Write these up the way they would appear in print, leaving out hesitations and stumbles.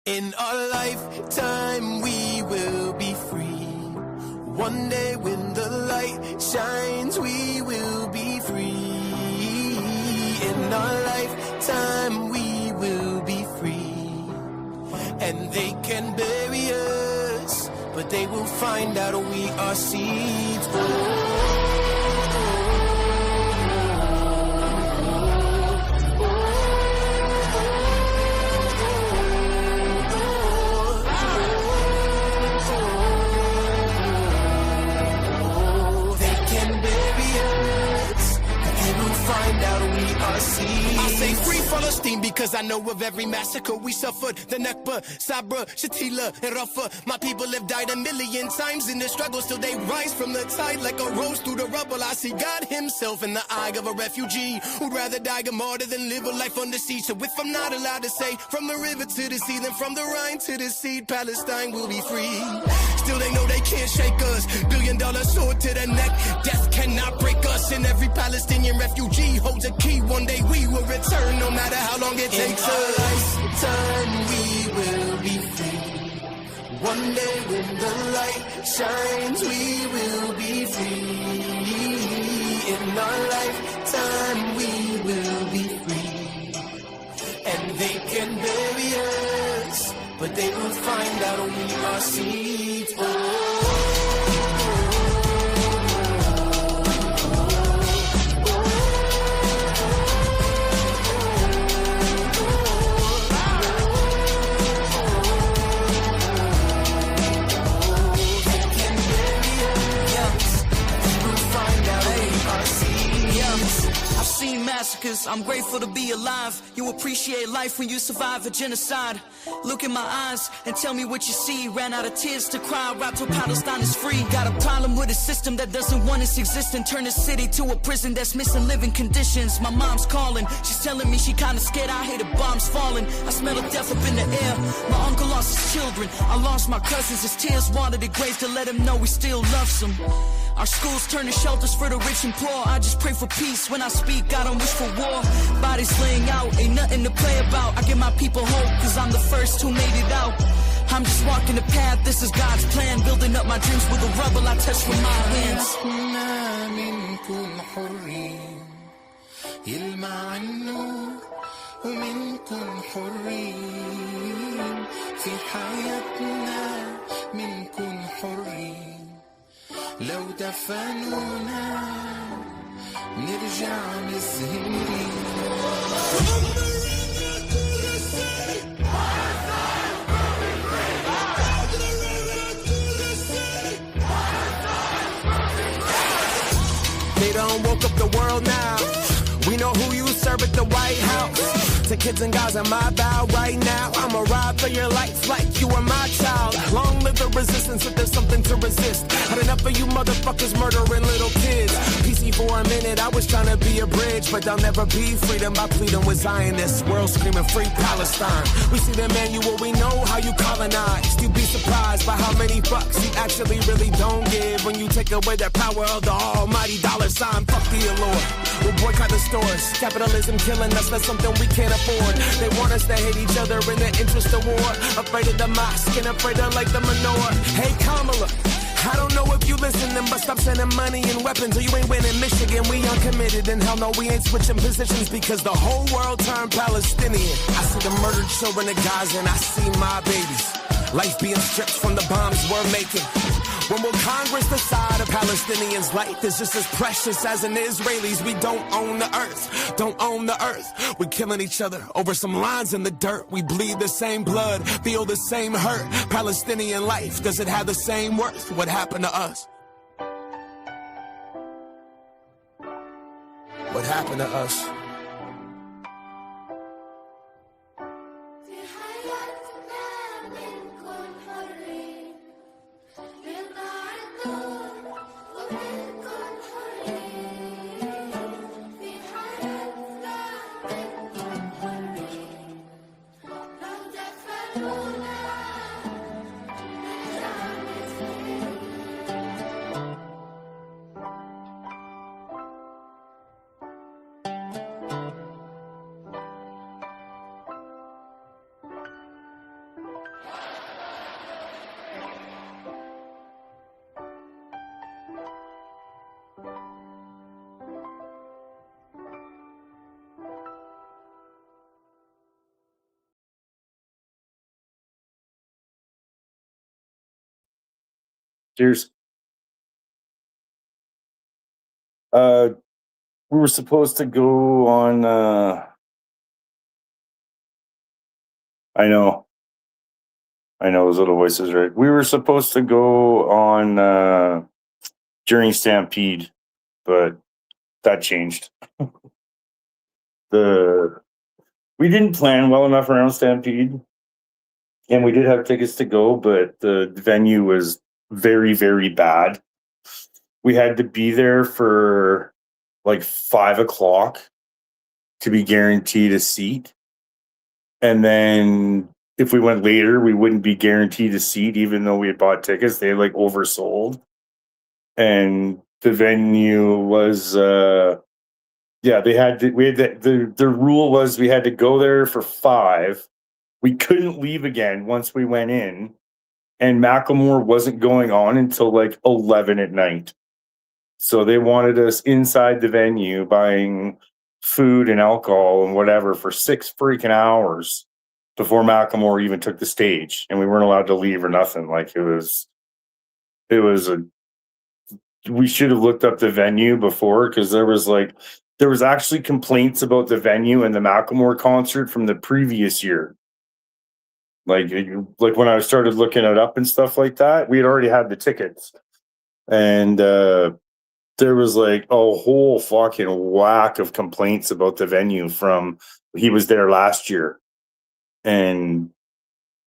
In our lifetime we will be free. One day when the light shines we will be free. In our lifetime we will be free. And they can bury us, but they will find out we are seeds. I say free Palestine because I know of every massacre we suffered. The Nakba, Sabra, Shatila, and Rafah. My people have died a million times in the struggle. Still they rise from the tide like a rose through the rubble. I see God himself in the eye of a refugee who'd rather die a martyr than live a life under siege. So if I'm not allowed to say from the river to the sea, then from the Rhine to the sea, Palestine will be free. Still they know they can't shake us. $1 billion sword to the neck. Death cannot break us. And every Palestinian refugee holds a key. One day we will return, no matter how long it takes us. In our lifetime we will be free. One day when the light shines we will be free. In our lifetime we will be free. And they can bury us, but they will find out we are seeds. Massacres, I'm grateful to be alive. You appreciate life when you survive a genocide. Look in my eyes and tell me what you see. Ran out of tears to cry right till Palestine is free. Got a problem with a system that doesn't want its existence. Turn the city to a prison that's missing living conditions. My mom's calling, she's telling me she kinda scared. I hear the bombs falling, I smell of death up in the air. My uncle lost his children, I lost my cousins. His tears water the graves to let him know we still love some. Our schools turn to shelters for the rich and poor. I just pray for peace when I speak, I don't wish for war. Bodies laying out, ain't nothing to play about. I give my people hope, cause I'm the first who made it out. I'm just walking the path, this is God's plan. Building up my dreams with the rubble I touch with my hands. يلمع النور ومنكن حرين في حياتنا منكن حرين لو دفنونا نرجع مزهرين. They done woke up the world now. We know who you serve at the White House. To kids and guys in my bow right now. I'ma ride for your life like you were my child. Long live the resistance if there's something to resist. Had enough of you motherfuckers murdering little kids. PC for a minute, I was trying to be a bridge. But there'll never be freedom by pleading with Zionists. World screaming free Palestine. We see the manual, we know how you colonized. You'd be surprised by how many fucks he actually really don't give. When you take away that power of the almighty dollar sign. Fuck the allure. We'll boycott the stores. Capitalism killing us, that's something we can't afford. They want us to hate each other in the interest of war. Afraid of the mosque and afraid of like the menorah. Hey Kamala, I don't know if you listening, but stop sending money and weapons or you ain't winning Michigan. We uncommitted and hell no, we ain't switching positions because the whole world turned Palestinian. I see the murdered children of Gaza and I see my babies. Life being stripped from the bombs we're making. When will Congress decide a Palestinian's life is just as precious as an Israeli's? We don't own the earth, don't own the earth. We're killing each other over some lines in the dirt. We bleed the same blood, feel the same hurt. Palestinian life, does it have the same worth? What happened to us? What happened to us? Cheers. We were supposed to go on. I know those little voices, right? We were supposed to go on during Stampede, but that changed. We didn't plan well enough around Stampede, and we did have tickets to go, but the venue was very, very bad. We had to be there for like 5 o'clock to be guaranteed a seat. And then if we went later, we wouldn't be guaranteed a seat, even though we had bought tickets. They like oversold. And the venue was, the rule was we had to go there for 5. We couldn't leave again once we went in. And Macklemore wasn't going on until like 11 at night. So they wanted us inside the venue buying food and alcohol and whatever for 6 freaking hours before Macklemore even took the stage, and we weren't allowed to leave or nothing. Like we should have looked up the venue before, because there was actually complaints about the venue and the Macklemore concert from the previous year. Like when I started looking it up and stuff like that, we had already had the tickets, and there was like a whole fucking whack of complaints about the venue from he was there last year. And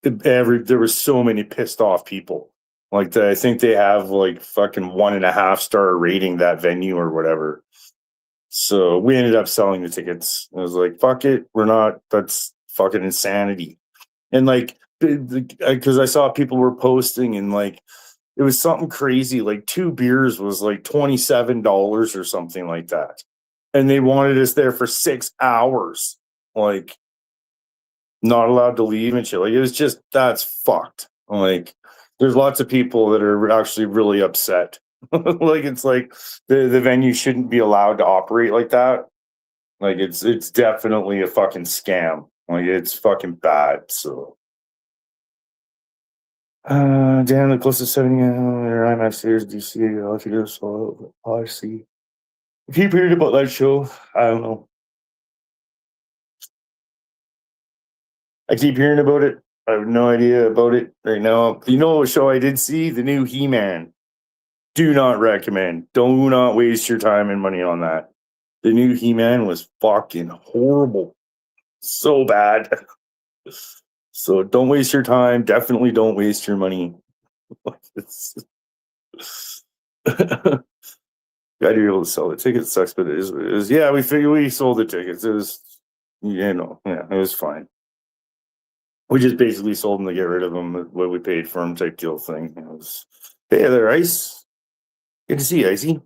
there were so many pissed off people. Like I think they have like fucking 1.5 star rating, that venue or whatever. So we ended up selling the tickets. I was like, fuck it. That's fucking insanity. And like, because I saw people were posting, and like, it was something crazy. Like 2 beers was like $27 or something like that. And they wanted us there for 6 hours. Like, not allowed to leave and shit. Like, it was just, that's fucked. Like, there's lots of people that are actually really upset. Like, it's like the venue shouldn't be allowed to operate like that. Like, it's definitely a fucking scam. Like, it's fucking bad. So Dan, the closest 70 I'm upstairs, DC, I'll if you go solo. I see. If you heard about that show, I don't know. I keep hearing about it. I have no idea about it right now. You know what show I did see? The new He-Man. Do not recommend. Do not waste your time and money on that. The new He-Man was fucking horrible. So bad. So don't waste your time. Definitely don't waste your money. Got to be able to sell the tickets. Sucks, but it is. Yeah, we figured we sold the tickets. It was, it was fine. We just basically sold them to get rid of them, what we paid for them type deal thing. It was, hey there, Ice. Good to see you, Icy.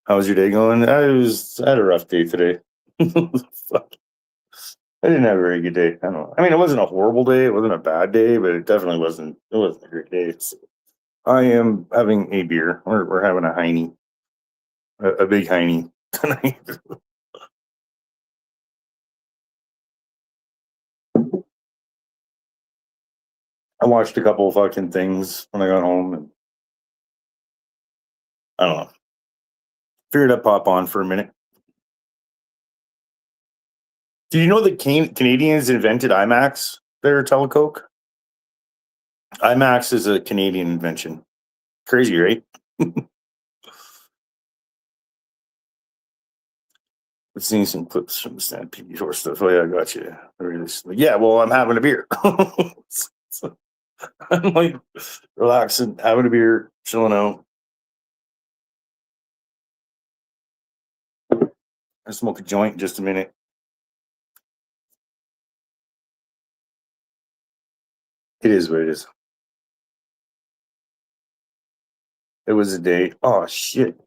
How was your day going? I had a rough day today. Fuck. I didn't have a very good day. I don't know. I mean, it wasn't a horrible day. It wasn't a bad day, but it definitely wasn't. It wasn't a great day. I am having a beer. We're having a Heine, a big Heine tonight. I watched a couple of fucking things when I got home, and I don't know. Figured I'd pop on for a minute. Do you know that Canadians invented IMAX there at Telecoke? IMAX is a Canadian invention. Crazy, right? Let's see some clips from the Stampede before stuff. Oh yeah, I got you. Yeah, well, I'm having a beer. I'm like relaxing, having a beer, chilling out. I smoke a joint in just a minute. It is what it is. It was a day. Oh shit.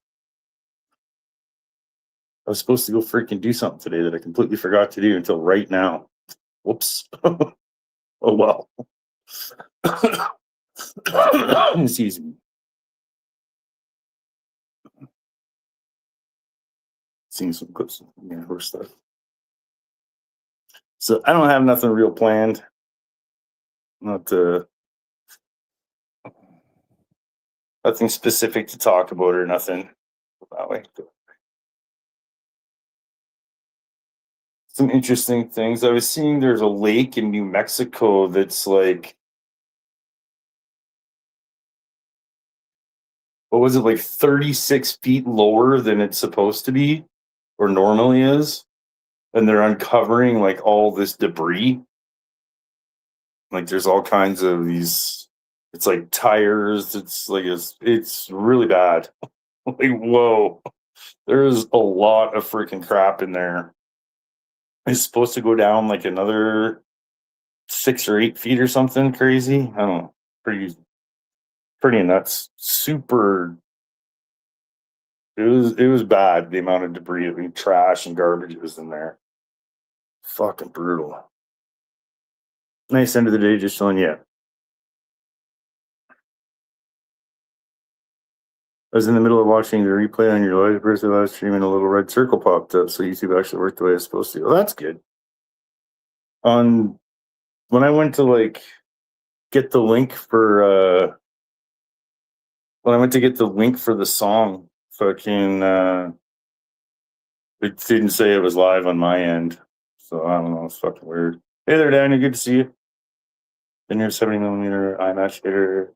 I was supposed to go freaking do something today that I completely forgot to do until right now. Whoops. Oh well. Excuse me. Seeing some clips. Yeah, horse stuff. So I don't have nothing real planned. Not Nothing specific to talk about or nothing that way. Some interesting things. I was seeing there's a lake in New Mexico that's like, what was it, like 36 feet lower than it's supposed to be or normally is? And they're uncovering like all this debris. Like there's all kinds of these, it's like tires, it's really bad. Like, whoa, there's a lot of freaking crap in there. It's supposed to go down like another 6 or 8 feet or something crazy. I don't know. Pretty nuts. Super. It was bad. The amount of debris, I mean, trash and garbage was in there. Fucking brutal. Nice end of the day, just showing you. I was in the middle of watching the replay on your live birthday live stream, and a little red circle popped up. So YouTube actually worked the way it's supposed to. Well, that's good. On when I went to like get the link for when I went to get the link for the song, fucking it didn't say it was live on my end. So I don't know, it's fucking weird. Hey there, Daniel, good to see you. Been here 70mm IMAX theater.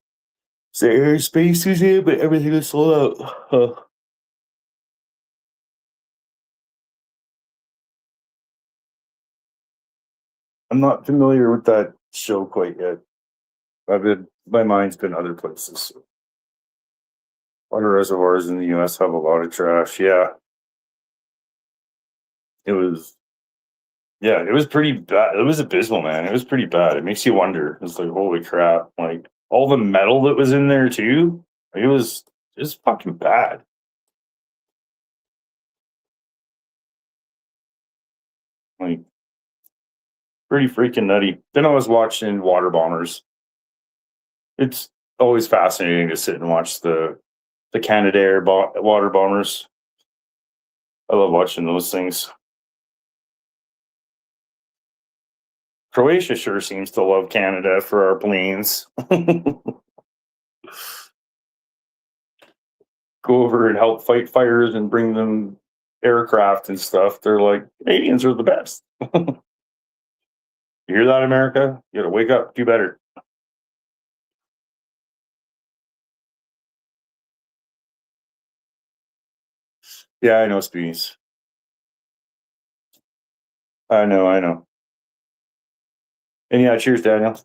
Say space is here, but everything is sold out. I'm not familiar with that show quite yet. My mind's been other places. Water reservoirs in the US have a lot of trash. Yeah. It was pretty bad. It was abysmal, man. It was pretty bad. It makes you wonder. It's like, holy crap. Like all the metal that was in there too. It was just fucking bad. Like pretty freaking nutty. Then I was watching Water Bombers. It's always fascinating to sit and watch the Canadair water bombers. I love watching those things. Croatia sure seems to love Canada for our planes. Go over and help fight fires and bring them aircraft and stuff. They're like, Canadians are the best. You hear that, America? You gotta wake up, do better. Yeah, I know, Speedies. I know. And yeah, cheers, Daniel.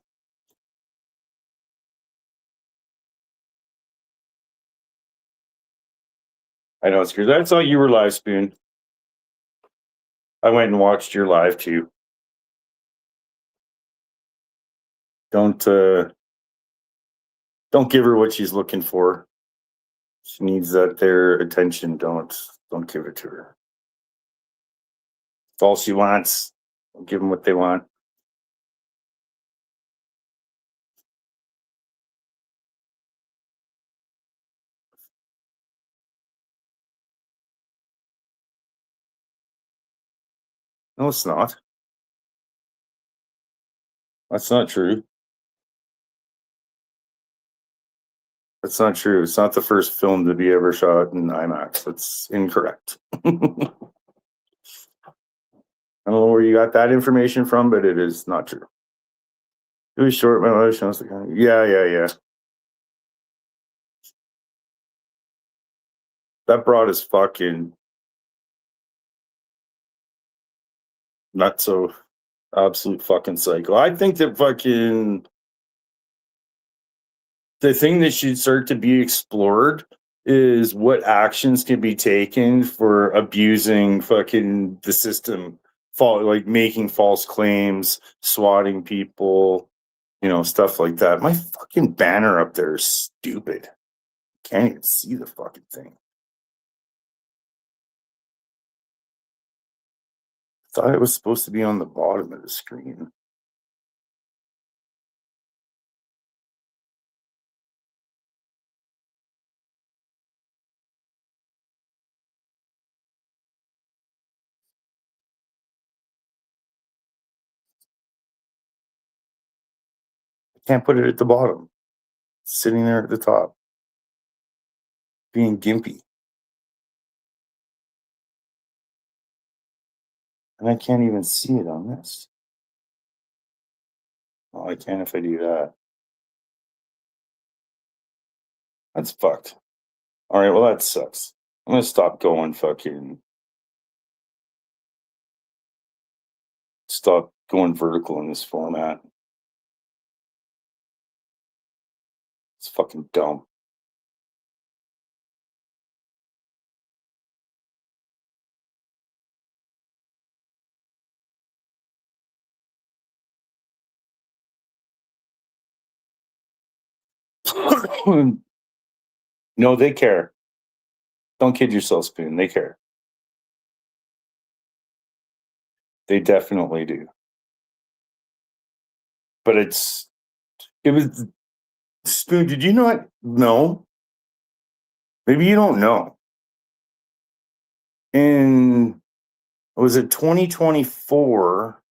I know it's good. I saw you were live, Spoon. I went and watched your live too. Don't give her what she's looking for. She needs their attention. Don't give it to her. It's all she wants. Don't give them what they want. No, it's not. That's not true. That's not true. It's not the first film to be ever shot in IMAX. That's incorrect. I don't know where you got that information from, but it is not true. It was short. My wife shows the yeah. That broad is fucking not so absolute fucking psycho. I think that fucking the thing that should start to be explored is what actions can be taken for abusing fucking the system, like making false claims, swatting people, stuff like that. My fucking banner up there is stupid. Can't even see the fucking thing. Thought it was supposed to be on the bottom of the screen. I can't put it at the bottom. It's sitting there at the top. being gimpy. And I can't even see it on this. Oh, I can if I do that. That's fucked. All right, well, that sucks. I'm going to stop going stop going vertical in this format. It's fucking dumb. No, they care. Don't kid yourself, Spoon. They care. They definitely do. But it was Spoon. Did you not know? Maybe you don't know. In was it 2024?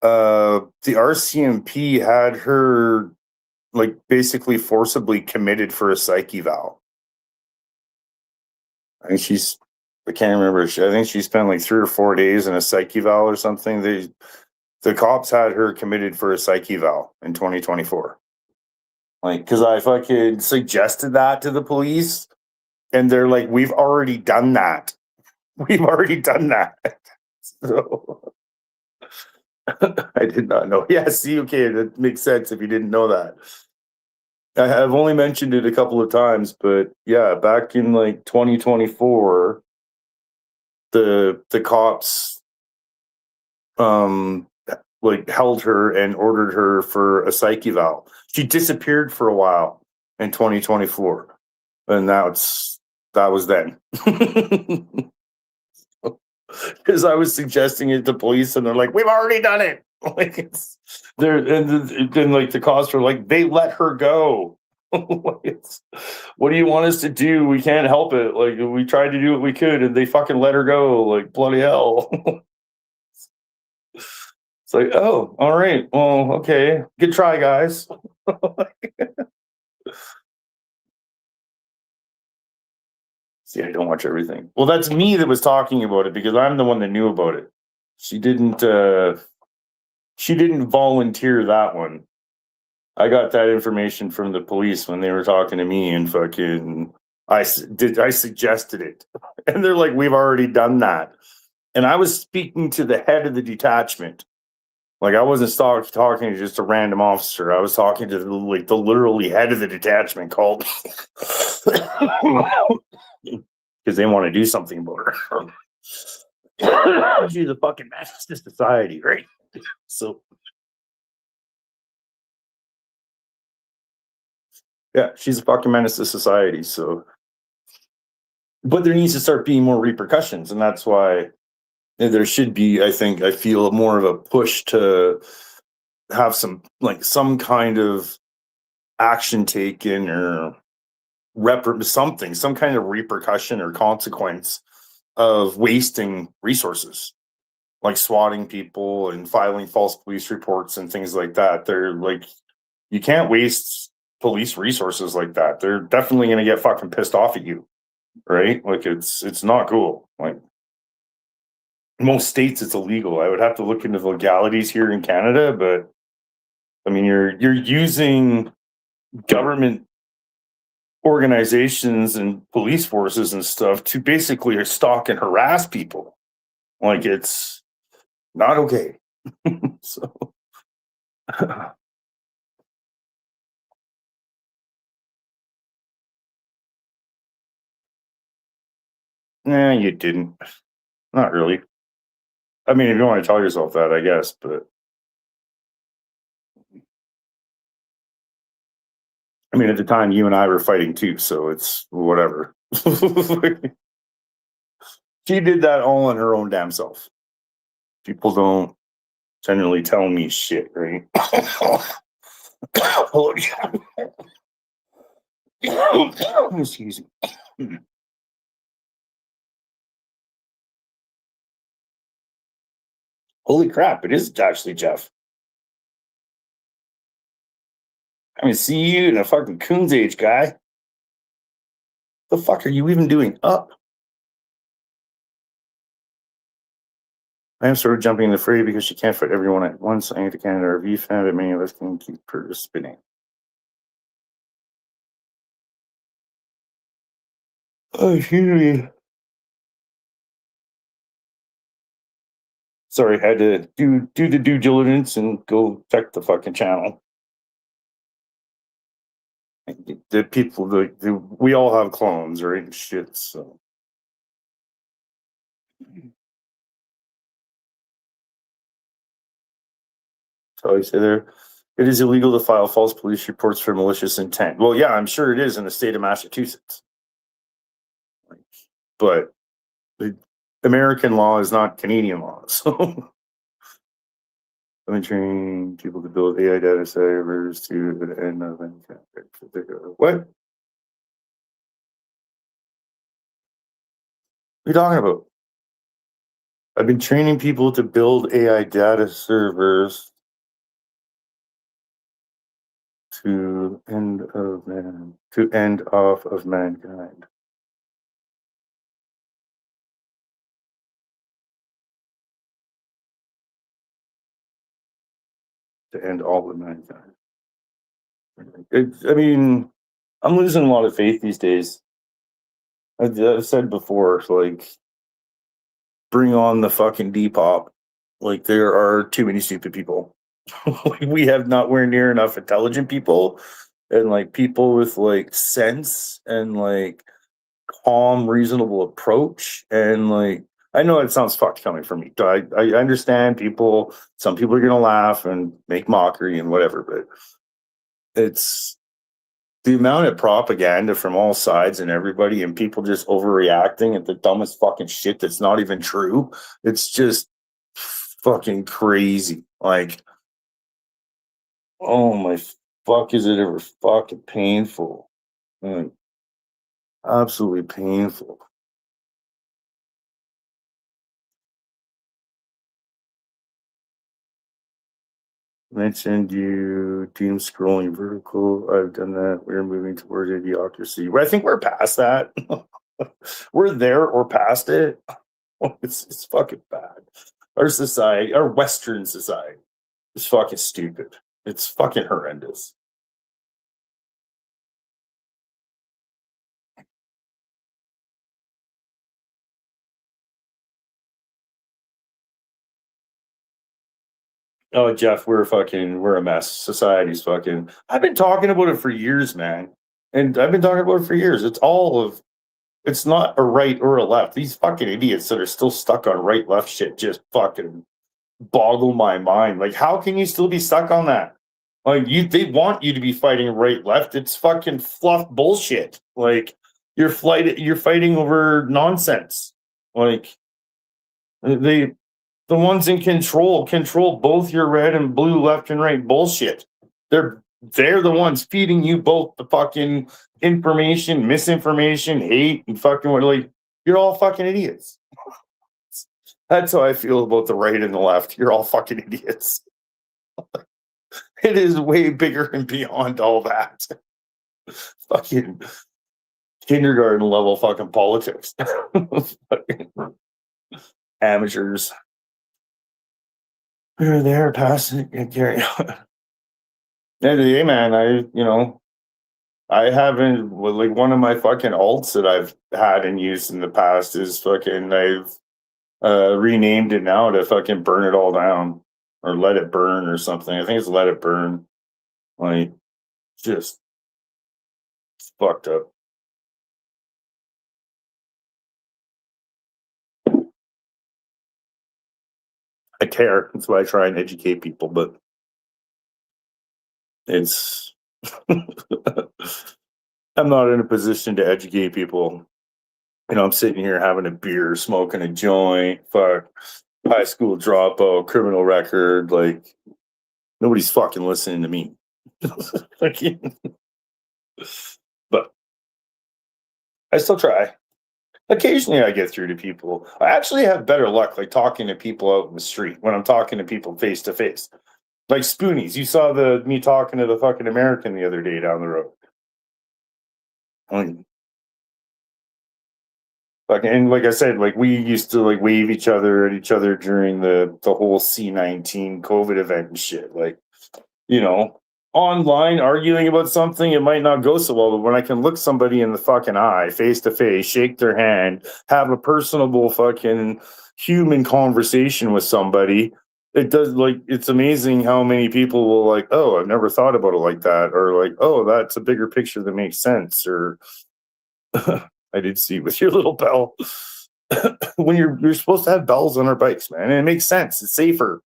The RCMP had her like basically forcibly committed for a psych eval. I think I can't remember. I think she spent like 3 or 4 days in a psych eval or something. The cops had her committed for a psych eval in 2024. Like, because I fucking suggested that to the police, and they're like, "We've already done that. We've already done that." So I did not know. Yeah, see, okay, that makes sense if you didn't know that. I've only mentioned it a couple of times, but yeah, back in like 2024, the cops like held her and ordered her for a psych eval. She disappeared for a while in 2024, and that was then. Because I was suggesting it to police, and they're like, "We've already done it." Like then like the cops were like, "They let her go." What do you want us to do? We can't help it. Like, we tried to do what we could, and they fucking let her go. Like, bloody hell. It's like, oh, all right. Well, okay. Good try, guys. See, I don't watch everything. Well, that's me that was talking about it because I'm the one that knew about it. She didn't volunteer that one. I got that information from the police when they were talking to me, and fucking I suggested it. And they're like, "We've already done that." And I was speaking to the head of the detachment. Like, I wasn't talking to just a random officer. I was talking to the literally head of the detachment called because they want to do something about her. She's a fucking menace to society, right? So, yeah, she's a fucking menace to society. So, but there needs to start being more repercussions, and that's why there should be. I feel more of a push to have some kind of action taken or some kind of repercussion or consequence of wasting resources, like swatting people and filing false police reports and things like that. They're like, you can't waste police resources like that. They're definitely going to get fucking pissed off at you, right? Like, it's not cool. Like, in most states it's illegal. I would have to look into the legalities here in Canada, but I mean, you're using government organizations and police forces and stuff to basically stalk and harass people. Like, it's not okay. So nah, you didn't. Not really. I mean, if you want to tell yourself that, I guess, but I mean, at the time, you and I were fighting too, so it's whatever. She did that all on her own damn self. People don't generally tell me shit, right? Excuse me. Holy crap, it is actually Jeff. I mean, see you in a fucking Coons age, guy. The fuck are you even doing up? I am sort of jumping in the fray because she can't fit everyone at once. I ain't a Canada RV fan, but many of us can keep her spinning. Oh, excuse me. Sorry, had to do the due diligence and go check the fucking channel. The people, we all have clones, right? And shit, so. So I say there, it is illegal to file false police reports for malicious intent. Well, yeah, I'm sure it is in the state of Massachusetts. But the American law is not Canadian law, so. I've been training people to build AI data servers to the end of what? What are you talking about? I've been training people to build AI data servers to end off of mankind. To end all of mankind. I mean, I'm losing a lot of faith these days. I've said before, like, bring on the fucking Depop. Like, there are too many stupid people. We have nowhere near enough intelligent people and like people with like sense and like calm, reasonable approach. And like, I know it sounds fucked coming from me. I understand people, some people are going to laugh and make mockery and whatever, but it's the amount of propaganda from all sides and everybody and people just overreacting at the dumbest fucking shit that's not even true. It's just fucking crazy. Like, oh my fuck, is it ever fucking painful? Like, absolutely painful. Mentioned you team scrolling vertical. I've done that. We're moving towards idiocracy. I think we're past that. We're there or past it. It's fucking bad. Our society, our Western society, is fucking stupid. It's fucking horrendous. Oh, Jeff, we're a mess. Society's fucking. I've been talking about it for years, man. And I've been talking about it for years. It's not a right or a left. These fucking idiots that are still stuck on right left shit just fucking boggle my mind. Like, how can you still be stuck on that? Like, they want you to be fighting right left. It's fucking fluff bullshit. Like, you're fighting over nonsense. Like, the ones in control both your red and blue left and right bullshit. They're the ones feeding you both the fucking information, misinformation, hate, and fucking what. Like, you're all fucking idiots. That's how I feel about the right and the left. You're all fucking idiots. It is way bigger and beyond all that. Fucking kindergarten level fucking politics. Fucking amateurs. We're there, passing and carry on. Hey man, I haven't, well, like, one of my fucking alts that I've had and used in the past is fucking, I've renamed it now to fucking burn it all down or let it burn or something. I think it's let it burn. Like, just fucked up. I care. That's why I try and educate people, but it's I'm not in a position to educate people. I'm sitting here having a beer, smoking a joint, fuck, high school dropout, criminal record. Like, nobody's fucking listening to me. But I still try. Occasionally I get through to people. I actually have better luck, like, talking to people out in the street when I'm talking to people face to face. Like Spoonies. You saw me talking to the fucking American the other day down the road. And like I said, like we used to like wave each other at each other during the whole C-19 COVID event and shit. Like, you know, online arguing about something, it might not go so well, but when I can look somebody in the fucking eye, face to face, shake their hand, have a personable fucking human conversation with somebody, it does, like, it's amazing how many people will like, oh, I've never thought about it like that, or like, oh, that's a bigger picture that makes sense, or I did see with your little bell. When you're supposed to have bells on our bikes, man, and it makes sense. It's safer.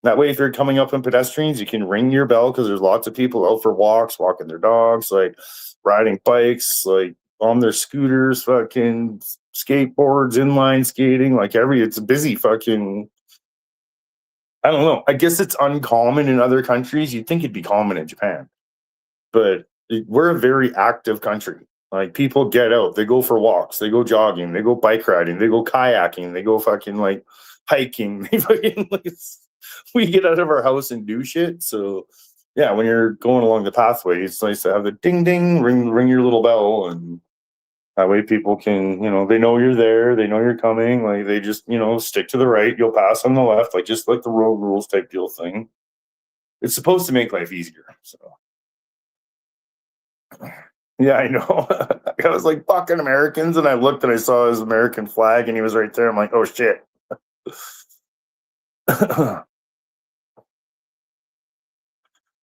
That way, if you're coming up on pedestrians, you can ring your bell because there's lots of people out for walks, walking their dogs, like riding bikes, like on their scooters, fucking skateboards, inline skating, like it's a busy fucking. I don't know. I guess it's uncommon in other countries. You'd think it'd be common in Japan, but we're a very active country. Like people get out, they go for walks, they go jogging, they go bike riding, they go kayaking, they go fucking like hiking. They fucking like, we get out of our house and do shit. So yeah, when you're going along the pathway, it's nice to have the ding ding, ring your little bell, and that way people can, they know you're there, they know you're coming, like they just, stick to the right, you'll pass on the left, like just like the road rules type deal thing. It's supposed to make life easier. So yeah, I know. I was like, fucking Americans, and I looked and I saw his American flag and he was right there. I'm like, oh shit. I've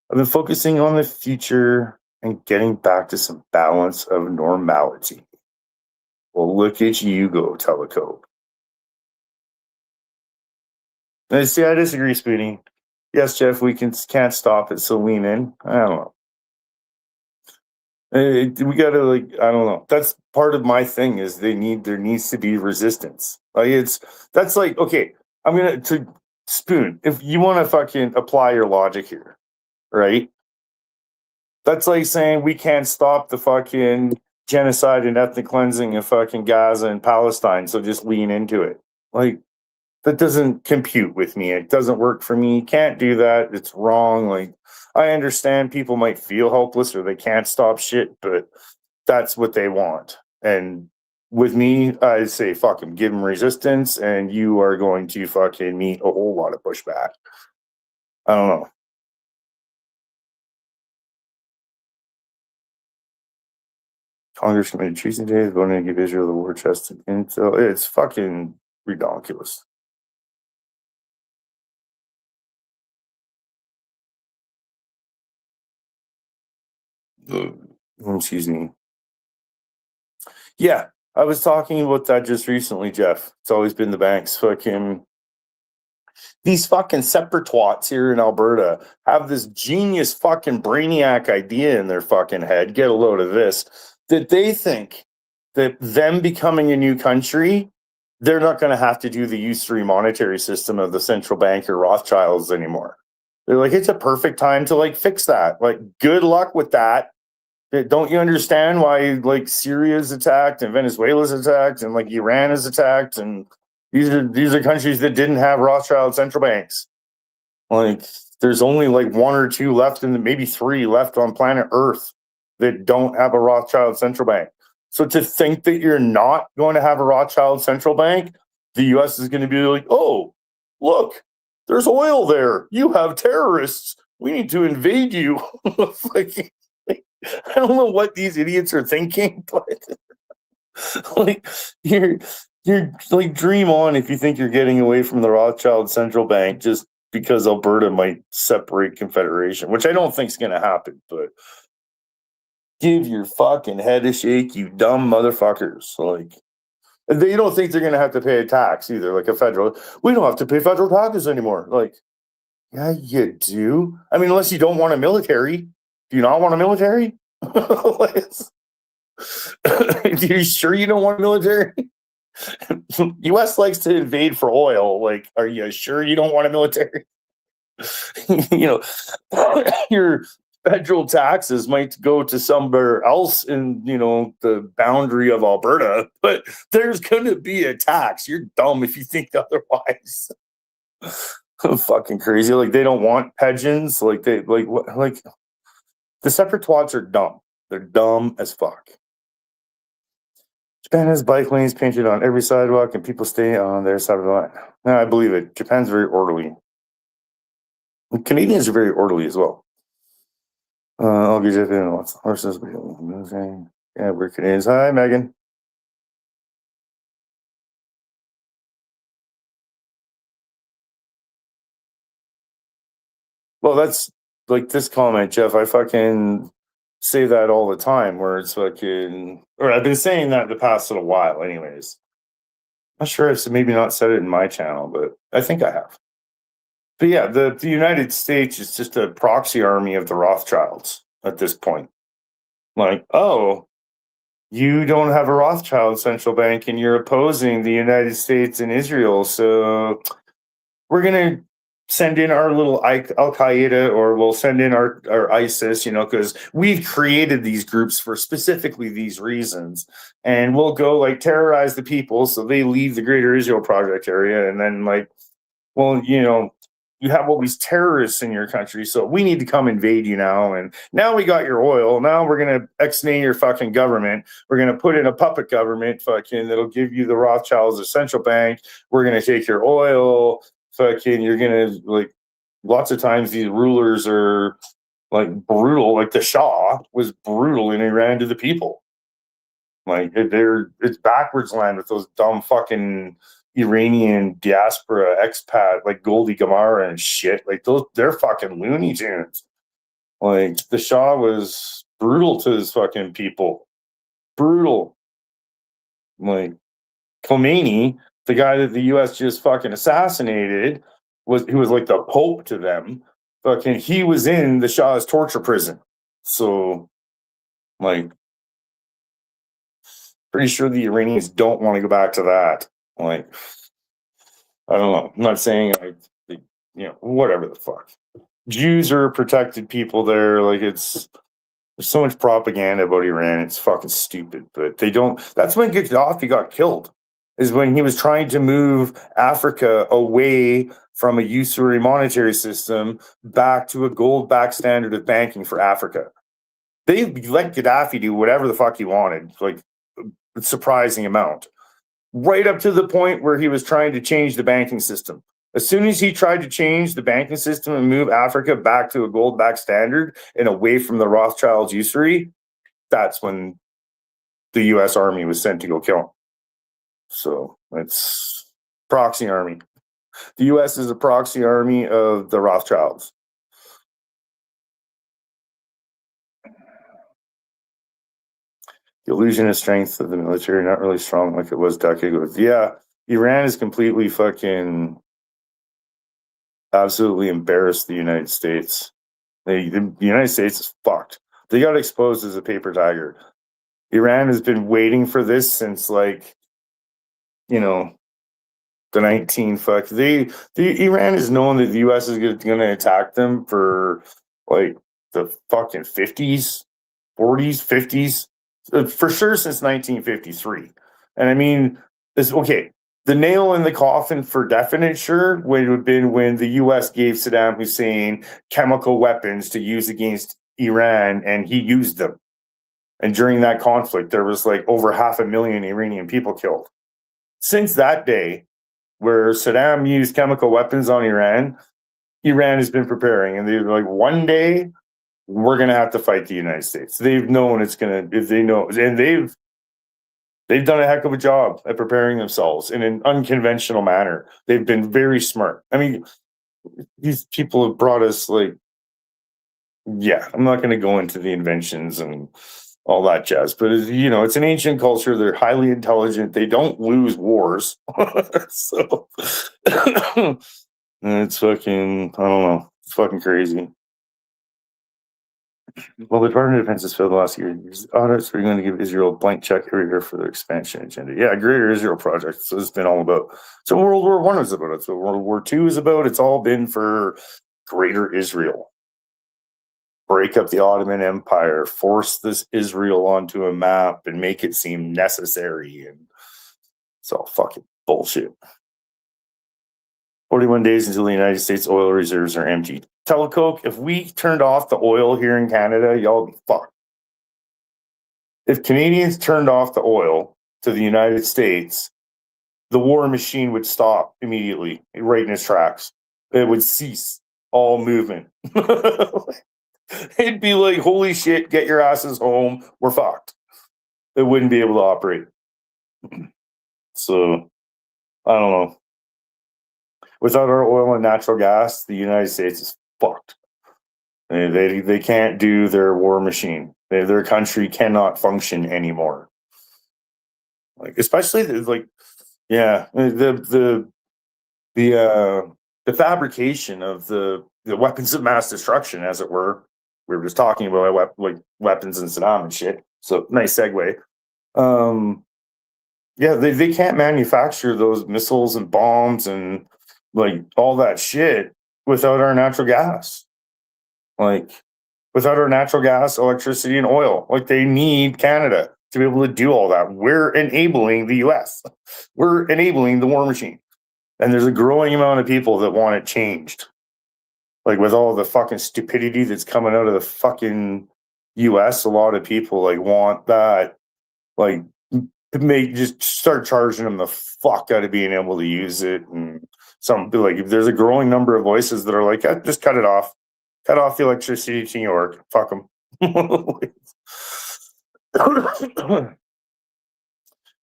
been focusing on the future and getting back to some balance of normality. Well, look at you go, Telecope. See, I disagree, Spoonie. Yes, Jeff, we can't stop it, so lean in. I don't know. We gotta, like, I don't know. That's part of my thing is there needs to be resistance. Like that's like, okay, I'm gonna to Spoon, if you want to fucking apply your logic here, right? That's like saying we can't stop the fucking genocide and ethnic cleansing of fucking Gaza and Palestine, so just lean into it. Like, that doesn't compute with me. It doesn't work for me. Can't do that. It's wrong. Like, I understand people might feel helpless or they can't stop shit, but that's what they want. And with me, I say, fuck them, give them resistance, and you are going to fucking meet a whole lot of pushback. I don't know. Congress committed treason today, voting to give Israel the war chest and intel. It's fucking ridiculous. Excuse me. Yeah, I was talking about that just recently, Jeff. It's always been the banks. Fucking these fucking separate twats here in Alberta have this genius fucking brainiac idea in their fucking head. Get a load of this. That they think that them becoming a new country, they're not going to have to do the U3 monetary system of the central bank or Rothschilds anymore. They're like, it's a perfect time to like fix that. Like, good luck with that. Don't you understand why like Syria's attacked and Venezuela's attacked and like Iran is attacked, and these are countries that didn't have Rothschild central banks. Like, there's only like one or two left, and maybe three left on planet Earth that don't have a Rothschild central bank. So to think that you're not going to have a Rothschild central bank, the U.S. is going to be like, oh, look, there's oil there. You have terrorists. We need to invade you. Like, I don't know what these idiots are thinking, but like you're like, dream on if you think you're getting away from the Rothschild central bank just because Alberta might separate Confederation, which I don't think is going to happen. But give your fucking head a shake, you dumb motherfuckers! Like, they don't think they're going to have to pay a tax either, like a federal. We don't have to pay federal taxes anymore. Like, yeah, you do. I mean, unless you don't want a military. Do you not want a military? Are you sure you don't want a military? U.S. likes to invade for oil. Like, are you sure you don't want a military? Your federal taxes might go to somewhere else in, the boundary of Alberta, but there's going to be a tax. You're dumb if you think otherwise. Fucking crazy. Like, they don't want pigeons. Like, they like what? Like, the separate twats are dumb. They're dumb as fuck. Japan has bike lanes painted on every sidewalk and people stay on their side of the line. No, I believe it. Japan's very orderly. And Canadians are very orderly as well. I'll get you in lots of horses. Yeah, we're Canadians. Hi, Megan. Well, that's like this comment, Jeff. I fucking say that all the time where it's fucking, or I've been saying that the past little while, anyways. Not sure I've maybe not said it in my channel, but I think I have. But yeah, the United States is just a proxy army of the Rothschilds at this point. Like, oh, you don't have a Rothschild central bank and you're opposing the United States and Israel, so we're going to send in our little Al-Qaeda, or we'll send in our ISIS, because we've created these groups for specifically these reasons. And we'll go like terrorize the people so they leave the Greater Israel Project area. And then like, well, you have all these terrorists in your country, so we need to come invade you now. And now we got your oil. Now we're going to ex-nay your fucking government. We're going to put in a puppet government fucking that'll give you the Rothschilds as central bank. We're going to take your oil. Fucking, you're gonna like. Lots of times these rulers are like brutal. Like the Shah was brutal in Iran to the people. Like it's backwards land with those dumb fucking Iranian diaspora expat like Goldie Gamara and shit. Like they're fucking Looney Tunes. Like the Shah was brutal to his fucking people. Brutal. Like Khomeini, the guy that the U.S. just fucking assassinated, who was like the Pope to them. Fucking, he was in the Shah's torture prison. So, like, pretty sure the Iranians don't want to go back to that. Like, I don't know. I'm not saying like, whatever the fuck. Jews are protected people there. Like, there's so much propaganda about Iran. It's fucking stupid. But they don't. That's when Gaddafi got killed. Is when he was trying to move Africa away from a usury monetary system back to a gold-backed standard of banking for Africa. They let Gaddafi do whatever the fuck he wanted, like a surprising amount, right up to the point where he was trying to change the banking system. As soon as he tried to change the banking system and move Africa back to a gold-backed standard and away from the Rothschilds usury, that's when the U.S. Army was sent to go kill him. So it's proxy army. The U.S. is a proxy army of the Rothschilds. The illusion of strength of the military, not really strong like it was a decade ago. Yeah, Iran is completely fucking absolutely embarrassed the United States. The United States is fucked. They got exposed as a paper tiger. Iran has been waiting for this since like, the 19 fuck. The Iran is known that the U.S. is going to attack them for like the fucking 50s, 40s, 50s, for sure since 1953. And I mean, the nail in the coffin for definite sure would have been when the U.S. gave Saddam Hussein chemical weapons to use against Iran, and he used them. And during that conflict, there was like over 500,000 Iranian people killed. Since that day, where Saddam used chemical weapons on Iran, Iran has been preparing, and they're like, one day we're going to have to fight the United States. They've known it's going to, if they know, and they've done a heck of a job at preparing themselves in an unconventional manner. They've been very smart. I mean, these people have brought us like, yeah, I'm not going to go into the inventions and all that jazz, but it's an ancient culture. They're highly intelligent. They don't lose wars. So it's fucking, I don't know. It's fucking crazy. Well, the Department of Defense has failed the last year. Audits are going to give Israel a blank check every year for their expansion agenda. Yeah, Greater Israel Project. So it's been all about. So World War I was about it. So World War II is about. It's all been for Greater Israel. Break up the Ottoman Empire, force this Israel onto a map and make it seem necessary. And it's all fucking bullshit. 41 days until the United States oil reserves are emptied. Telecoke, if we turned off the oil here in Canada, y'all be fucked. If Canadians turned off the oil to the United States, the war machine would stop immediately, right in its tracks. It would cease all movement. It'd be like, holy shit, get your asses home. We're fucked. It wouldn't be able to operate. So, I don't know. Without our oil and natural gas, the United States is fucked. They can't do their war machine. Their country cannot function anymore. Like, especially the fabrication of the weapons of mass destruction, as it were. We were just talking about weapons and Saddam and shit. So nice segue. They can't manufacture those missiles and bombs and like all that shit without our natural gas. Like without our natural gas, electricity, and oil. Like they need Canada to be able to do all that. We're enabling the US. We're enabling the war machine. And there's a growing amount of people that want it changed. Like with all the fucking stupidity that's coming out of the fucking US, a lot of people like want that, like just start charging them the fuck out of being able to use it. And some like there's a growing number of voices that are like, just cut it off. Cut off the electricity to New York. Fuck them.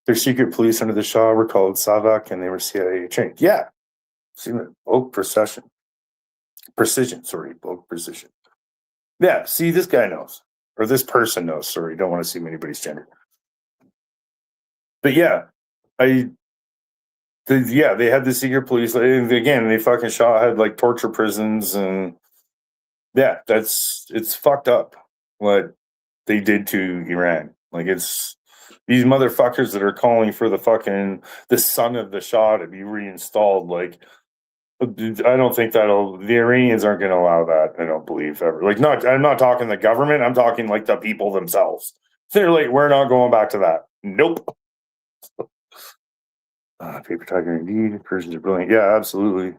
Their secret police under the Shah were called SAVAK, and they were CIA trained. Yeah. Oak precision. Oak precision. Yeah, see, this guy knows. Or this person knows. Sorry, don't want to assume anybody's gender. But yeah, they had the secret police. And again, they fucking Shah had like torture prisons, and yeah, it's fucked up what they did to Iran. Like it's these motherfuckers that are calling for the son of the Shah to be reinstalled. Like, I don't think the Iranians aren't going to allow that. I don't believe ever. Like, I'm not talking the government. I'm talking like the people themselves. They're like, we're not going back to that. Nope. Paper tiger indeed. Persians are brilliant. Yeah, absolutely.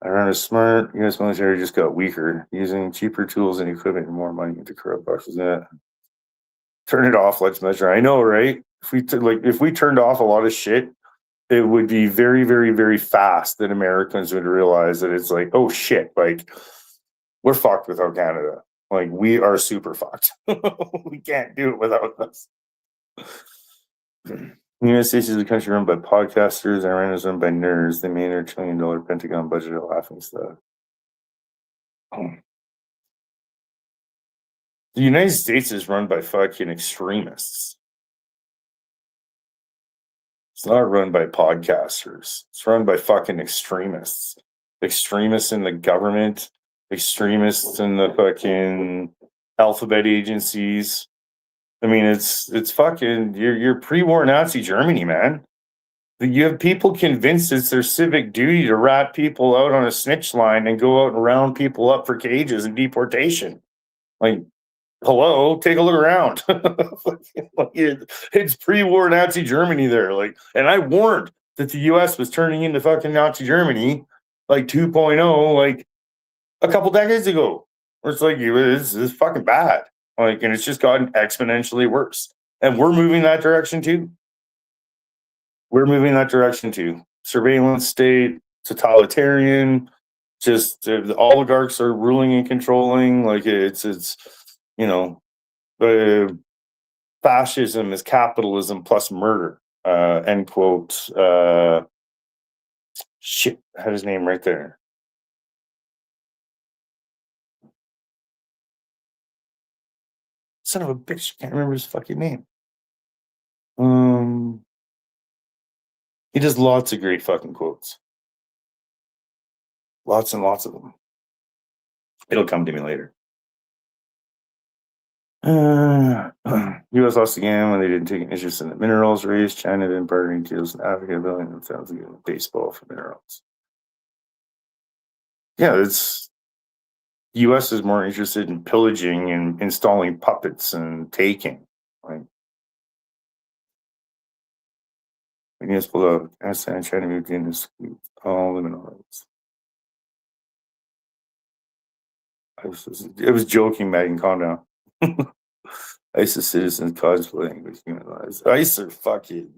Iran is smart. U.S. military just got weaker, using cheaper tools and equipment and more money into corrupt boxes. Turn it off. Let's measure. I know, right? If we turned off a lot of shit, it would be very, very, very fast that Americans would realize that it's like, oh shit, like we're fucked without Canada. Like we are super fucked. We can't do it without us. The United States is a country run by podcasters. Iran is run by nerds. They made their $1 trillion Pentagon budget a laughing stock. The United States is run by fucking extremists. It's not run by podcasters. It's run by fucking extremists. Extremists in the government. Extremists in the fucking alphabet agencies. I mean, it's fucking you're pre-war Nazi Germany, man. You have people convinced it's their civic duty to rat people out on a snitch line and go out and round people up for cages and deportation. Like, hello, take a look around. It's pre-war Nazi Germany there. Like, and I warned that the US was turning into fucking Nazi Germany, like 2.0, like a couple decades ago. Where it's like, it's fucking bad. Like, and it's just gotten exponentially worse. And we're moving that direction too. Surveillance state, totalitarian, just the oligarchs are ruling and controlling. Like it's fascism is capitalism plus murder. End quote. Shit, I had his name right there. Son of a bitch, can't remember his fucking name. He does lots of great fucking quotes. Lots and lots of them. It'll come to me later. U.S. lost again when they didn't take an interest in the minerals race. China then bartering deals in Africa, building themselves a baseball for minerals. Yeah, it's U.S. is more interested in pillaging and installing puppets and taking. Like, municipal Afghanistan, China moved in to all the minerals. I was joking, Megan, calm down. ISIS citizens cosplaying with human lives. ISIS are fucking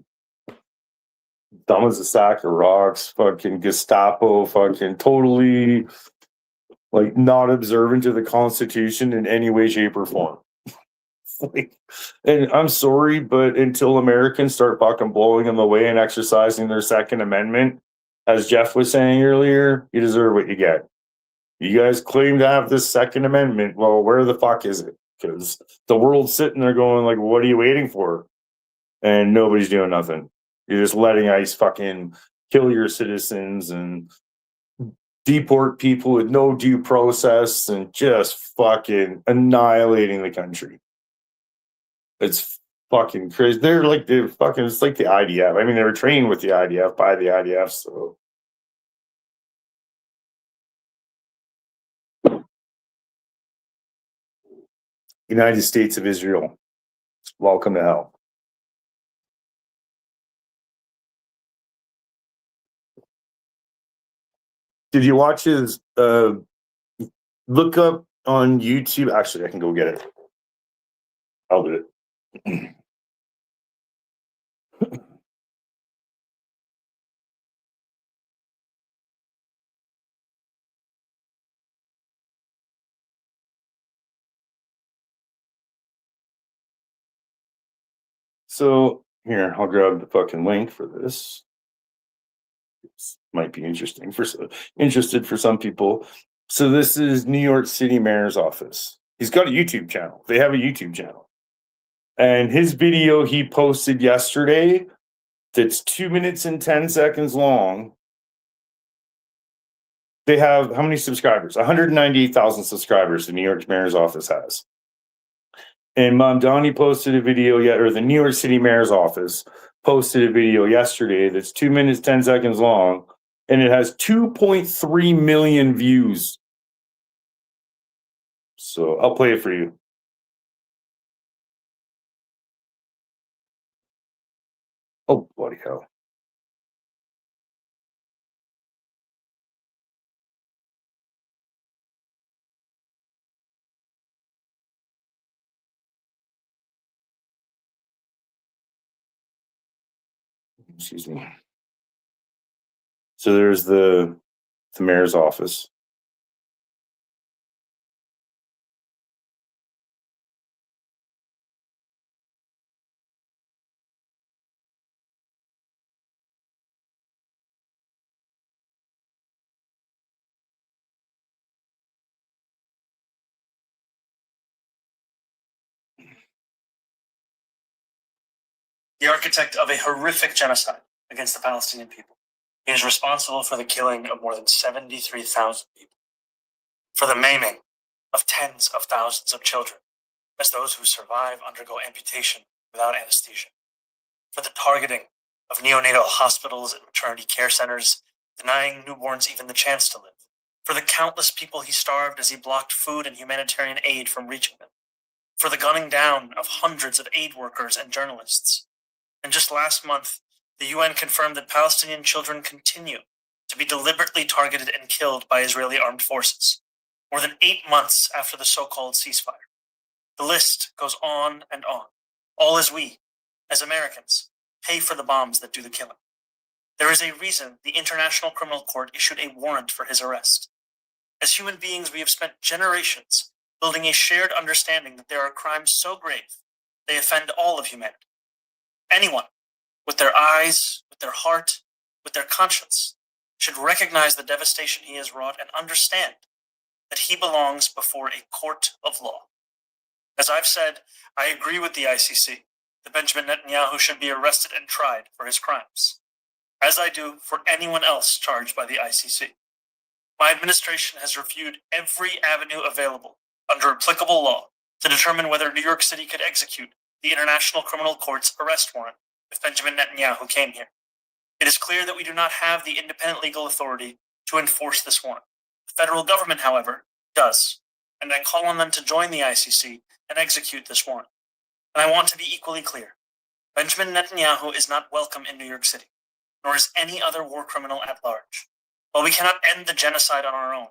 dumb as a sack of rocks. Fucking Gestapo. Fucking totally like not observant to the Constitution in any way, shape, or form. Like, and I'm sorry, but until Americans start fucking blowing them away and exercising their Second Amendment, as Jeff was saying earlier, you deserve what you get. You guys claim to have this Second Amendment. Well, where the fuck is it? Because the world's sitting there going like, what are you waiting for? And nobody's doing nothing. You're just letting ICE fucking kill your citizens and deport people with no due process and just fucking annihilating the country. It's fucking crazy. They're fucking, it's like the IDF. I mean, they were trained with the IDF by the IDF, so. United States of Israel, welcome to hell. Did you watch his, look up on YouTube? Actually, I can go get it. I'll do it. So here, I'll grab the fucking link for this. This might be interesting for some people. So this is New York City Mayor's office. He's got a YouTube channel. They have a YouTube channel. And his video he posted yesterday that's 2 minutes and 10 seconds long. They have how many subscribers? 198,000 subscribers the New York Mayor's office has. And Mamdani posted a video or the New York City Mayor's office posted a video yesterday that's 2 minutes, 10 seconds long, and it has 2.3 million views. So I'll play it for you. Oh, bloody hell. Excuse me. So there's the mayor's office. The architect of a horrific genocide against the Palestinian people. He is responsible for the killing of more than 73,000 people, for the maiming of tens of thousands of children, as those who survive undergo amputation without anesthesia, for the targeting of neonatal hospitals and maternity care centers, denying newborns even the chance to live, for the countless people he starved as he blocked food and humanitarian aid from reaching them, for the gunning down of hundreds of aid workers and journalists. And just last month, the UN confirmed that Palestinian children continue to be deliberately targeted and killed by Israeli armed forces, more than 8 months after the so-called ceasefire. The list goes on and on, all as we, as Americans, pay for the bombs that do the killing. There is a reason the International Criminal Court issued a warrant for his arrest. As human beings, we have spent generations building a shared understanding that there are crimes so grave, they offend all of humanity. Anyone, with their eyes, with their heart, with their conscience, should recognize the devastation he has wrought and understand that he belongs before a court of law. As I've said, I agree with the ICC that Benjamin Netanyahu should be arrested and tried for his crimes, as I do for anyone else charged by the ICC. My administration has reviewed every avenue available under applicable law to determine whether New York City could execute the International Criminal Court's arrest warrant if Benjamin Netanyahu came here. It is clear that we do not have the independent legal authority to enforce this warrant. The federal government, however, does, and I call on them to join the ICC and execute this warrant. And I want to be equally clear. Benjamin Netanyahu is not welcome in New York City, nor is any other war criminal at large. While we cannot end the genocide on our own,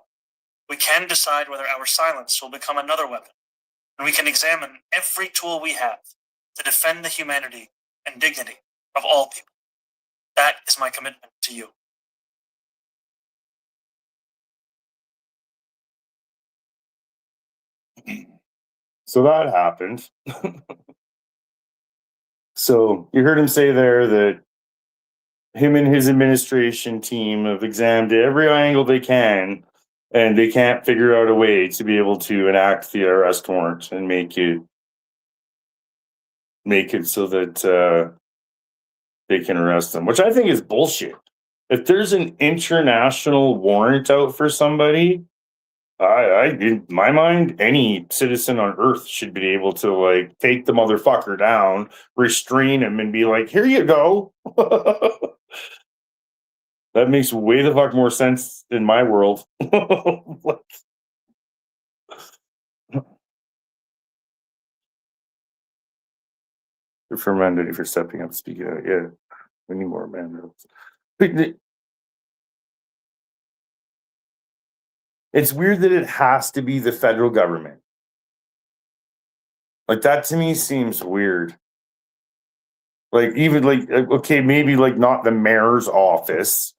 we can decide whether our silence will become another weapon, and we can examine every tool we have to defend the humanity and dignity of all people. That is my commitment to you. So that happened. So you heard him say there that him and his administration team have examined every angle they can, and they can't figure out a way to be able to enact the arrest warrant and make it so that they can arrest them, which I think is bullshit. If there's an international warrant out for somebody, in my mind, any citizen on Earth should be able to like take the motherfucker down, restrain him, and be like, "Here you go." That makes way the fuck more sense in my world. For mandate for stepping up, speaking out. Yeah, we need more mandates. It's weird that it has to be the federal government. Like that to me seems weird. Like even like okay, maybe like not the mayor's office,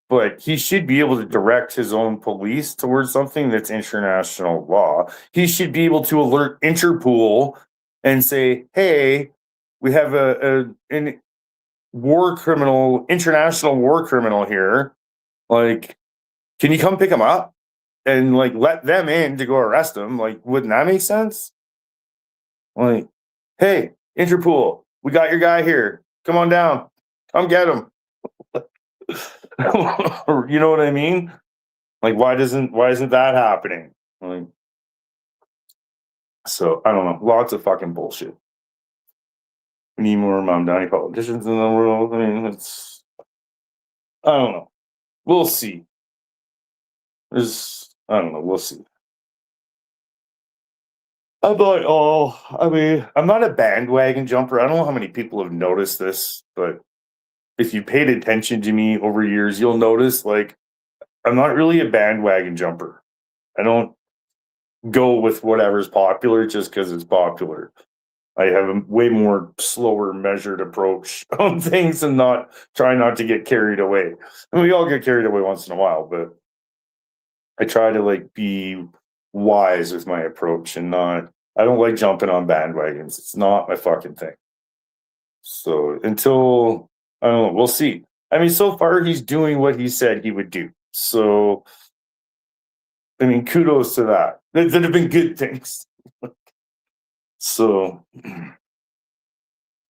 but he should be able to direct his own police towards something that's international law. He should be able to alert Interpol and say, "Hey, we have an war criminal, international war criminal here. Like, can you come pick him up and like let them in to go arrest him?" Like, wouldn't that make sense? Like, hey, Interpol, we got your guy here. Come on down. Come get him. You know what I mean? Like, why isn't that happening? Like, so I don't know. Lots of fucking bullshit. We need more Mom Donnie politicians in the world. I mean, I don't know. We'll see. I don't know. We'll see. I'm not a bandwagon jumper. I don't know how many people have noticed this, but if you paid attention to me over years, you'll notice like I'm not really a bandwagon jumper. I don't go with whatever's popular just because it's popular. I have a way more slower, measured approach on things and try not to get carried away. And we all get carried away once in a while, but I try to like be wise with my approach and I don't like jumping on bandwagons. It's not my fucking thing. So until, I don't know, we'll see. I mean, so far he's doing what he said he would do. So, I mean, kudos to that. That have been good things. So, if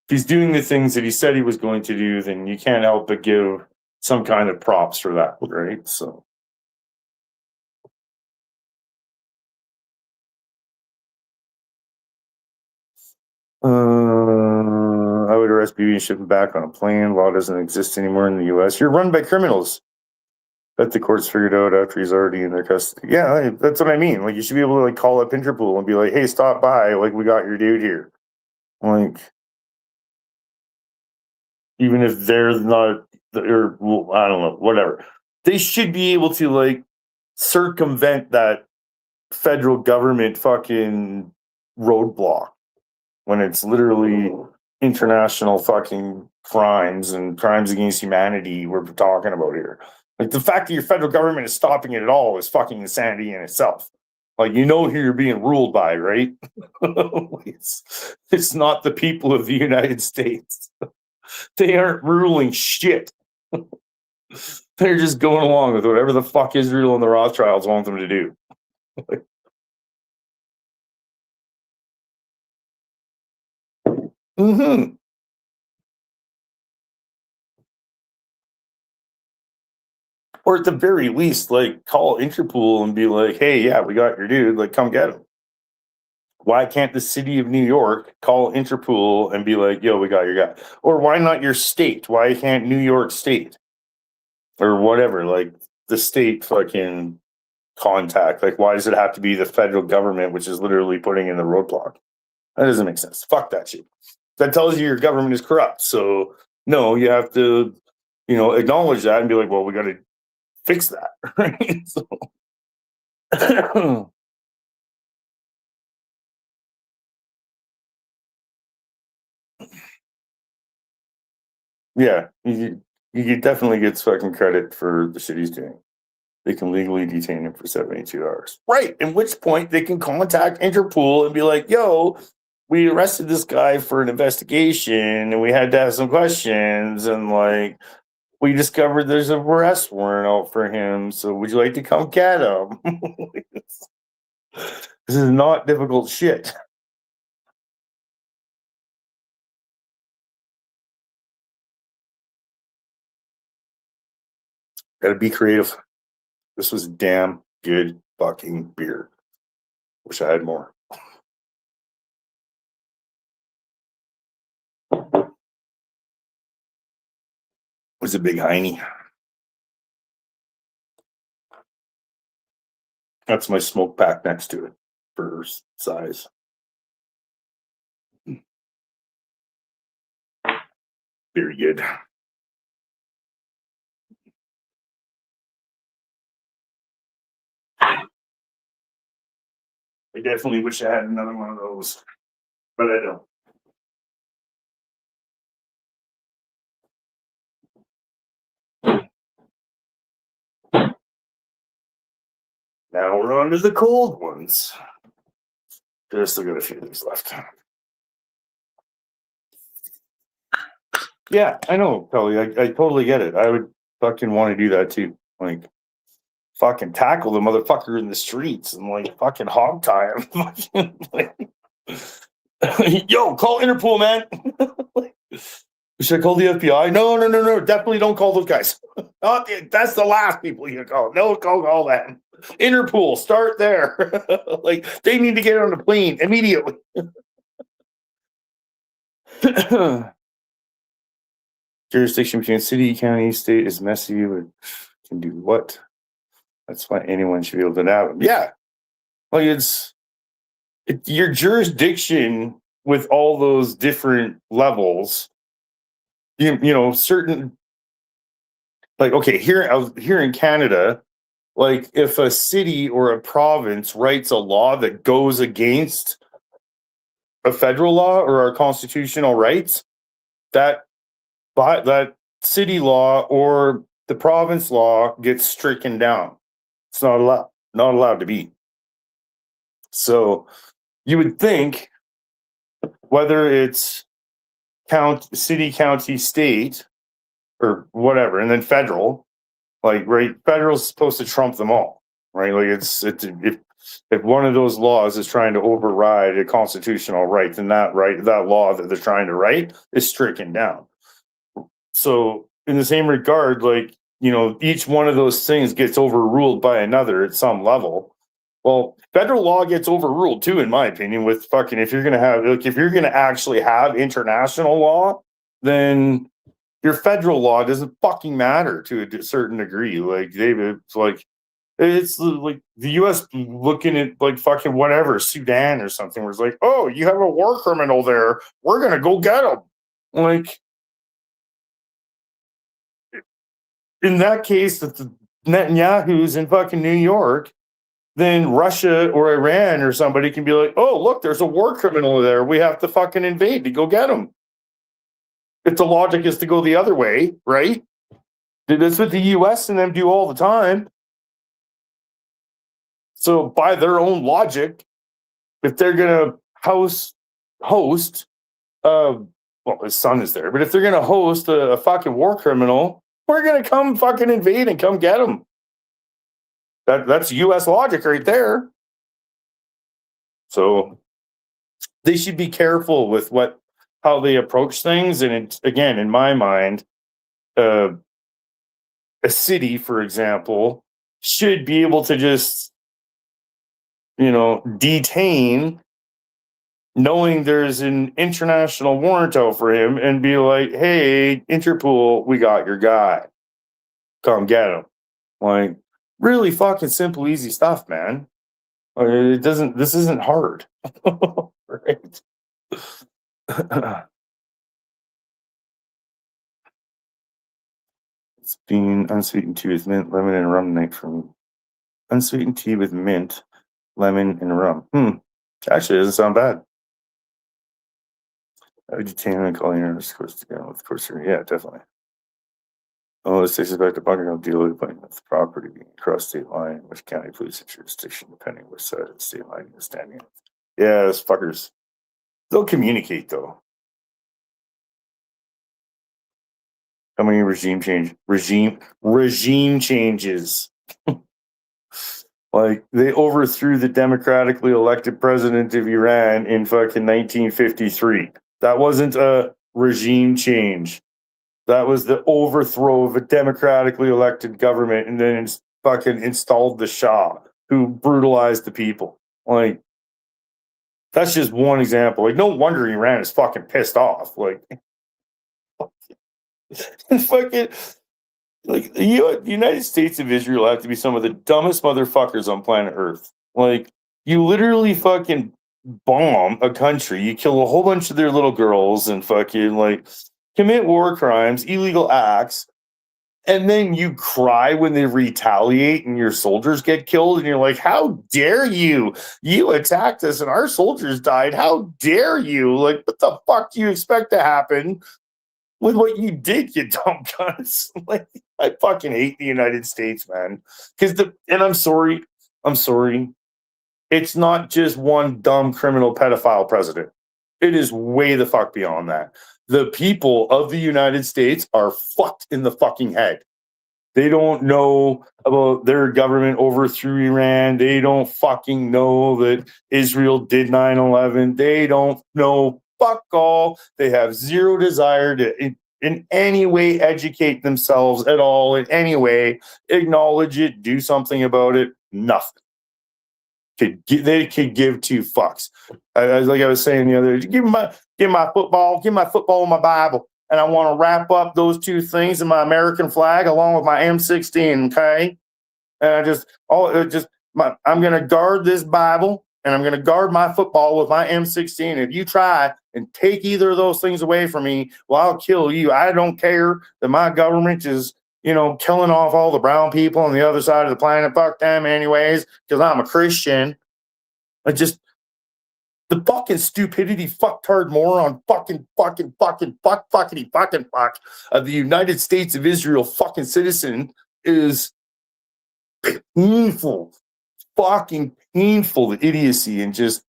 he's doing the things that he said he was going to do, then you can't help but give some kind of props for that, right? So, I would arrest BB and ship him back on a plane. Law doesn't exist anymore in the U.S. You're run by criminals. Bet the court's figured out after he's already in their custody. Yeah, that's what I mean. Like, you should be able to like call up Interpol and be like, "Hey, stop by. Like, we got your dude here." Like, even if they're not, or well, I don't know, whatever. They should be able to like circumvent that federal government fucking roadblock when it's literally international fucking crimes and crimes against humanity we're talking about here. Like the fact that your federal government is stopping it at all is fucking insanity in itself. Like, you know who you're being ruled by, right? It's not the people of the United States. They aren't ruling shit. They're just going along with whatever the fuck Israel and the Rothschilds want them to do. Mm-hmm. Or at the very least, like, call Interpol and be like, "Hey, yeah, we got your dude. Like, come get him." Why can't the city of New York call Interpol and be like, "Yo, we got your guy"? Or why not your state? Why can't New York State or whatever, like the state fucking contact? Like, why does it have to be the federal government, which is literally putting in the roadblock? That doesn't make sense. Fuck that shit. That tells you your government is corrupt. So no, you have to, acknowledge that and be like, well, we got to fix that, right? So Yeah, he definitely gets fucking credit for the shit he's doing. They can legally detain him for 72 hours. Right. At which point they can contact Interpol and be like, yo, we arrested this guy for an investigation and we had to have some questions. And like, we discovered there's a arrest warrant out for him. So would you like to come get him? This is not difficult shit. Gotta be creative. This was damn good fucking beer. Wish I had more. It was a big Heine. That's my smoke pack next to it for size. Very good. I definitely wish I had another one of those, but I don't. Now we're on to the cold ones. There's still got a few of these left. Yeah, I know, Kelly. I totally get it. I would fucking want to do that too. Like, fucking tackle the motherfucker in the streets and like fucking hog tie him. Yo, call Interpol, man. Should I call the FBI? No. Definitely don't call those guys. That's the last people you call. No, call them. Interpol, start there. Like, they need to get on the plane immediately. Jurisdiction between city, county, state is messy. But can do what? That's why anyone should be able to navigate. Yeah, like it's your jurisdiction with all those different levels. You know, certain, like, okay, here in Canada, like if a city or a province writes a law that goes against a federal law or our constitutional rights, that city law or the province law gets stricken down. It's not allowed to be. So you would think, whether it's city, county, state, or whatever, and then federal, like, right, federal's supposed to trump them all, right? Like, if one of those laws is trying to override a constitutional right, then that law that they're trying to write is stricken down. So in the same regard, like, you know, each one of those things gets overruled by another at some level. Well, federal law gets overruled too, in my opinion, with fucking, if you're going to actually have international law, then your federal law doesn't fucking matter to a certain degree. Like, David, it's like the U.S. looking at like fucking whatever, Sudan or something, where it's like, oh, you have a war criminal there, we're going to go get him. Like, in that case, that the Netanyahu's in fucking New York, then Russia or Iran or somebody can be like, oh, look, there's a war criminal there. We have to fucking invade to go get him. If the logic is to go the other way, right? That's what the US and them do all the time. So by their own logic, if they're going to host, well, his son is there, but if they're going to host a fucking war criminal, we're going to come fucking invade and come get him. That's U.S. logic right there. So they should be careful with how they approach things. And again, in my mind, a city, for example, should be able to just, you know, detain, knowing there's an international warrant out for him, and be like, hey, Interpol, we got your guy. Come get him. Like, really fucking simple, easy stuff, man. This isn't hard. Right? It's been unsweetened tea with mint, lemon, and rum night from unsweetened tea with mint, lemon, and rum. Actually, it doesn't sound bad. Detainment calling her, of course, with course, yeah, definitely. Oh, this takes us back to Bunker Hill deal with the property being across state line, which county police jurisdiction, depending which side of the state line you're standing on. Yeah, those fuckers. They'll communicate though. How many regime changes? Like they overthrew the democratically elected president of Iran in fucking 1953. That wasn't a regime change. That was the overthrow of a democratically elected government, and then fucking installed the Shah, who brutalized the people. Like, that's just one example. Like, no wonder Iran is fucking pissed off. Like, fucking, like the United States of Israel have to be some of the dumbest motherfuckers on planet Earth. Like, you literally fucking bomb a country, you kill a whole bunch of their little girls, and fucking like commit war crimes, illegal acts, and then you cry when they retaliate and your soldiers get killed, and you're like, how dare you? You attacked us and our soldiers died. How dare you? Like, what the fuck do you expect to happen with what you did, you dumb cunts? Like, I fucking hate the United States, man. And I'm sorry. It's not just one dumb criminal pedophile president. It is way the fuck beyond that. The people of the United States are fucked in the fucking head. They don't know about their government overthrew Iran. They don't fucking know that Israel did 9/11. They don't know fuck all. They have zero desire to in any way educate themselves at all, in any way, acknowledge it, do something about it. Nothing. They could give two fucks. Like I was saying the other day, give my football and my Bible, and I want to wrap up those two things in my American flag along with my M16. Okay, and I'm going to guard this Bible, and I'm going to guard my football with my M16. If you try and take either of those things away from me, well, I'll kill you. I don't care that my government is, killing off all the brown people on the other side of the planet. Fuck them anyways, because I'm a Christian. The fucking stupidity, fucktard moron, fuck of the United States of Israel fucking citizen is painful, fucking painful, the idiocy, and just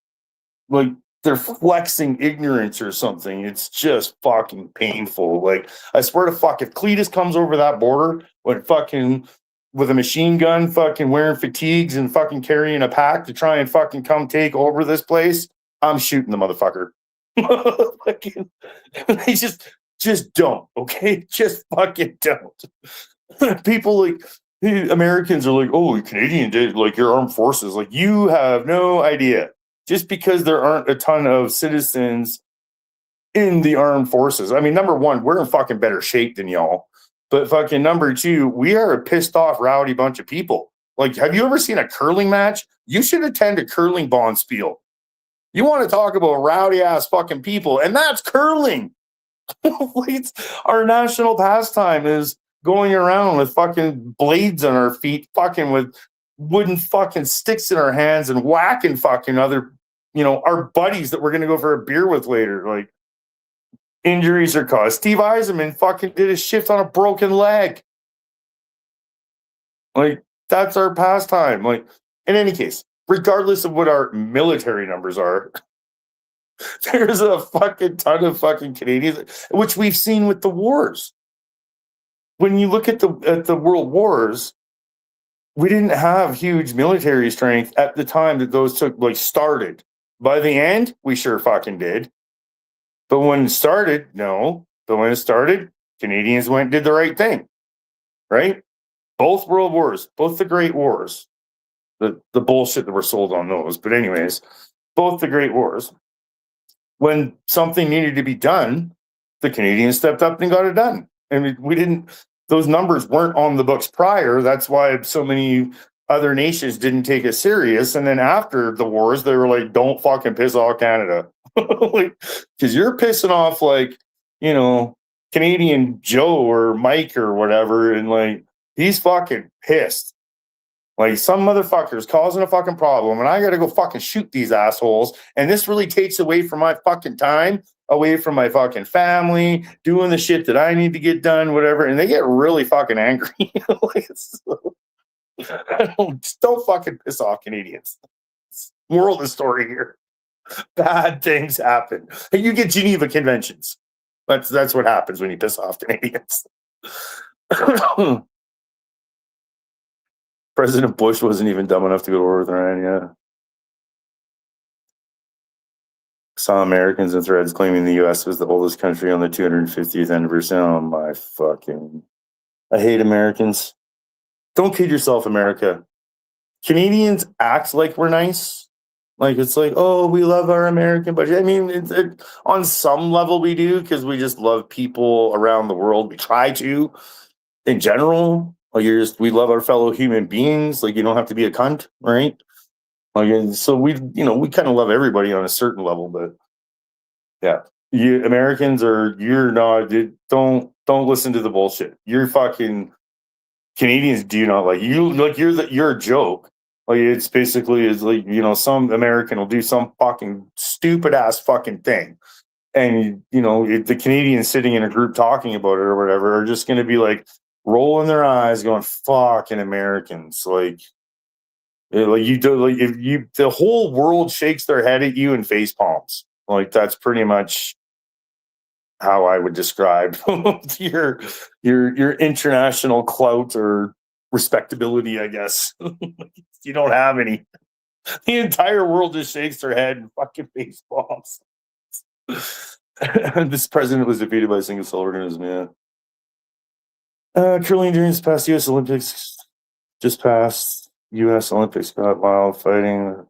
like they're flexing ignorance or something. It's just fucking painful. Like, I swear to fuck, if Cletus comes over that border with a machine gun, fucking wearing fatigues and fucking carrying a pack to try and fucking come take over this place, I'm shooting the motherfucker. They just don't, okay? Just fucking don't. People like Americans are like, oh, Canadian did like your armed forces. Like, you have no idea. Just because there aren't a ton of citizens in the armed forces. I mean, number one, we're in fucking better shape than y'all. But fucking number two, we are a pissed off, rowdy bunch of people. Like, have you ever seen a curling match? You should attend a curling bonspiel. You want to talk about rowdy ass fucking people, and that's curling. Our national pastime is going around with fucking blades on our feet, fucking with wooden fucking sticks in our hands and whacking fucking other, our buddies that we're going to go for a beer with later. Like, injuries are caused. Steve Eisenman fucking did a shift on a broken leg. Like, that's our pastime. Like, in any case, regardless of what our military numbers are, there's a fucking ton of fucking Canadians, which we've seen with the wars. When you look at the world wars, we didn't have huge military strength at the time that those started. By the end, we sure fucking did. But when it started, no. But when it started, Canadians went and did the right thing. Right? Both world wars, both the great wars. The bullshit that were sold on those. But anyways, both the great wars. When something needed to be done, the Canadians stepped up and got it done. And those numbers weren't on the books prior. That's why so many other nations didn't take it serious. And then after the wars, they were like, don't fucking piss off Canada. Because you're pissing off, Canadian Joe or Mike or whatever. And he's fucking pissed. Like, some motherfucker's causing a fucking problem, and I got to go fucking shoot these assholes. And this really takes away from my fucking time away from my fucking family, doing the shit that I need to get done, whatever. And they get really fucking angry. Like, don't fucking piss off Canadians. Moral of the story here. Bad things happen. And you get Geneva Conventions. That's what happens when you piss off Canadians. President Bush wasn't even dumb enough to go to war with Iran yet. Saw Americans in threads claiming the U.S. was the oldest country on the 250th anniversary. Oh my fucking... I hate Americans. Don't kid yourself, America. Canadians act like we're nice. Like, it's like, oh, we love our American budget. I mean, on some level we do, because we just love people around the world. We try to, in general. Like, we love our fellow human beings. Like, you don't have to be a cunt, right? Like, so we kind of love everybody on a certain level, but yeah, Americans you're not. Don't listen to the bullshit. You're fucking Canadians. Do not like you. Like, you're a joke. Like, it's basically is like, some American will do some fucking stupid ass fucking thing, and the Canadians sitting in a group talking about it or whatever are just going to be like rolling their eyes, going fucking Americans. Like you do, like, if the whole world shakes their head at you and face palms. Like, that's pretty much how I would describe your international clout or respectability, I guess. You don't have any. The entire world just shakes their head and fucking face palms. This president was defeated by a single cell organism. Yeah. Curling during this past U.S. Olympics. Just past U.S. Olympics got wild fighting.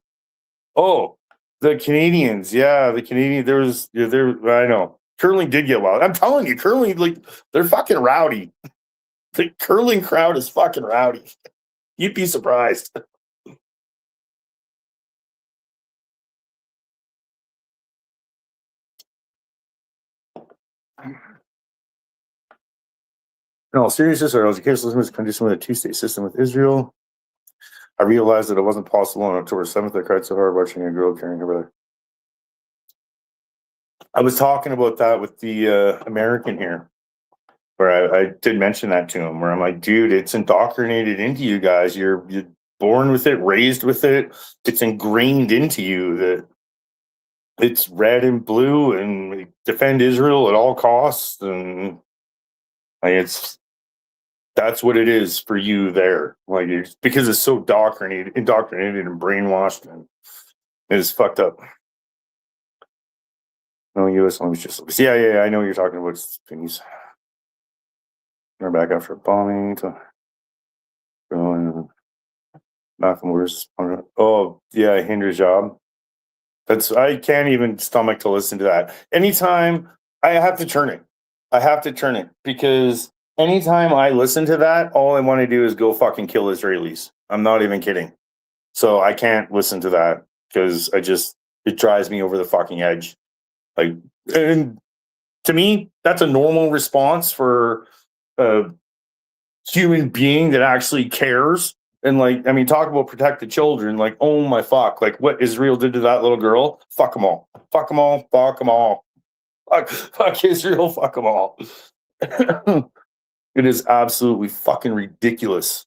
Oh, the Canadians. Yeah, the Canadian. I know. Curling did get wild. I'm telling you, curling, like, they're fucking rowdy. The curling crowd is fucking rowdy. You'd be surprised. In all seriousness, our education was conditioned with a two-state system with Israel. I realized that it wasn't possible on October 7th. I cried so hard watching a girl carrying her brother. I was talking about that with the American here, where I did mention that to him, where I'm like, dude, it's indoctrinated into you guys. You're born with it, raised with it. It's ingrained into you that it's red and blue and defend Israel at all costs. And like, that's what it is for you there. Like, it's because it's so indoctrinated and brainwashed, and it is fucked up. No, U.S. Olympics just... Yeah, I know what you're talking about. Things. We're back after a bombing. Malcolm Where's... Oh, yeah, Hinder's job. I can't even stomach to listen to that. Anytime, I have to turn it. Because anytime I listen to that, all I want to do is go fucking kill Israelis. I'm not even kidding. So I can't listen to that because it drives me over the fucking edge. Like, and to me, that's a normal response for a human being that actually cares. And, like, I mean, talk about protect the children. Like, oh my fuck, like what Israel did to that little girl. Fuck them all. Fuck them all. Fuck them all. Fuck Israel. Fuck them all. It is absolutely fucking ridiculous.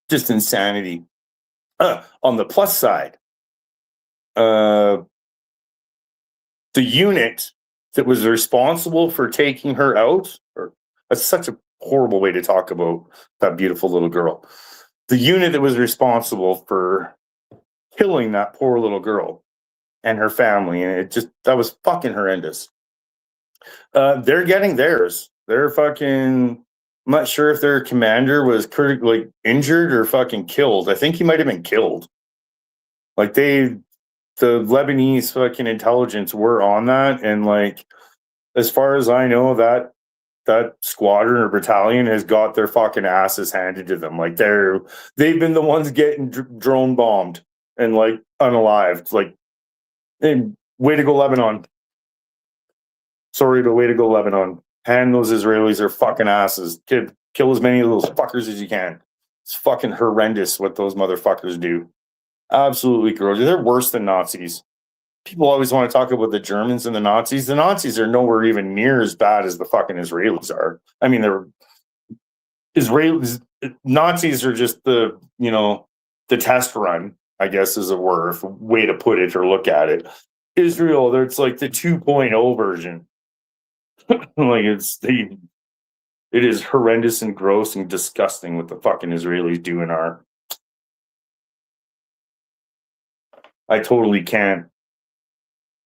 Just insanity. On the plus side, the unit that was responsible for taking her out, that's such a horrible way to talk about that beautiful little girl. The unit that was responsible for killing that poor little girl and her family, and that was fucking horrendous. They're getting theirs. They're fucking... I'm not sure if their commander was injured or fucking killed. I think he might have been killed. Like, the Lebanese fucking intelligence were on that, and, like, as far as I know, that squadron or battalion has got their fucking asses handed to them. Like, they've been the ones getting drone bombed and, like, unalived. Like, and way to go, Lebanon. Sorry, but way to go, Lebanon. Hand those Israelis their fucking asses. Kill as many of those fuckers as you can. It's fucking horrendous what those motherfuckers do. Absolutely gross. They're worse than Nazis. people always want to talk about the Germans and the Nazis. The Nazis are nowhere even near as bad as the fucking Israelis are. I mean, they're Israelis. Nazis are just the test run, I guess is a way to put it or look at it. Israel, it's like the 2.0 version. Like it is horrendous and gross and disgusting what the fucking Israelis do in our. I totally can't.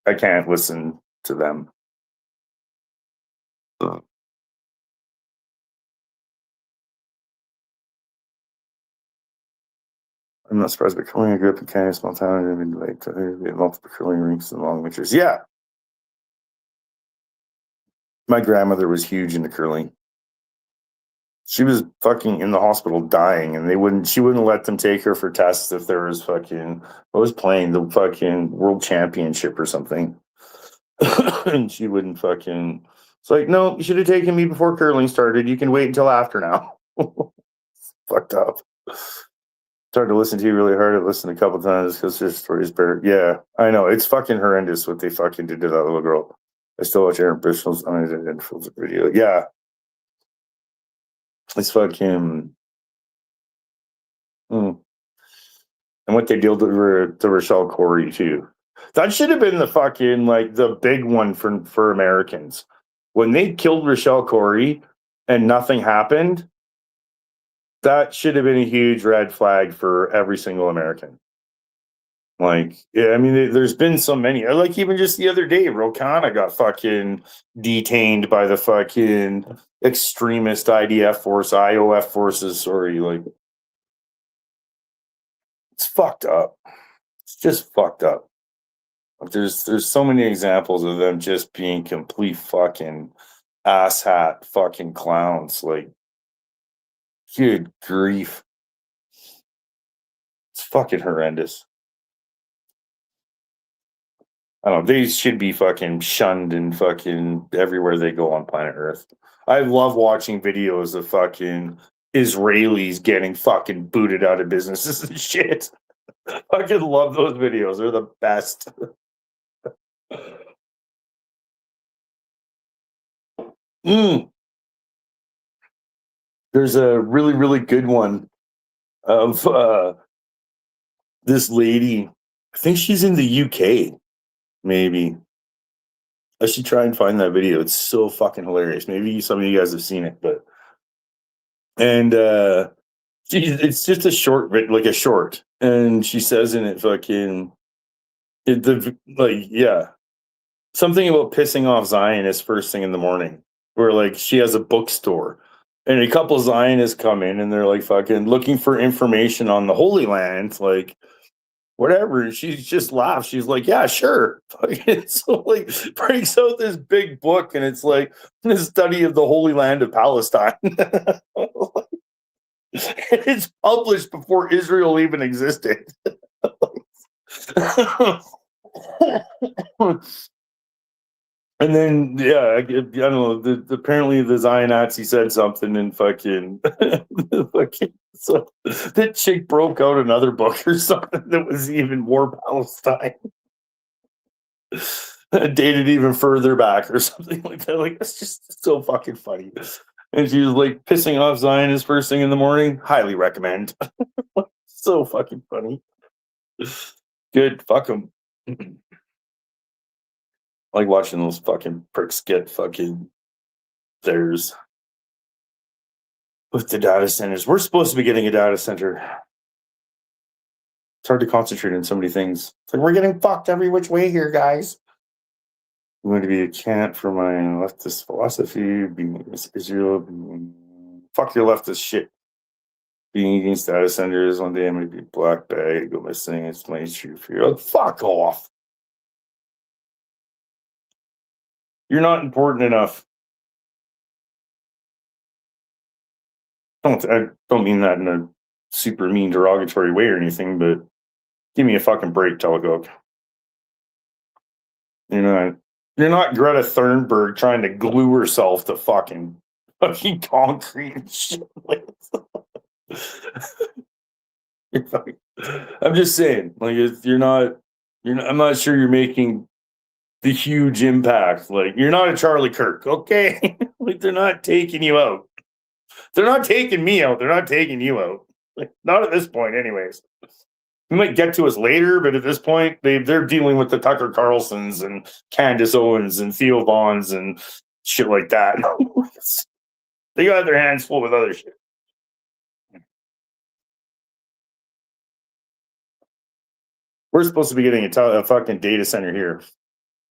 I can't listen to them. I'm not surprised, but curling, I grew up in Canada, small town, and like multiple curling rinks and long winters. Yeah. My grandmother was huge into curling. She was fucking in the hospital dying, and she wouldn't let them take her for tests if there was fucking, I was playing the fucking world championship or something. And she wouldn't fucking, it's like, no, you should have taken me before curling started. You can wait until after now. Fucked up. It's hard to listen to you really hard. I listened a couple times because your story's better. Yeah, I know. It's fucking horrendous what they fucking did to that little girl. I still watch Aaron Bishnell's unedited video. Yeah. It's fucking. And what they did to Rochelle Corey, too. That should have been the fucking, like, the big one for Americans. When they killed Rochelle Corey and nothing happened, that should have been a huge red flag for every single American. Like, yeah, I mean, there's been so many. Like, even just the other day, Ro Khanna got fucking detained by the fucking extremist IOF forces. Sorry, like, it's fucked up. It's just fucked up. There's so many examples of them just being complete fucking asshat fucking clowns. Like, good grief. It's fucking horrendous. I don't know. They should be fucking shunned and fucking everywhere they go on planet Earth. I love watching videos of fucking Israelis getting fucking booted out of businesses and shit. I fucking love those videos. They're the best. There's a really, really good one of this lady. I think she's in the UK, maybe. I should try and find that video. It's so fucking hilarious. Maybe some of you guys have seen it, but it's just a short, like a short, and she says in it, fucking, something about pissing off Zionists first thing in the morning, where like she has a bookstore. And a couple Zionists come in and they're like fucking looking for information on the Holy Land, like whatever. And she just laughs. She's like, yeah, sure. So like breaks out this big book and it's like the study of the Holy Land of Palestine. It's published before Israel even existed. And then, yeah, I don't know. Apparently, the Zion Nazi said something, and fucking, so the chick broke out another book or something that was even more Palestine, dated even further back or something like that. Like, that's just so fucking funny. And she was like pissing off Zionists first thing in the morning. Highly recommend. So fucking funny. Good. Fuck them. I like watching those fucking pricks get fucking theirs with the data centers. We're supposed to be getting a data center. It's hard to concentrate on so many things. It's like we're getting fucked every which way here, guys. I'm going to be a cant for my leftist philosophy, being against Israel, fuck your leftist shit. Being against data centers, one day I'm going to be a black bag, go missing, it's my issue for you. Like, fuck off. You're not important enough. I don't mean that in a super mean, derogatory way or anything, but give me a fucking break, Telecoke. You're not Greta Thunberg trying to glue herself to fucking concrete and shit. I'm just saying, like, you're not I'm not sure you're making the huge impact. Like, you're not a Charlie Kirk, okay? Like, they're not taking you out. They're not taking me out. They're not taking you out. Like, not at this point, anyways. We might get to us later, but at this point, they're dealing with the Tucker Carlsons and Candace Owens and Theo Vaughns and shit like that. They got their hands full with other shit. We're supposed to be getting a fucking data center here.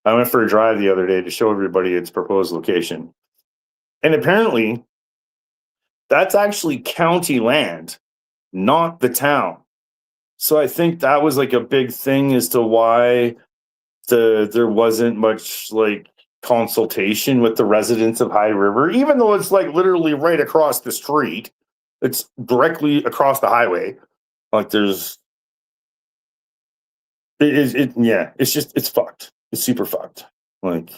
I went for a drive the other day to show everybody its proposed location. And apparently, that's actually county land, not the town. So I think that was like a big thing as to why there wasn't much like consultation with the residents of High River, even though it's like literally right across the street. It's directly across the highway. Like it's fucked. It's super fucked. Like,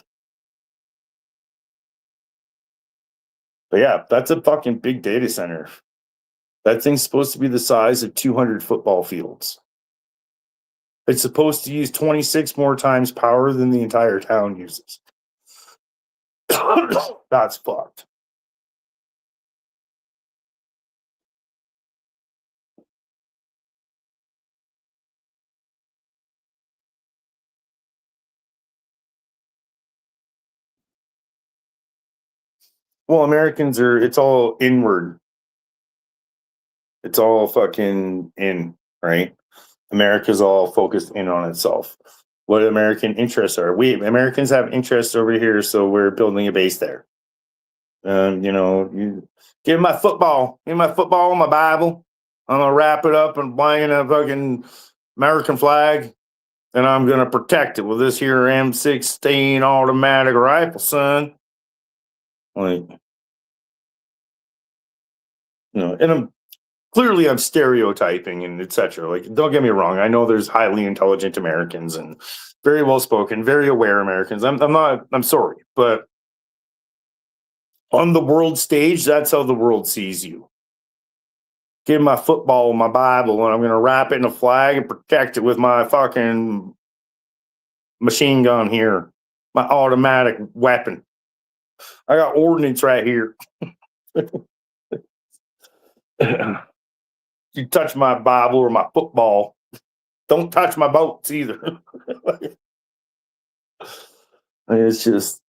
but yeah, that's a fucking big data center. That thing's supposed to be the size of 200 football fields. It's supposed to use 26 more times power than the entire town uses. That's fucked. Well, Americans it's all inward. It's all fucking in, right? America's all focused in on itself. What American interests are. We Americans have interests over here, so we're building a base there. You give my football, my Bible. I'm gonna wrap it up and bang a fucking American flag, and I'm gonna protect it with this here M16 automatic rifle, son. Like, and I'm stereotyping and etc. Like, don't get me wrong. I know there's highly intelligent Americans and very well spoken, very aware Americans. I'm sorry, but on the world stage, that's how the world sees you. Give my football, my Bible, and I'm going to wrap it in a flag and protect it with my fucking machine gun here, my automatic weapon. I got ordnance right here. You touch my Bible or my football, don't touch my boats either. It's just,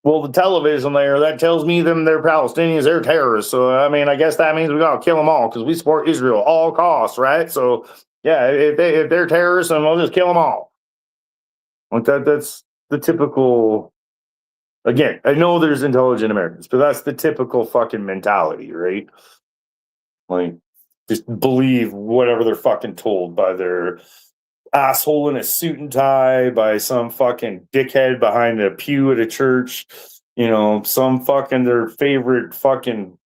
well, the television there, that tells me they're Palestinians, they're terrorists. So, I mean, I guess that means we got to kill them all because we support Israel all costs, right? So, yeah, if they're terrorists, then we'll just kill them all. Like that's the typical. Again, I know there's intelligent Americans, but that's the typical fucking mentality, right? Like, just believe whatever they're fucking told by their asshole in a suit and tie, by some fucking dickhead behind a pew at a church, some fucking their favorite fucking,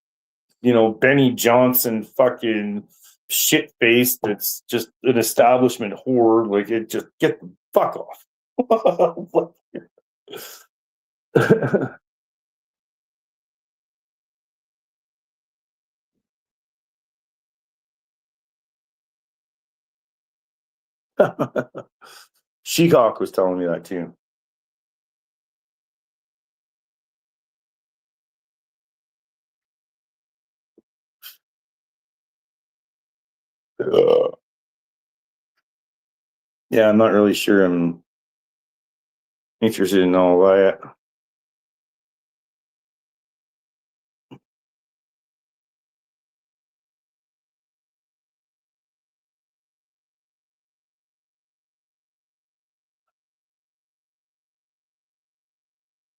Benny Johnson fucking shit face that's just an establishment whore. Like, it just get the fuck off. She-Hawk was telling me that too. Yeah, I'm not really sure I'm interested in all that.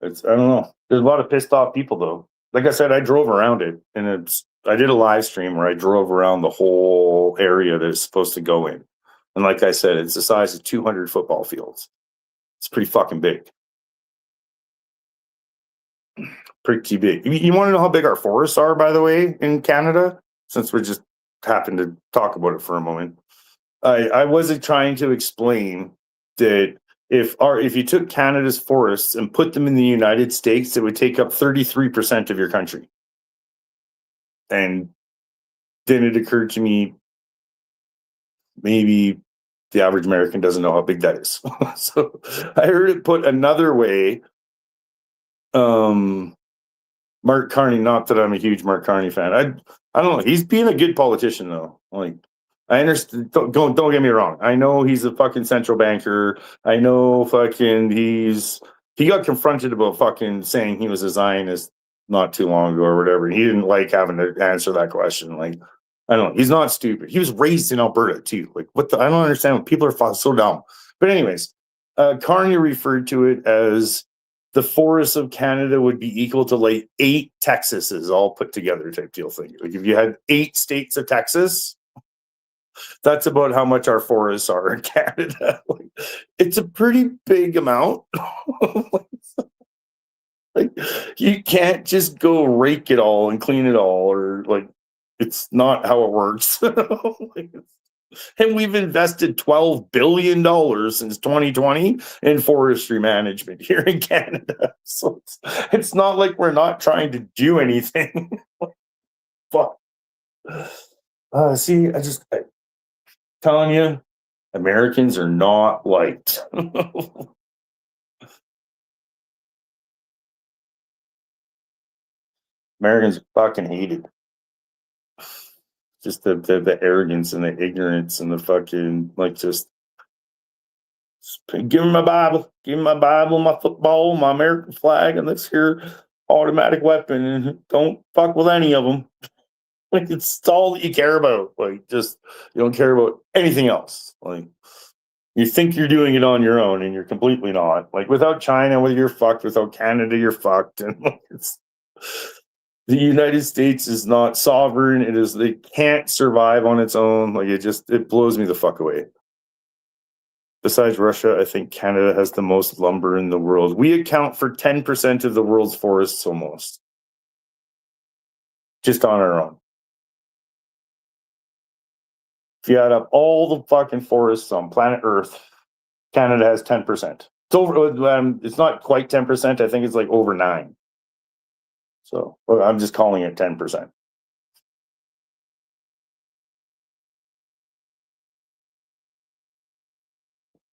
I don't know. There's a lot of pissed off people though. Like I said, I drove around it, and I did a live stream where I drove around the whole area that it's supposed to go in. And like I said, it's the size of 200 football fields. It's pretty fucking big. Pretty big. You want to know how big our forests are, by the way, in Canada? Since we just happened to talk about it for a moment. I wasn't trying to explain that if you took Canada's forests and put them in the United States, it would take up 33% of your country. And then it occurred to me, maybe the average American doesn't know how big that is. So I heard it put another way. Mark Carney, not that I'm a huge Mark Carney fan. I don't know. He's being a good politician though. Like I understand. Don't get me wrong. I know he's a fucking central banker. I know fucking he got confronted about fucking saying he was a Zionist not too long ago or whatever. He didn't like having to answer that question. Like I don't know. He's not stupid. He was raised in Alberta too. Like what I don't understand. People are so dumb. But anyways, Carney referred to it as the forests of Canada would be equal to like 8 Texases all put together type deal thing. Like if you had 8 states of Texas, that's about how much our forests are in Canada. Like, it's a pretty big amount. Like you can't just go rake it all and clean it all, or like it's not how it works. Like, and we've invested $12 billion since 2020 in forestry management here in Canada. So it's not like we're not trying to do anything. But see, I'm telling you, Americans are not liked. Americans are fucking hated. Just the arrogance and the ignorance and the fucking like just give me my Bible, my football, my American flag, and this here automatic weapon, and don't fuck with any of them. Like it's all that you care about. Like just you don't care about anything else. Like you think you're doing it on your own, and you're completely not. Like without China, whether you're fucked. Without Canada, you're fucked. And like, the United States is not sovereign. They can't survive on its own. Like it blows me the fuck away. Besides Russia, I think Canada has the most lumber in the world. We account for 10% of the world's forests almost. Just on our own. If you add up all the fucking forests on planet Earth, Canada has 10%. It's not quite 10%. I think it's like over 9. So I'm just calling it 10%.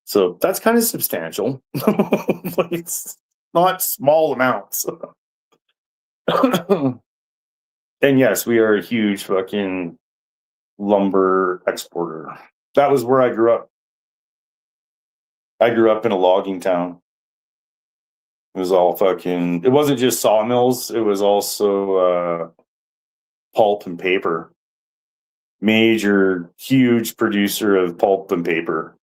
So that's kind of substantial. It's not small amounts. And yes, we are a huge fucking lumber exporter. That was where I grew up. I grew up in a logging town. It was all fucking, it wasn't just sawmills, it was also pulp and paper. Major, huge producer of pulp and paper.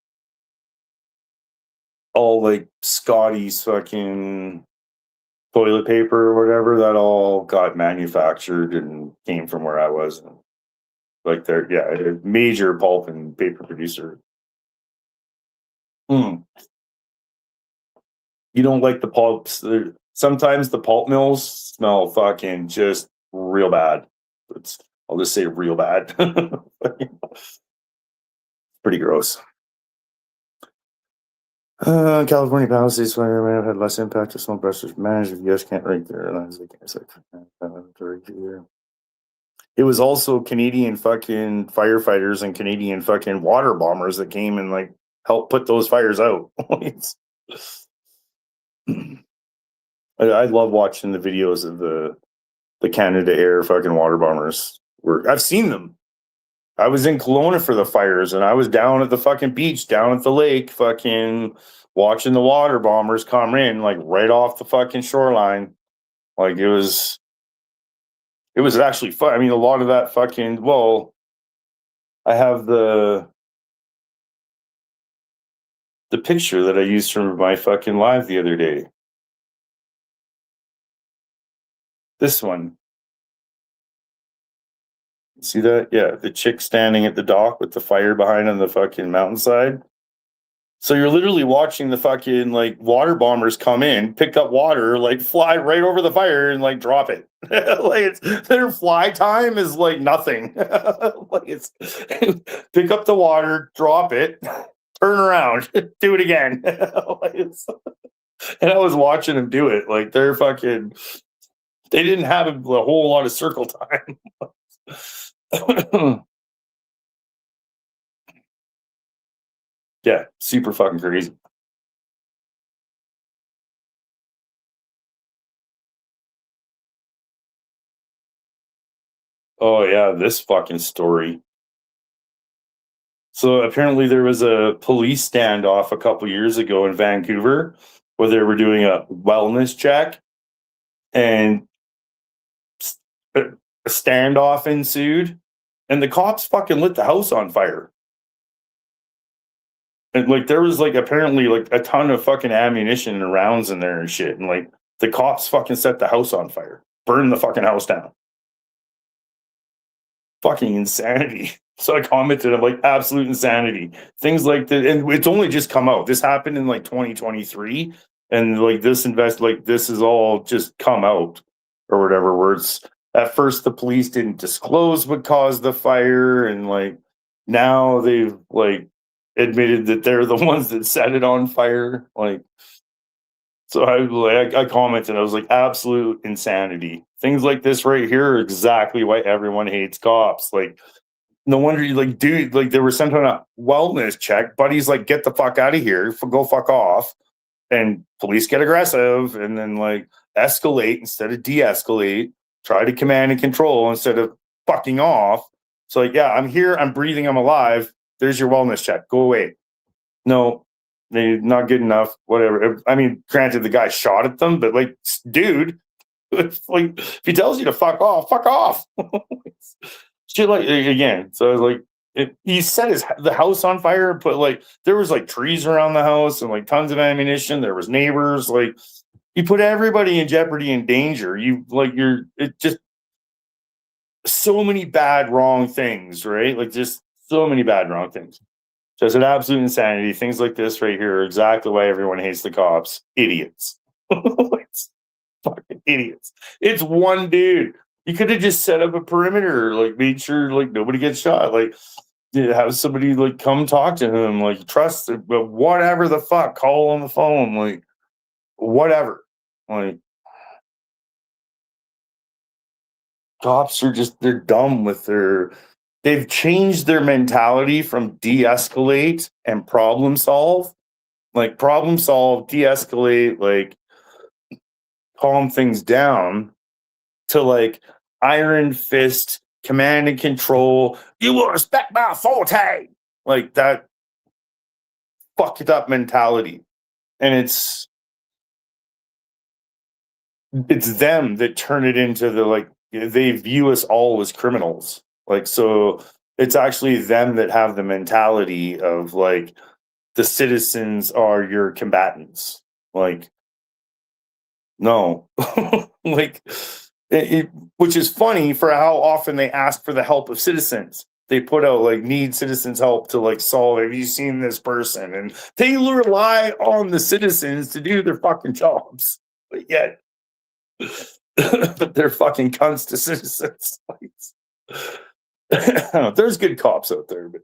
All like Scotty's fucking toilet paper or whatever, that all got manufactured and came from where I was. Like they're, a major pulp and paper producer. You don't like the pulps. Sometimes the pulp mills smell fucking just real bad. I'll just say real bad. Pretty gross. California Palisades fire may have had less impact if smoke brushes managed. If you guys can't rank their airlines, it was also Canadian fucking firefighters and Canadian fucking water bombers that came and like helped put those fires out. I love watching the videos of the Canada Air fucking water bombers. I've seen them. I was in Kelowna for the fires, and I was down at the fucking beach, down at the lake, fucking watching the water bombers come in, like right off the fucking shoreline. Like it was actually fun. I mean, a lot of that fucking, well, I have the picture that I used from my fucking live the other day. This one. See that? Yeah, the chick standing at the dock with the fire behind on the fucking mountainside. So you're literally watching the fucking like water bombers come in, pick up water, like fly right over the fire and like drop it. Like their fly time is like nothing. Like it's pick up the water, drop it, turn around, do it again. And I was watching them do it. Like they're fucking. They didn't have a whole lot of circle time. Yeah, super fucking crazy. Oh yeah, this fucking story. So apparently there was a police standoff a couple years ago in Vancouver where they were doing a wellness check and a standoff ensued and the cops fucking lit the house on fire. And like there was like apparently like a ton of fucking ammunition and rounds in there and shit. And like the cops fucking set the house on fire, burned the fucking house down. Fucking insanity. So I commented, I'm like, absolute insanity. Things like that, and it's only just come out. This happened in like 2023, and like this this is all just come out or whatever. Words. At first, the police didn't disclose what caused the fire, and like now they've like admitted that they're the ones that set it on fire. Like, so I commented, I was like, absolute insanity. Things like this right here are exactly why everyone hates cops. Like, no wonder you like, dude, like they were sent on a wellness check. Buddy's like, get the fuck out of here, go fuck off. And police get aggressive and then like escalate instead of de-escalate, try to command and control instead of fucking off. So like, yeah, I'm here, I'm breathing, I'm alive. There's your wellness check. Go away. No, they're not good enough. Whatever. I mean, granted, the guy shot at them, but like, dude, like if he tells you to fuck off, fuck off. Shit, like again. So like, he set the house on fire. But like, there was like trees around the house and like tons of ammunition. There was neighbors. Like, you put everybody in jeopardy and danger. It just so many bad wrong things, right? Like just so many bad wrong things. So it's an absolute insanity. Things like this right here are exactly why everyone hates the cops. Idiots. It's fucking idiots. It's one dude. You could have just set up a perimeter, like made sure like nobody gets shot. Like have somebody like come talk to him, like trust it, but whatever the fuck, call on the phone, like whatever. Like cops are just they're dumb with they've changed their mentality from de-escalate and problem solve. Like problem solve, de-escalate, like calm things down to like iron fist, command and control. You will respect my forte. Like that fucked up mentality. And it's them that turn it into the like they view us all as criminals. Like so it's actually them that have the mentality of like the citizens are your combatants. Like no. Like which is funny for how often they ask for the help of citizens. They put out like need citizens help to like solve. Have you seen this person? And they rely on the citizens to do their fucking jobs. But yet, but they're fucking cunts to citizens. There's good cops out there, but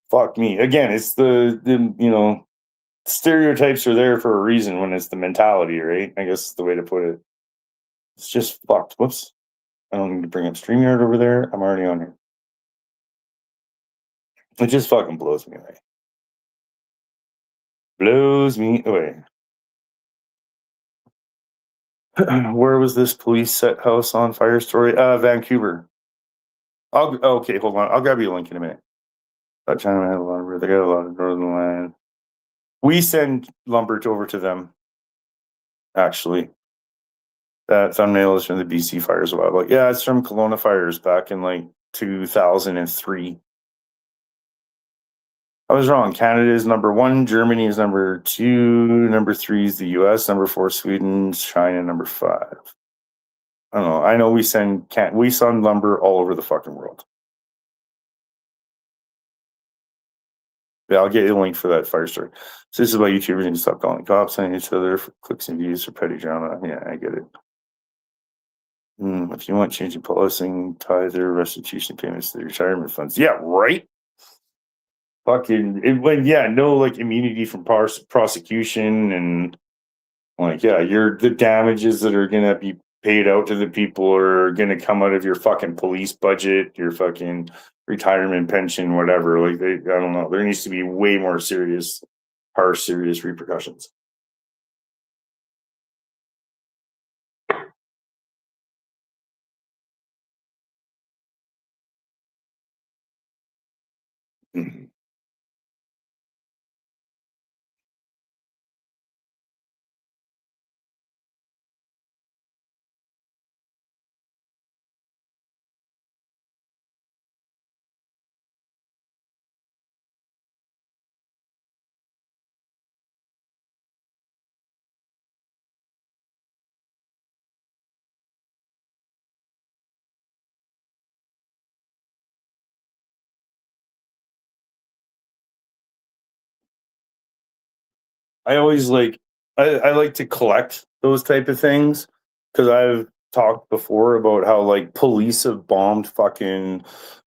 fuck me. Again, it's the stereotypes are there for a reason when it's the mentality, right? I guess is the way to put it. It's just fucked. Whoops. I don't need to bring up StreamYard over there. I'm already on here. It just fucking blows me away. Blows me away. Where was this police set house on fire story? Vancouver. Okay, hold on. I'll grab you a link in a minute. China had a lot of, they got a lot of northern land. We send lumber over to them, actually. That thumbnail is from the BC fires a while ago. Yeah, it's from Kelowna fires back in like 2003. I was wrong. Canada is number 1. Germany is number 2. Number 3 is the US. Number 4, Sweden. China, number 5. I don't know. I know we send lumber all over the fucking world. Yeah, I'll get you a link for that fire story. So this is why YouTubers need to stop calling cops on each other for clicks and views for petty drama. Yeah, I get it. If you want changing policy, tie their restitution payments to the retirement funds. Yeah, right. Fucking no like immunity from prosecution and like you're the damages that are gonna be paid out to the people are gonna come out of your fucking police budget, your fucking retirement pension, whatever. Like I don't know. There needs to be way more serious repercussions. Mhm. I always I like to collect those type of things because I've talked before about how like police have bombed fucking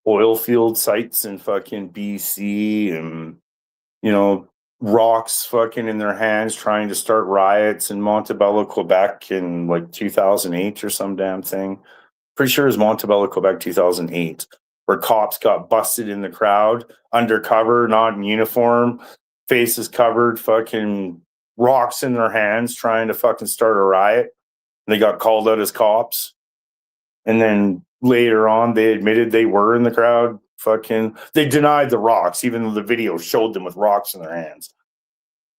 oil field sites in fucking BC and you know rocks fucking in their hands trying to start riots in Montebello, Quebec in like 2008 or some damn thing. Pretty sure it was Montebello, Quebec 2008, where cops got busted in the crowd, undercover, not in uniform, faces covered, fucking rocks in their hands, trying to fucking start a riot. They got called out as cops. And then later on, they admitted they were in the crowd. Fucking, they denied the rocks, even though the video showed them with rocks in their hands.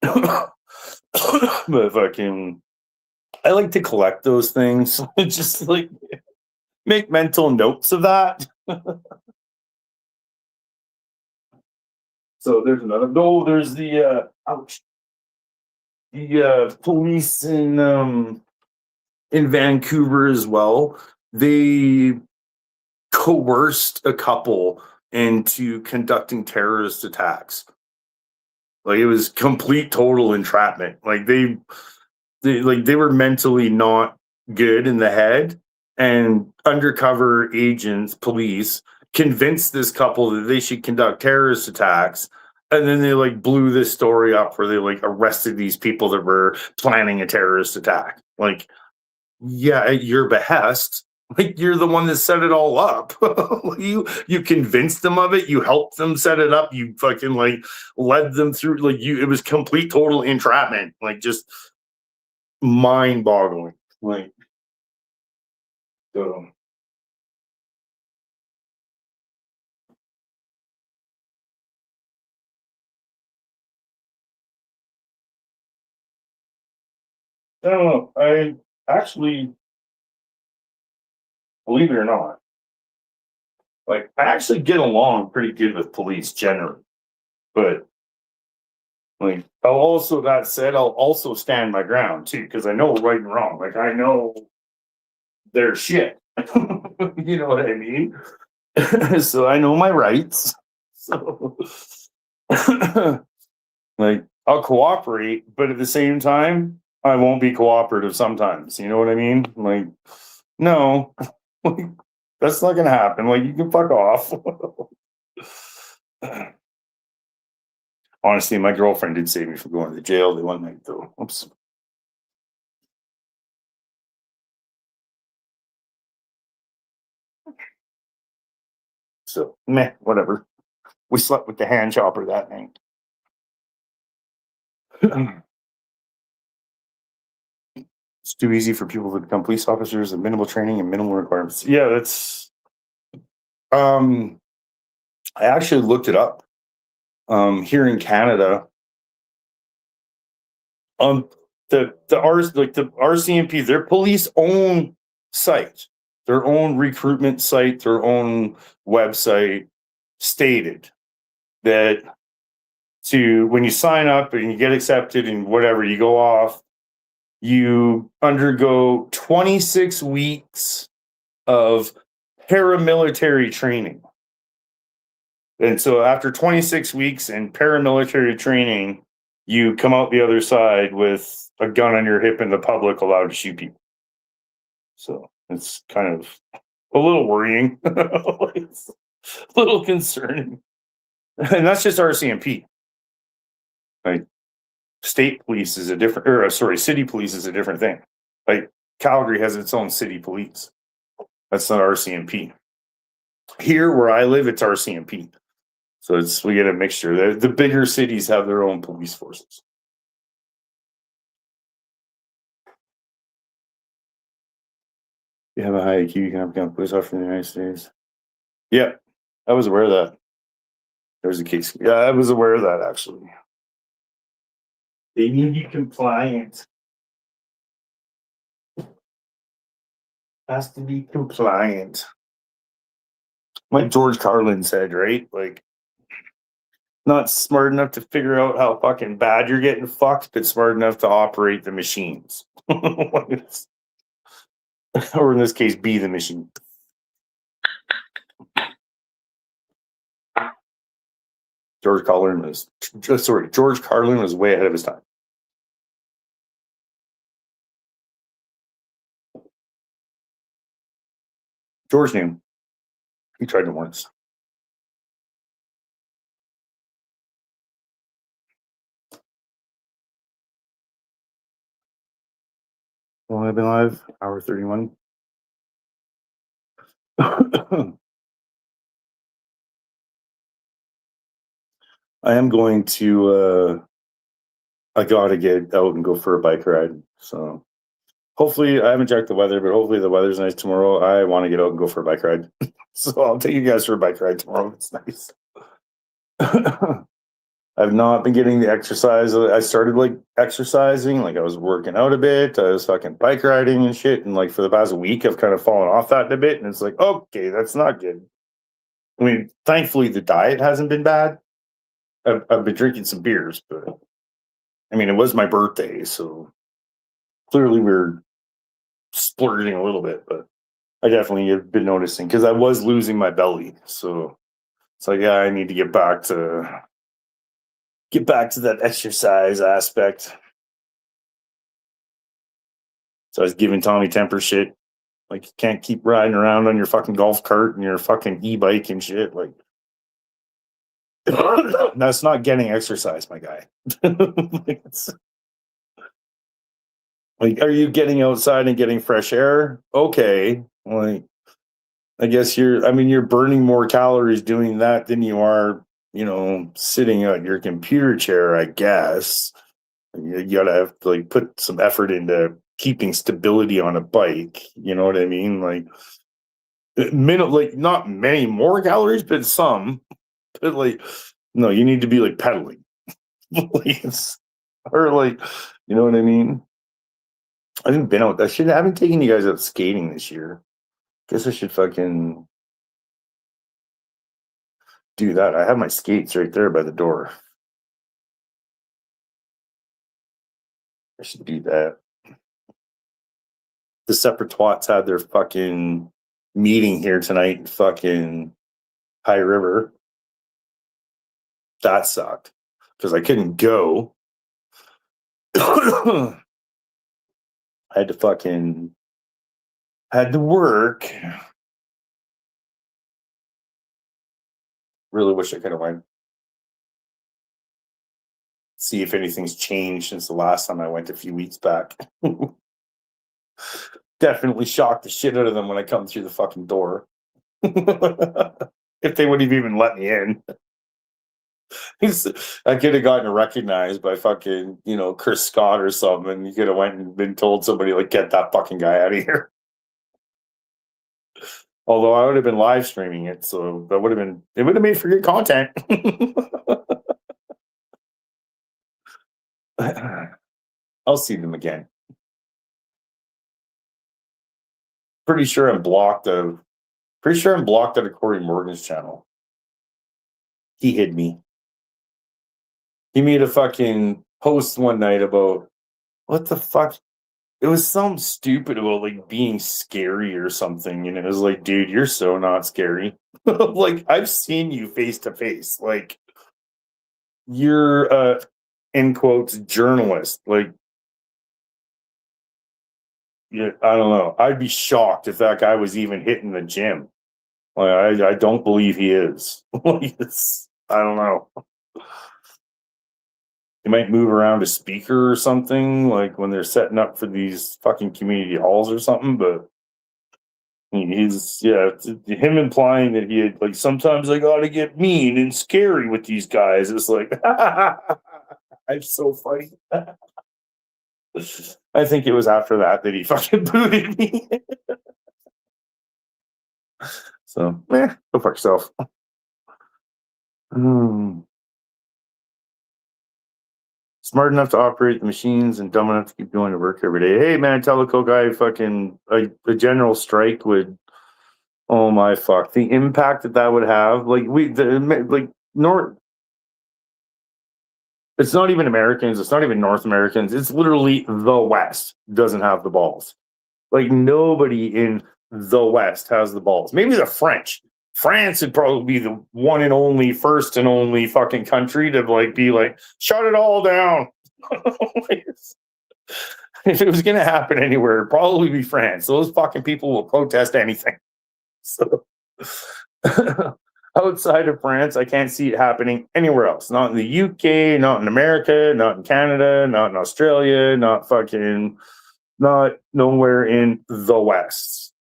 But fucking, I like to collect those things. Just like make mental notes of that. So there's another. No, there's the ouch. The police in Vancouver as well. They coerced a couple into conducting terrorist attacks. Like it was complete total entrapment. Like they were mentally not good in the head, and undercover agents, police, convinced this couple that they should conduct terrorist attacks. And then they like blew this story up where they like arrested these people that were planning a terrorist attack. Like, yeah, at your behest. Like you're the one that set it all up. You convinced them of it. You helped them set it up. You fucking like led them through. Like it was complete total entrapment. Like just mind-boggling. Like so. I don't know. I actually, believe it or not, like I actually get along pretty good with police generally. But like I'll also that said, I'll also stand my ground too, because I know right and wrong. Like I know their shit. You know what I mean? So I know my rights. So like I'll cooperate, but at the same time, I won't be cooperative sometimes. You know what I mean? Like, no, like, that's not gonna happen. Like you can fuck off. Honestly, my girlfriend did save me from going to jail the one night though. Oops. So meh, whatever. We slept with the hand chopper that night. It's too easy for people to become police officers and minimal training and minimal requirements. Yeah, that's I actually looked it up. Here in Canada, the RCMP, their police own site, their own recruitment site, their own website stated that when you sign up and you get accepted and whatever, you go off, you undergo 26 weeks of paramilitary training. And so after 26 weeks in paramilitary training, you come out the other side with a gun on your hip in the public, allowed to shoot people. So it's kind of a little worrying. It's a little concerning. And that's just RCMP. Like state police is a different, city police is a different thing. Like Calgary has its own city police. That's not RCMP. Here where I live, it's RCMP. So we get a mixture. The bigger cities have their own police forces. You have a high IQ, you can become a police officer in the United States. Yeah, I was aware of that. There was a case. Yeah, I was aware of that actually. They need to be compliant. Has to be compliant. Like George Carlin said, right? Like, not smart enough to figure out how fucking bad you're getting fucked, but smart enough to operate the machines. Or in this case, be the machine. George Carlin was way ahead of his time. George knew. He tried it once. Well, I've been live, hour 31. I am going to, I gotta get out and go for a bike ride. So hopefully, I haven't checked the weather, but hopefully the weather's nice tomorrow. I want to get out and go for a bike ride. So I'll take you guys for a bike ride tomorrow. It's nice. I've not been getting the exercise. I started like exercising, like I was working out a bit. I was fucking bike riding and shit. And like for the past week, I've kind of fallen off that a bit. And it's like, okay, that's not good. I mean, thankfully the diet hasn't been bad. I've been drinking some beers, but I mean, it was my birthday. So clearly we're splurging a little bit, but I definitely have been noticing because I was losing my belly. So it's like, yeah, I need to get back to that exercise aspect. So I was giving Tommy temper shit. Like, you can't keep riding around on your fucking golf cart and your fucking e-bike and shit. Like, that's not getting exercise, my guy. Like, are you getting outside and getting fresh air? Okay. Like, I guess you're burning more calories doing that than you are, sitting at your computer chair, I guess. You gotta have to like put some effort into keeping stability on a bike. You know what I mean? Like, not many more calories, but some. But like, no, you need to be like pedaling. Or like, you know what I mean? I haven't been out. I haven't taken you guys out skating this year. Guess I should fucking do that. I have my skates right there by the door. I should do that. The separate twats had their fucking meeting here tonight in fucking High River. That sucked because I couldn't go. I had to work. Really wish I could have went. See if anything's changed since the last time I went a few weeks back. Definitely shocked the shit out of them when I come through the fucking door. If they would have even let me in. I could have gotten recognized by fucking, Chris Scott or something. You could have went and been told somebody, like, get that fucking guy out of here. Although I would have been live streaming it, so it would have made for good content. I'll see them again. Pretty sure I'm blocked out of Corey Morgan's channel. He hid me. He made a fucking post one night about what the fuck. It was something stupid about like being scary or something. And it was like, dude, you're so not scary. Like, I've seen you face to face. Like, you're a, in quotes, journalist. Like, yeah, I don't know. I'd be shocked if that guy was even hitting the gym. Like, I don't believe he is. I don't know. He might move around a speaker or something, like when they're setting up for these fucking community halls or something, but He's him implying that he had like sometimes I gotta get mean and scary with these guys. It's like I'm so funny. I think it was after that he fucking booted me. So go fuck yourself. Smart enough to operate the machines and dumb enough to keep going to work every day. Hey man, Teleco guy, fucking a general strike would. Oh my fuck! The impact that would have, North. It's not even Americans. It's not even North Americans. It's literally the West doesn't have the balls. Like nobody in the West has the balls. Maybe the French. France would probably be the one and only, first and only fucking country to be like, shut it all down. If it was going to happen anywhere, it'd probably be France. Those fucking people will protest anything. So outside of France, I can't see it happening anywhere else. Not in the UK, not in America, not in Canada, not in Australia, not nowhere in the West.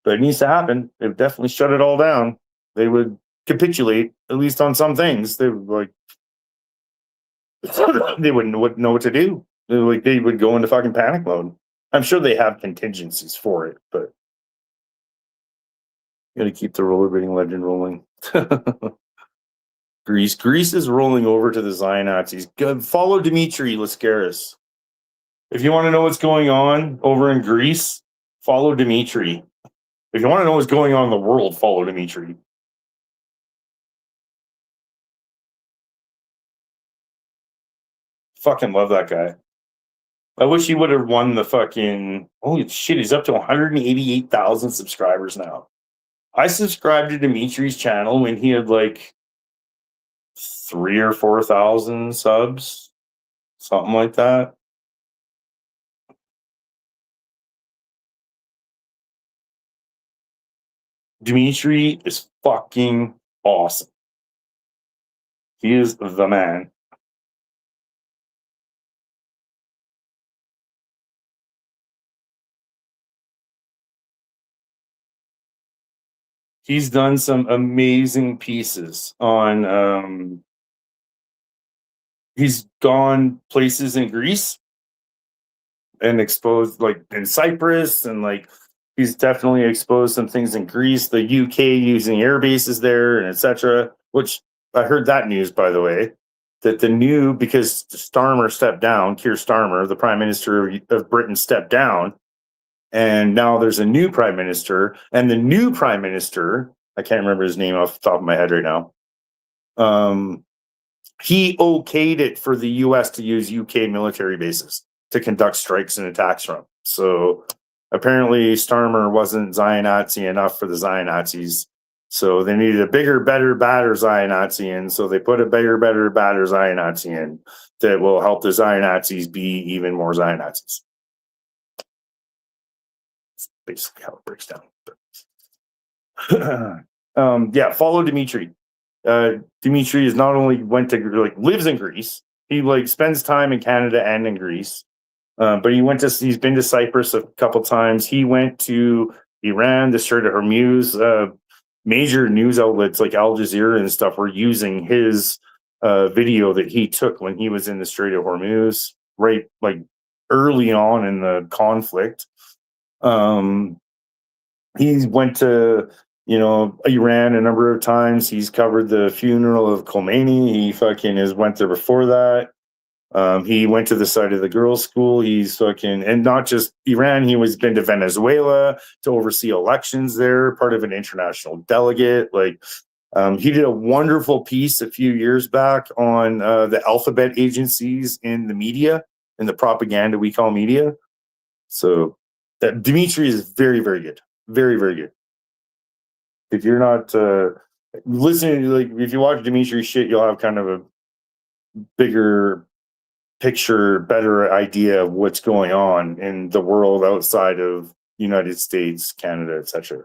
But it needs to happen. They would definitely shut it all down. They would capitulate, at least on some things. They would they wouldn't know what to do. They would go into fucking panic mode. I'm sure they have contingencies for it, but you got to keep the rollerblading legend rolling. Greece is rolling over to the Zion Nazis. Good. Follow Dimitri Lascaris. If you want to know what's going on over in Greece, follow Dimitri. If you want to know what's going on in the world, follow Dimitri. Fucking love that guy. I wish he would have won the fucking. Holy shit, he's up to 188,000 subscribers now. I subscribed to Dimitri's channel when he had 3,000 or 4,000 subs, something like that. Dimitri is fucking awesome. He is the man. He's done some amazing pieces on. He's gone places in Greece and exposed, in Cyprus, and he's definitely exposed some things in Greece, the UK using air bases there, and etc. Which I heard that news, by the way, that because Starmer stepped down, Keir Starmer, the Prime Minister of Britain, stepped down. And now there's a new prime minister, and the new prime minister, I can't remember his name off the top of my head right now. He okayed it for the US to use UK military bases to conduct strikes and attacks from. So apparently Starmer wasn't Zion Nazi enough for the Zion Nazis. So they needed a bigger, better, badder Zion Nazi in. So they put a bigger, better, badder Zion Nazi in that will help the Zion Nazis be even more Zion Nazis. Basically how it breaks down. Follow Dimitri. Dimitri is not only lives in Greece. He spends time in Canada and in Greece. But he's been to Cyprus a couple times. He went to Iran, the Strait of Hormuz. Major news outlets like Al Jazeera and stuff were using his video that he took when he was in the Strait of Hormuz, right early on in the conflict. He went to Iran a number of times. He's covered the funeral of Khomeini. He went there before that. He went to the site of the girls' school. And not just Iran. He been to Venezuela to oversee elections there, part of an international delegate. He did a wonderful piece a few years back on the alphabet agencies in the media, in the propaganda we call media. So Dimitri is very, very good. Very, very good. If you're not listening, if you watch Dimitri's shit, you'll have kind of a bigger picture, better idea of what's going on in the world outside of United States, Canada, etc.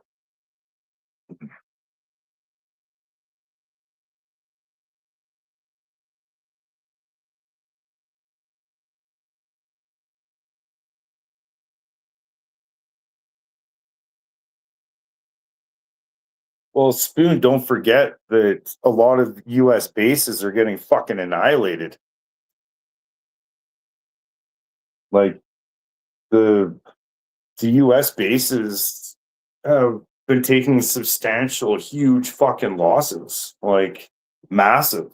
Well, Spoon, don't forget that a lot of U.S. bases are getting fucking annihilated. Like the U.S. bases have been taking substantial, huge fucking losses, like massive.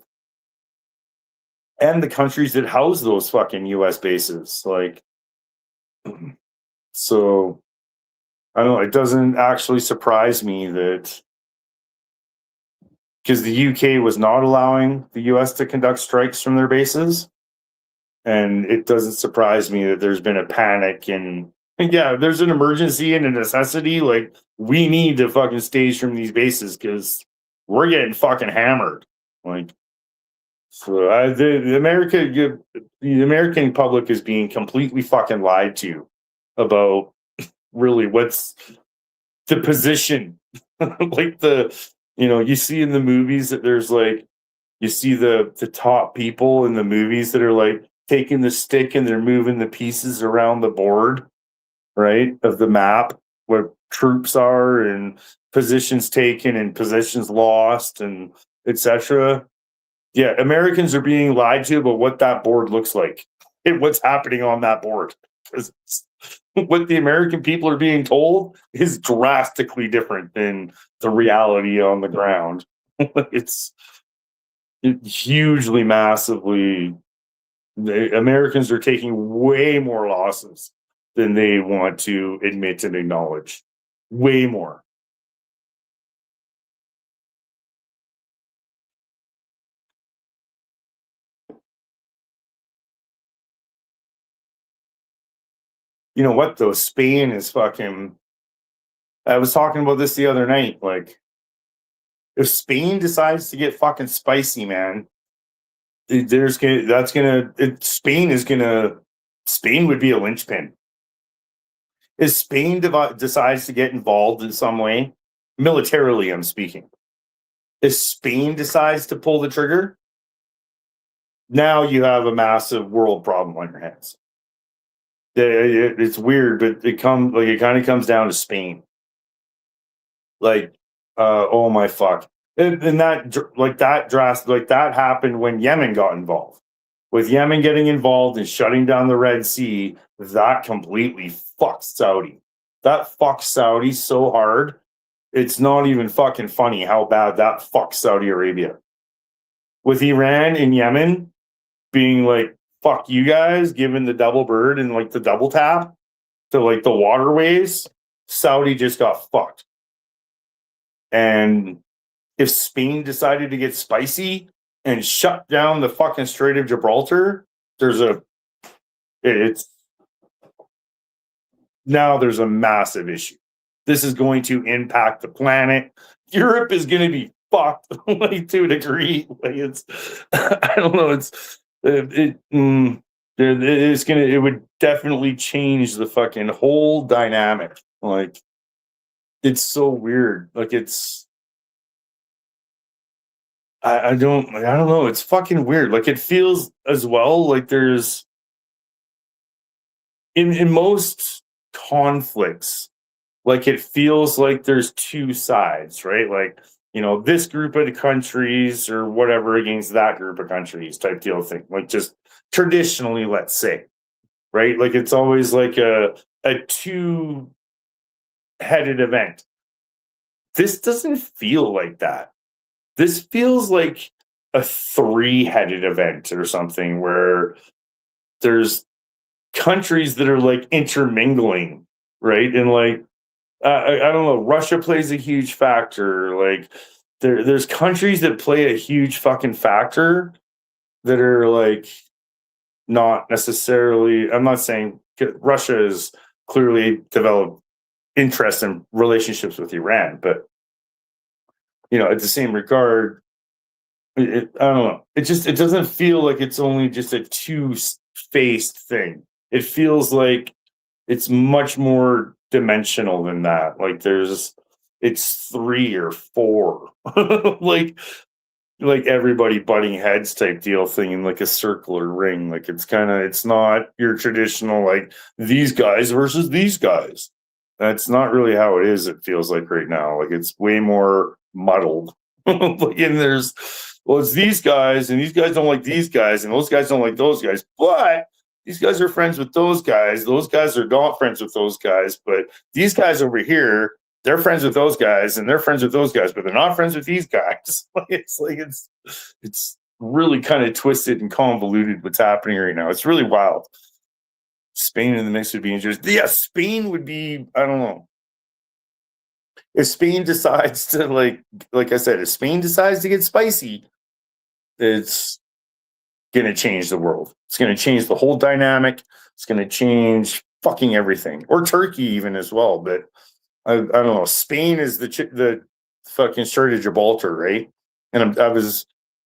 And the countries that house those fucking U.S. bases, like, so I don't know. It doesn't actually surprise me that because the UK was not allowing the US to conduct strikes from their bases. And it doesn't surprise me that there's been a panic and yeah, there's an emergency and a necessity. Like, we need to fucking stage from these bases because we're getting fucking hammered. Like, so the American public is being completely fucking lied to about really what's the position. Like you see in the movies that there's like, you see the top people in the movies that are like taking the stick and they're moving the pieces around the board, right, of the map where troops are and positions taken and positions lost and etc. Yeah, Americans are being lied to about what that board looks like and what's happening on that board. Because what the American people are being told is drastically different than the reality on the ground. It's hugely, massively. The Americans are taking way more losses than they want to admit and acknowledge. Way more. You know what though? Spain is fucking. I was talking about this the other night. Like, if Spain decides to get fucking spicy, man, Spain would be a linchpin. If Spain decides to get involved in some way, militarily, I'm speaking. If Spain decides to pull the trigger, now you have a massive world problem on your hands. It's weird, but it kind of comes down to Spain. Like, oh my fuck. And that happened when Yemen got involved. With Yemen getting involved and shutting down the Red Sea, that completely fucked Saudi. That fucked Saudi so hard, it's not even fucking funny how bad that fucked Saudi Arabia. With Iran and Yemen being like, fuck you guys, giving the double bird and like the double tap to like the waterways, Saudi just got fucked. And if Spain decided to get spicy and shut down the fucking Strait of Gibraltar, there's a massive issue. This is going to impact the planet. Europe is going to be fucked like to a degree. Like, it's, I don't know. It would definitely change the fucking whole dynamic. Like, it's so weird. Like, I don't know. It's fucking weird. Like, it feels as well like there's in most conflicts, like it feels like there's two sides, right? Like, this group of countries or whatever against that group of countries type deal thing. Like, just traditionally, let's say, right? Like, it's always like a two-headed event. This doesn't feel like that. This feels like a three-headed event or something where there's countries that are like intermingling, right? And like, I don't know, Russia plays a huge factor. Like, there's countries that play a huge fucking factor that are like not necessarily, I'm not saying Russia has clearly developed interest in relationships with Iran, but at the same regard, I don't know. It doesn't feel like it's only just a two-faced thing. It feels like it's much more dimensional than that. Like, it's three or four, like everybody butting heads type deal thing in like a circular ring. Like, it's not your traditional, like, these guys versus these guys. That's not really how it is. It feels like right now, like, it's way more muddled. And there's, well, it's these guys, and these guys don't like these guys, and those guys don't like those guys. But these guys are friends with those guys. Those guys are not friends with those guys. But these guys over here, they're friends with those guys, and they're friends with those guys, but they're not friends with these guys. It's really kind of twisted and convoluted what's happening right now. It's really wild. Spain in the mix would be interesting. Yeah, Spain would be, I don't know. If Spain decides to, like I said, if Spain decides to get spicy, it's going to change the world. It's going to change the whole dynamic. It's going to change fucking everything. Or Turkey even as well. But I don't know. Spain is the fucking Strait of Gibraltar, right? And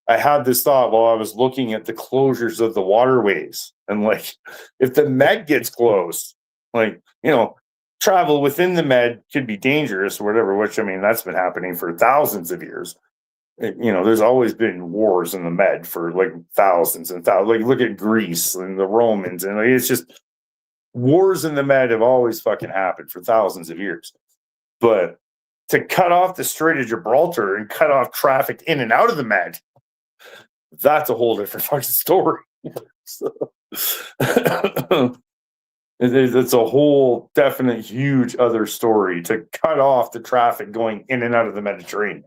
I had this thought while I was looking at the closures of the waterways. And like, if the Med gets closed, like, you know, travel within the Med could be dangerous or whatever, which, I mean, that's been happening for thousands of years. You know, there's always been wars in the Med for like thousands and thousands. Like, look at Greece and the Romans. And like, it's just wars in the Med have always fucking happened for thousands of years. But to cut off the Strait of Gibraltar and cut off traffic in and out of the Med, that's a whole different fucking story. So, it's a whole definite huge other story to cut off the traffic going in and out of the Mediterranean.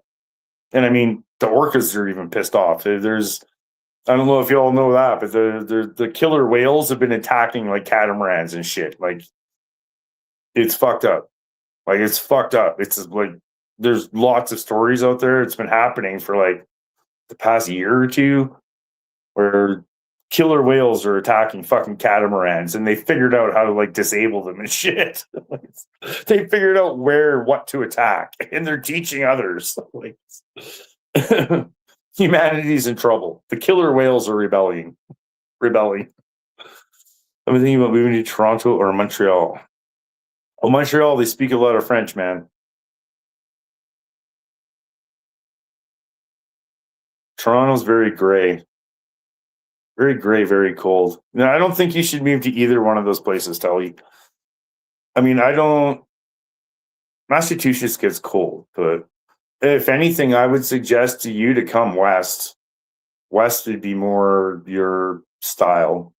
And I mean, the orcas are even pissed off. I don't know if you all know that, but the killer whales have been attacking like catamarans and shit. Like, it's fucked up. Like, it's fucked up. It's like, there's lots of stories out there. It's been happening for like the past year or two where killer whales are attacking fucking catamarans, and they figured out how to like disable them and shit. They figured out what to attack, and they're teaching others. Like, humanity's in trouble. The killer whales are rebelling. I'm thinking about moving to Toronto or Montreal. Oh, Montreal, they speak a lot of French, man. Toronto's very gray. Very gray, very cold. No, I don't think you should move to either one of those places, Tully. I mean, Massachusetts gets cold, but if anything, I would suggest to you to come west. West would be more your style.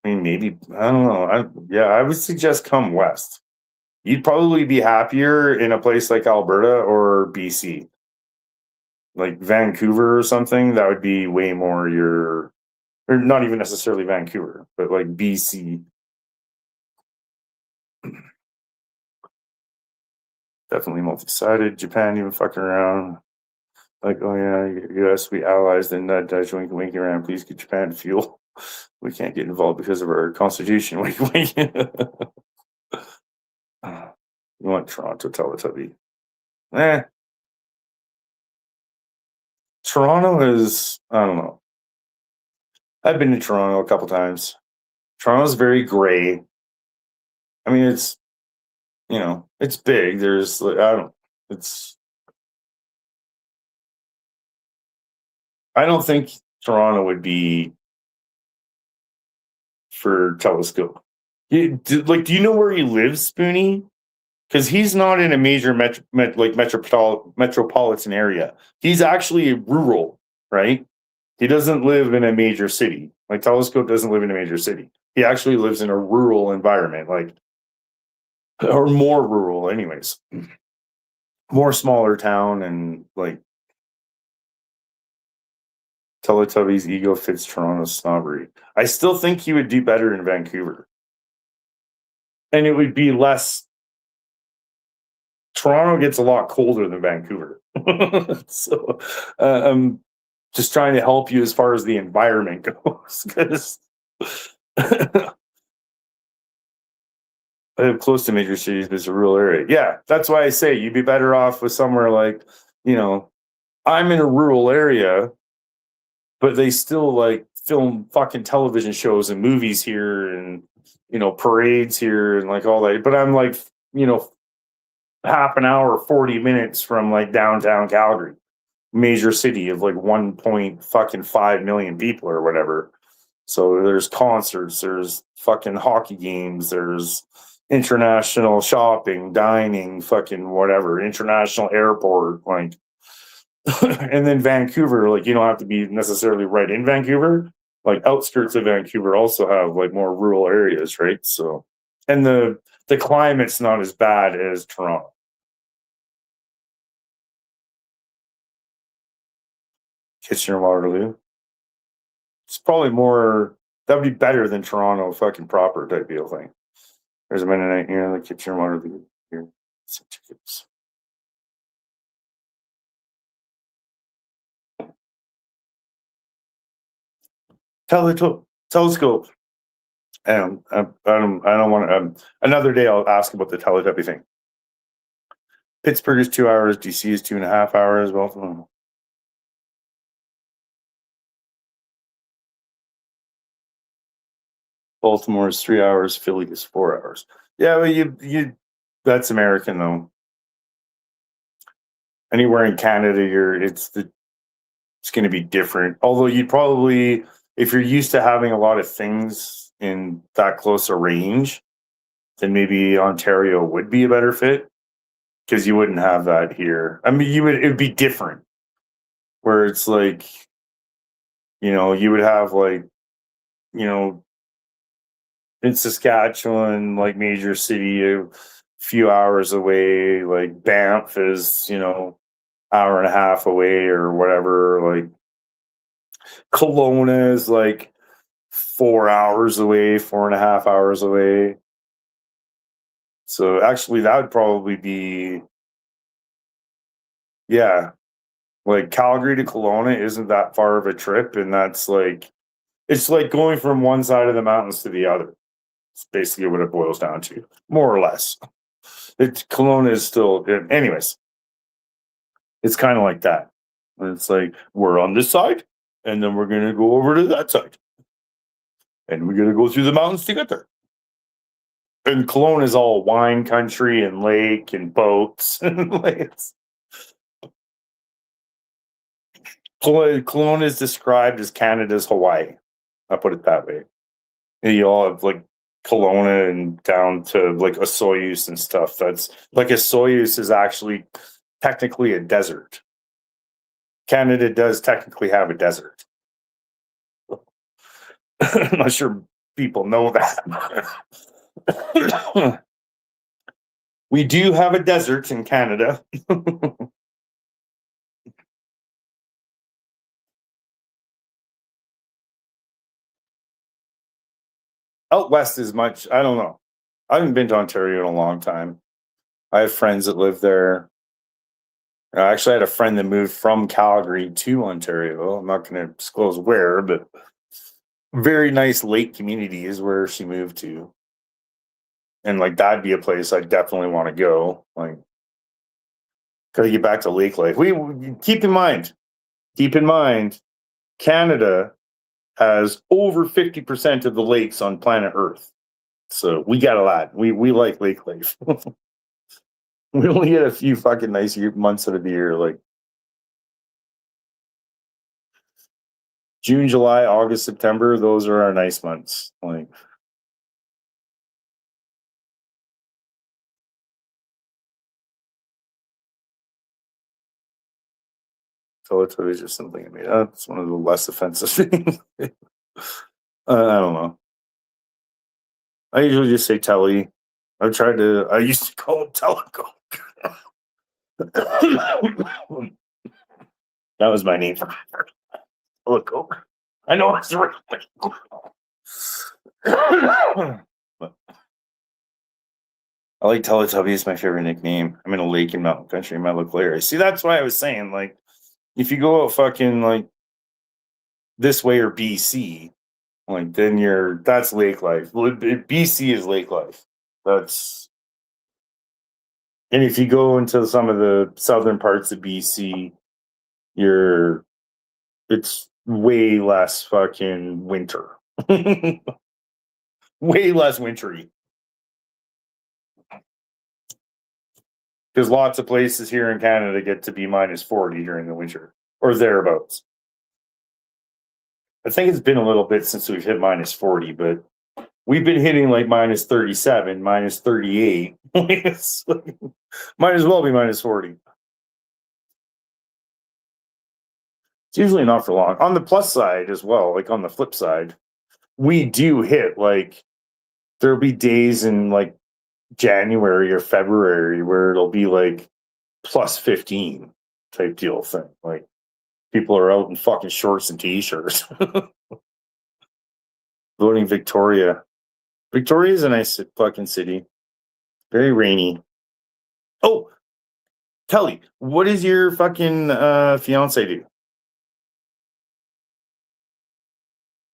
I mean, maybe, I don't know. I would suggest come west. You'd probably be happier in a place like Alberta or BC. Like Vancouver or something, that would be way more or not even necessarily Vancouver, but like BC. Definitely multi-sided. Japan even fucking around. Like, oh yeah, US, we allies, then that Dutch winking around. Please get Japan fuel. We can't get involved because of our constitution. Wink, wink. You want Toronto, Teletubby? Toronto is, I don't know. I've been to Toronto a couple times. Toronto's very gray. I mean, it's, you know, it's big. There's, like, I don't think Toronto would be for Telescope. Do you know where he lives, Spoonie? Because he's not in a major metropolitan area. He's actually rural, right? He doesn't live in a major city. Like, Telescope doesn't live in a major city. He actually lives in a rural environment, like, or more rural, anyways. More smaller town, and like, Teletubby's ego fits Toronto's snobbery. I still think he would do better in Vancouver. And it would be less. Toronto gets a lot colder than Vancouver. So I'm just trying to help you as far as the environment goes. Because I live close to major cities, but it's a rural area. Yeah, that's why I say you'd be better off with somewhere like, you know, I'm in a rural area, but they still like film fucking television shows and movies here and, you know, parades here and like all that. But I'm like, you know, half an hour, 40 minutes from like downtown Calgary, major city of like 1.5 million people or whatever. So there's concerts, there's fucking hockey games, there's, international shopping, dining, fucking whatever, international airport, like. And then Vancouver, like you don't have to be necessarily right in Vancouver. Like outskirts of Vancouver also have like more rural areas, right? So, and the climate's not as bad as Toronto. Kitchener-Waterloo. It's probably more. That'd be better than Toronto, fucking proper type deal thing. There's a Mennonite here, the Kitchener-Waterloo here. Some tickets. Telescope. I don't want to. Another day I'll ask about the Teletubby thing. Pittsburgh is 2 hours. DC is 2.5 hours. Well, Baltimore is 3 hours. Philly is 4 hours. Yeah, but you that's American though. Anywhere in Canada, it's going to be different. Although you'd probably, if you're used to having a lot of things in that close a range, then maybe Ontario would be a better fit because you wouldn't have that here. I mean, it would be different where it's like, you would have like, in Saskatchewan, like major city, a few hours away, like Banff is, hour and a half away or whatever. Like Kelowna is like 4 hours away, 4.5 hours away. So actually that would probably be, yeah, like Calgary to Kelowna isn't that far of a trip. And that's like, it's like going from one side of the mountains to the other. It's basically what it boils down to, more or less. Kelowna is still, anyways, it's kind of like that. It's like, we're on this side, and then we're going to go over to that side. And we're going to go through the mountains to get there. And Kelowna is all wine country and lake and boats and lakes. Kelowna is described as Canada's Hawaii. I'll put it that way. And you all have like Kelowna and down to like Osoyoos and stuff. That's like Osoyoos is actually technically a desert. Canada does technically have a desert. I'm not sure people know that. We do have a desert in Canada. Out west is much, I don't know. I haven't been to Ontario in a long time. I have friends that live there. I actually had a friend that moved from Calgary to Ontario. I'm not going to disclose where, but very nice lake community is where she moved to. And like that'd be a place I definitely want to go. Like, gotta get back to lake life. We keep in mind, Canada has over 50% of the lakes on planet Earth. So we got a lot. We like lake life. We only get a few fucking nice months out of the year, like June, July, August, September. Those are our nice months. Like, Teletubby is just something I made up. It's one of the less offensive things. I don't know. I usually just say Telly. I used to call it Teleco. That was my name for Teleco. I know it's right. I like Teletubby. It's my favorite nickname. I'm in a lake in mountain country. It might look hilarious. See, that's why I was saying, like, if you go out fucking like this way or BC, like then that's lake life. BC is lake life. And if you go into some of the southern parts of BC, it's way less fucking winter. Way less wintry. Because lots of places here in Canada get to be minus 40 during the winter or thereabouts. I think it's been a little bit since we've hit minus 40, but We've been hitting like minus 37, minus 38. Might as well be minus 40. It's usually not for long. On the plus side as well, like on the flip side, we do hit like there'll be days in like January or February where it'll be like plus 15 type deal thing. Like people are out in fucking shorts and t-shirts. Voting Victoria. Victoria is a nice fucking city. Very rainy. Oh, Kelly, what does your fucking fiance do?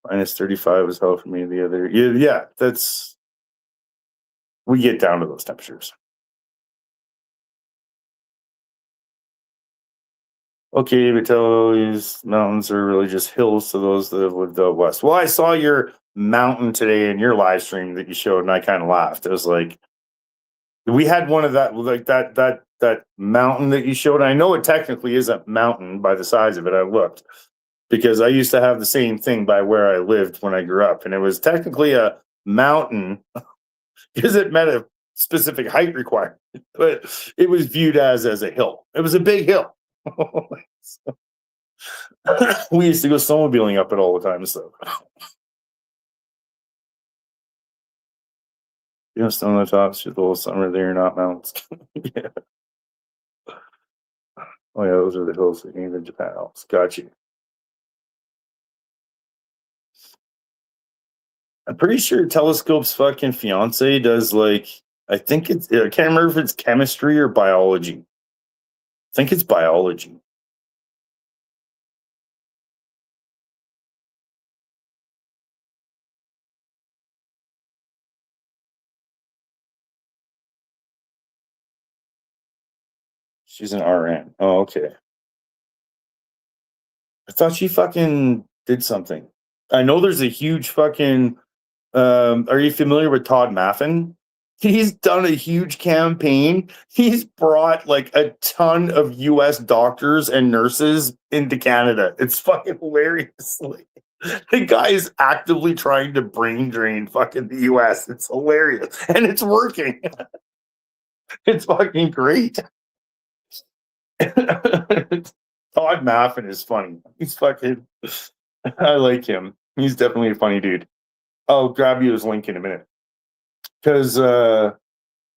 Minus 35 was hell for me the other. Yeah, that's. We get down to those temperatures. Okay, but tell these mountains are really just hills to those that live with the west. Well, I saw your mountain today in your live stream that you showed, and I kind of laughed. It was like we had one of that, like that mountain that you showed. I know it technically is a mountain by the size of it. I looked because I used to have the same thing by where I lived when I grew up, and it was technically a mountain because it met a specific height requirement, but it was viewed as a hill. It was a big hill. We used to go snowmobiling up it all the time. So, you know, snow on the tops, just a little summer there, not mountains. Yeah. Oh yeah, those are the hills that came in Japan Alps. Got you. I'm pretty sure Telescope's fucking fiance does like I think it's I can't remember if it's chemistry or biology. I think it's biology. She's an RN. Oh, okay. I thought she fucking did something. I know there's a huge fucking are you familiar with Todd Maffin? He's done a huge campaign. He's brought like a ton of US doctors and nurses into Canada. It's fucking hilarious. Like, the guy is actively trying to brain drain fucking the US. It's hilarious. And it's working. It's fucking great. Todd Maffin is funny. He's fucking I like him. He's definitely a funny dude. I'll grab you his link in a minute. Because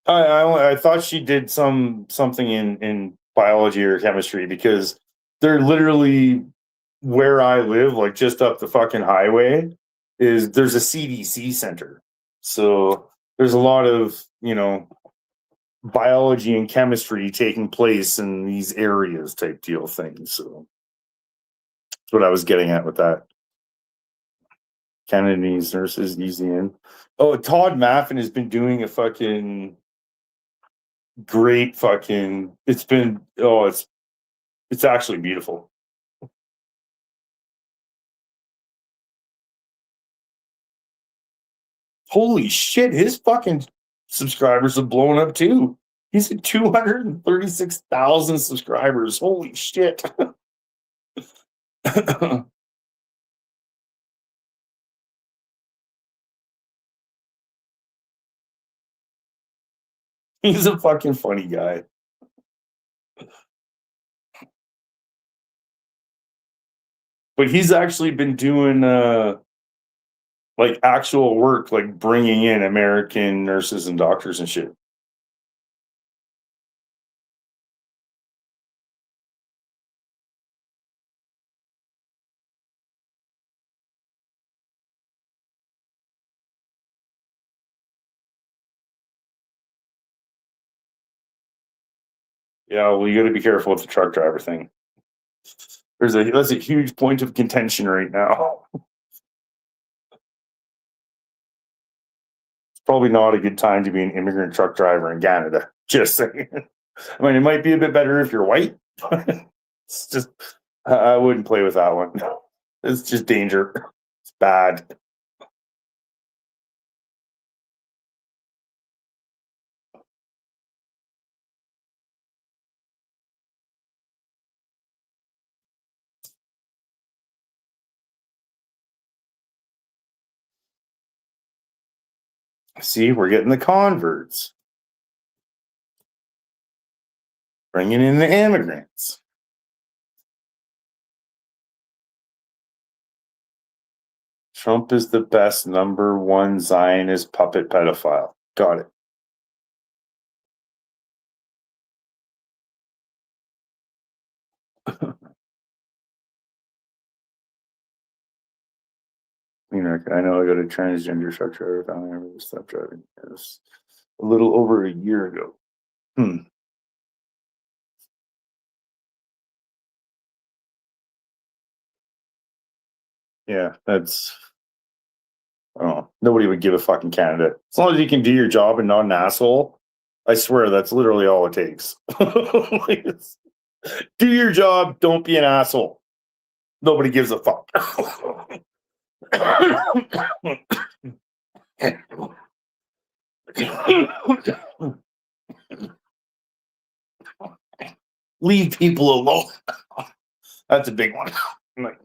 I thought she did something in biology or chemistry because they're literally where I live, like just up the fucking highway, there's a CDC center. So there's a lot of, biology and chemistry taking place in these areas type deal things. So that's what I was getting at with that. Cantonese nurses easy in. Oh, Todd Maffin has been doing a fucking great fucking. It's actually beautiful. Holy shit, his fucking subscribers have blown up too. He's at 236,000 subscribers. Holy shit. He's a fucking funny guy. But he's actually been doing like actual work, like bringing in American nurses and doctors and shit. Yeah, well, you got to be careful with the truck driver thing. That's a huge point of contention right now. It's probably not a good time to be an immigrant truck driver in Canada. Just saying. I mean, it might be a bit better if you're white. It's just I wouldn't play with that one. It's just danger. It's bad. See, we're getting the converts. Bringing in the immigrants. Trump is the best #1 Zionist puppet pedophile. Got it. You know, I know I got a transgender truck driver family member who stopped driving. It was a little over a year ago. Yeah, that's. I don't know. Nobody would give a fucking Canada. As long as you can do your job and not an asshole, I swear that's literally all it takes. Like, do your job, don't be an asshole. Nobody gives a fuck. Leave people alone. That's a big one. Like,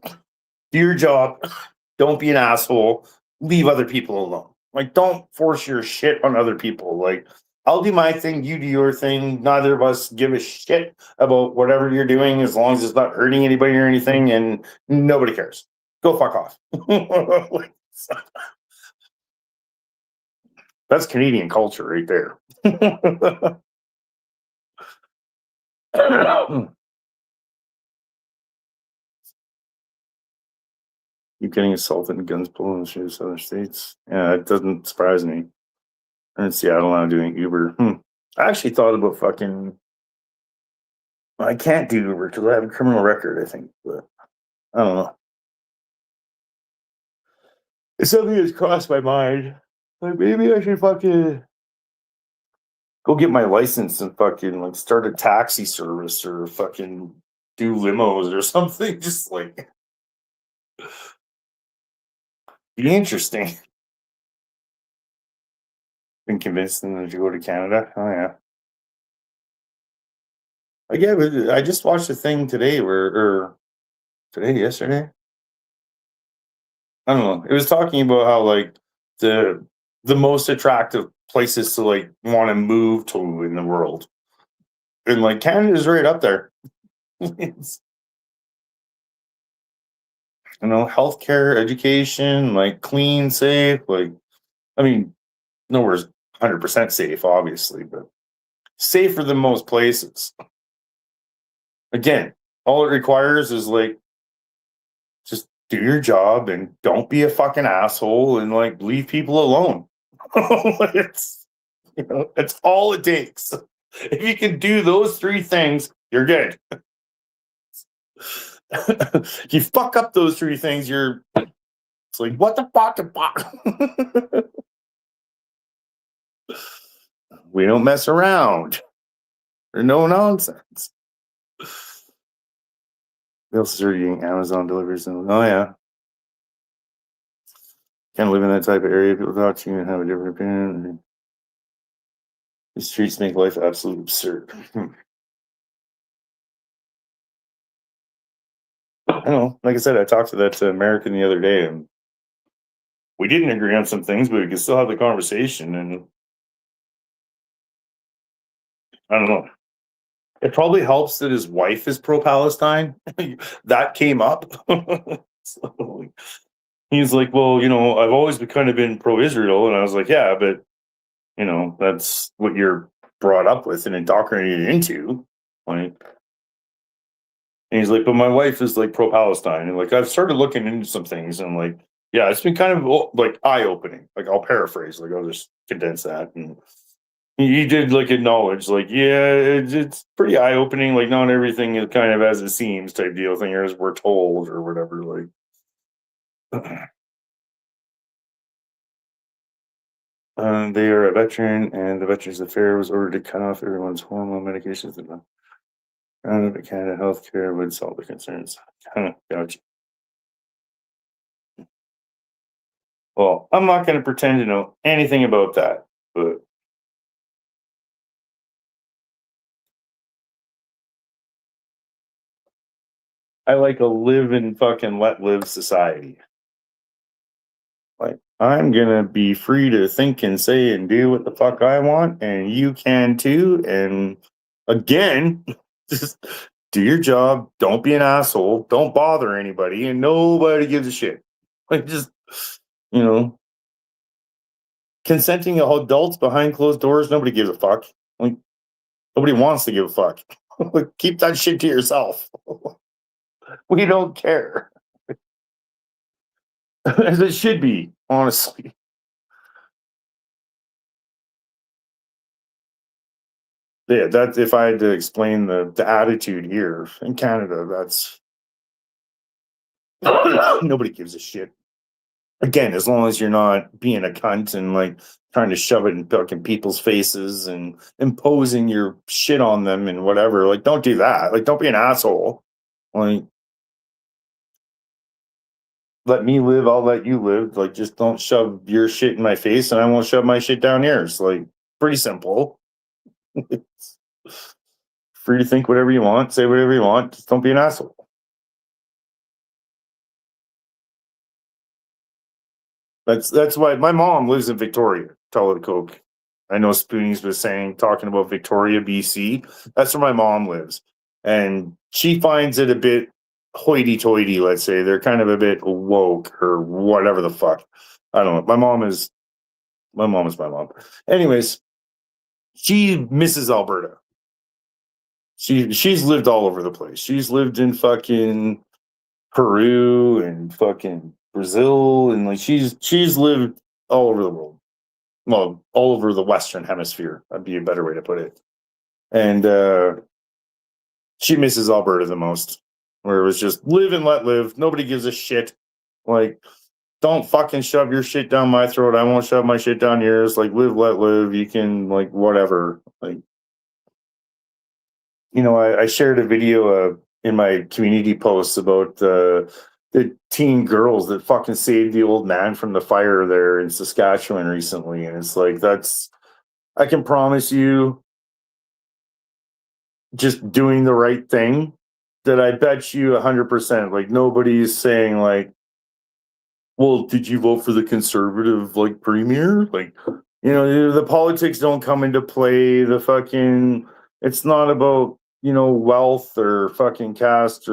do your job, don't be an asshole, leave other people alone. Like, don't force your shit on other people. Like, I'll do my thing, you do your thing. Neither of us give a shit about whatever you're doing as long as it's not hurting anybody or anything, and nobody cares. Go fuck off. That's Canadian culture right there. You getting assaulted and guns pulled in the southern states? Yeah, it doesn't surprise me. I'm in Seattle now doing Uber. I actually thought about fucking. I can't do Uber because I have a criminal record, I think, but I don't know. It's something that's crossed my mind. Like, maybe I should fucking go get my license and fucking like start a taxi service or fucking do limos or something. Just like be interesting. Been convinced them to go to Canada. Oh yeah. I just watched a thing today yesterday. I don't know. It was talking about how like the most attractive places to like want to move to in the world, and like Canada's right up there. It's, healthcare, education, like clean, safe. Like, I mean, nowhere's 100% safe, obviously, but safer than most places. Again, all it requires is like just do your job and don't be a fucking asshole and like leave people alone. It's that's all it takes. If you can do those 3 things, you're good. You fuck up those 3 things, it's like what the fuck? We don't mess around. There's no nonsense. They also started doing Amazon deliveries. Oh yeah. Can't live in that type of area. People talk to you and have a different opinion. The streets make life absolutely absurd. I don't know. Like I said, I talked to that American the other day, and we didn't agree on some things, but we could still have the conversation. And I don't know. It probably helps that his wife is pro-Palestine. That came up. So, he's like, well, I've always kind of been pro-Israel. And I was like, yeah, but, that's what you're brought up with and indoctrinated into. Like, and he's like, but my wife is like pro-Palestine. And like, I've started looking into some things and like, yeah, it's been kind of like eye-opening. Like, I'll paraphrase, like, I'll just condense that. And he did like acknowledge, like, yeah, it's pretty eye-opening. Like, not everything is kind of as it seems type deal thing, or as we're told or whatever. Like, they are a veteran, and the Veterans Affairs was ordered to cut off everyone's hormone medications. Round up Canada Healthcare would solve the concerns. Gotcha. Well, I'm not going to pretend to know anything about that, but I like a live and fucking let live society. Like, I'm gonna be free to think and say and do what the fuck I want, and you can too. And again, just do your job. Don't be an asshole. Don't bother anybody, and nobody gives a shit. Like, just, you know, consenting adults behind closed doors, nobody gives a fuck. Like, nobody wants to give a fuck. Like, keep that shit to yourself. We don't care. As it should be, honestly. Yeah, that's if I had to explain the attitude here in Canada, that's nobody gives a shit. Again, as long as you're not being a cunt and like trying to shove it in fucking people's faces and imposing your shit on them and whatever, like don't do that. Like don't be an asshole. Like let me live, I'll let you live. Like just don't shove your shit in my face and I won't shove my shit down yours. Like pretty simple. It's free to think whatever you want, say whatever you want, just don't be an asshole. That's why my mom lives in Victoria, Coke. I know Spoonies was talking about Victoria, BC. That's where my mom lives. And she finds it a bit hoity-toity, let's say. They're kind of a bit woke or whatever the fuck. I don't know. My mom is my mom. Anyways, she misses Alberta. She's lived all over the place. She's lived in fucking Peru and fucking Brazil, and like she's lived all over the world. Well, all over the Western Hemisphere. That'd be a better way to put it. And she misses Alberta the most, where it was just live and let live. Nobody gives a shit. Like, don't fucking shove your shit down my throat. I won't shove my shit down yours. Like, live, let live. You can, like, whatever. Like, you know, I shared a video in my community posts about the teen girls that fucking saved the old man from the fire there in Saskatchewan recently. And it's like, I can promise you, just doing the right thing, that I bet you 100%, like nobody's saying like, well, did you vote for the conservative like premier? Like, you know, the politics don't come into play. It's not about, you know, wealth or fucking caste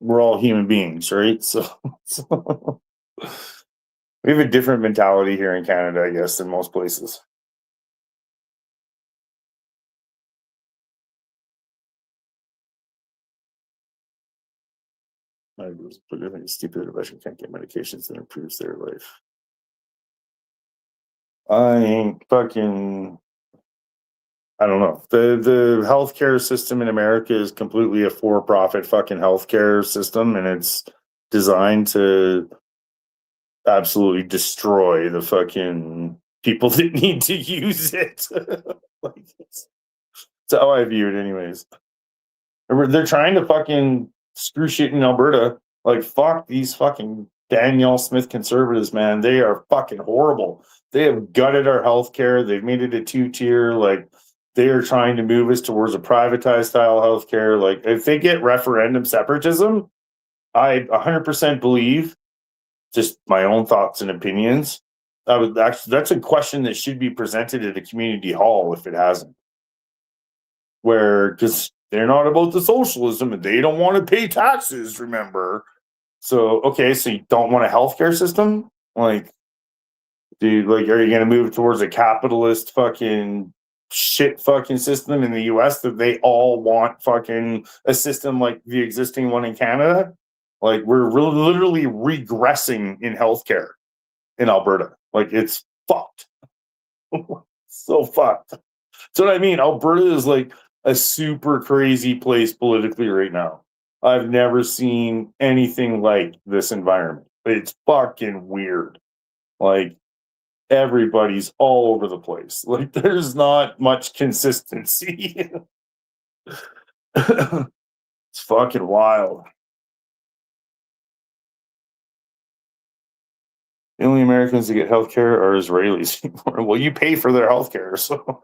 we're all human beings, right? So we have a different mentality here in Canada, I guess, than most places. I was stupid advice. Can't get medications that improves their life. I ain't fucking. I don't know. The healthcare system in America is completely a for-profit fucking healthcare system, and it's designed to absolutely destroy the fucking people that need to use it. Like, that's how I view it, anyways. They're trying to fucking screw shit in Alberta. Like, fuck these fucking Danielle Smith conservatives, man. They are fucking horrible. They have gutted our healthcare. They've made it a two-tier. Like, they are trying to move us towards a privatized style healthcare. Like, if they get referendum separatism, I 100% believe, just my own thoughts and opinions, that's a question that should be presented at a community hall if it hasn't. Because they're not about the socialism and they don't want to pay taxes, remember? So, okay, so you don't want a healthcare system? Like, dude, like, are you going to move towards a capitalist fucking shit fucking system in the US that they all want fucking a system like the existing one in Canada? Like, we're literally regressing in healthcare in Alberta. Like, it's fucked. So fucked. That's what I mean. Alberta is like a super crazy place politically right now. I've never seen anything like this environment. It's fucking weird. Like, everybody's all over the place. Like, there's not much consistency. It's fucking wild. The only Americans that get healthcare are Israelis. Well, you pay for their healthcare, so.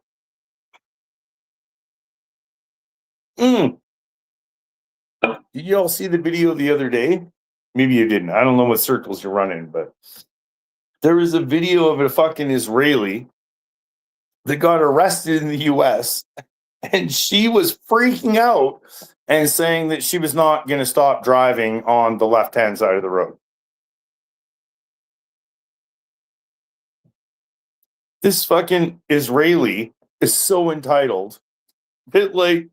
Did you all see the video the other day Maybe you didn't. I don't know what circles you're running, but there was a video of a fucking Israeli that got arrested in the US, and she was freaking out and saying that she was not going to stop driving on the left-hand side of the road. This fucking Israeli is so entitled that, like,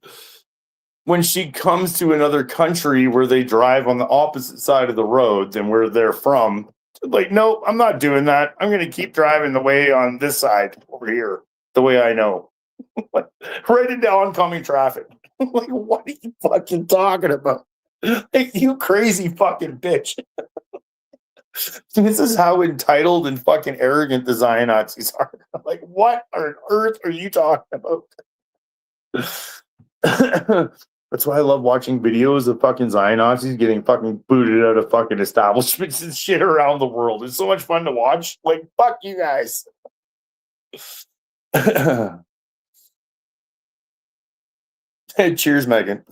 when she comes to another country where they drive on the opposite side of the road than where they're from, like, no, I'm not doing that. I'm going to keep driving the way on this side over here, the way I know. Right into oncoming traffic. Like, what are you fucking talking about? Like, you crazy fucking bitch. This is how entitled and fucking arrogant the Zion Nazis are. Like, what on earth are you talking about? That's why I love watching videos of fucking Zion Nazis getting fucking booted out of fucking establishments and shit around the world. It's so much fun to watch. Like, fuck you guys. Hey, cheers, Megan.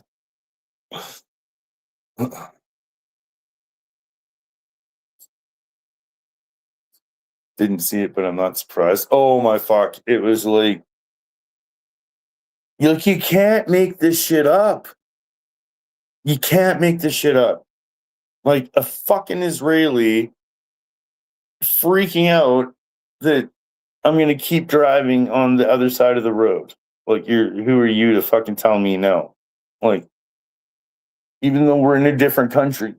Didn't see it, but I'm not surprised. Oh my fuck. It was like you can't make this shit up. You can't make this shit up. Like a fucking Israeli freaking out that I'm gonna keep driving on the other side of the road. Like, who are you to fucking tell me no? Like, even though we're in a different country.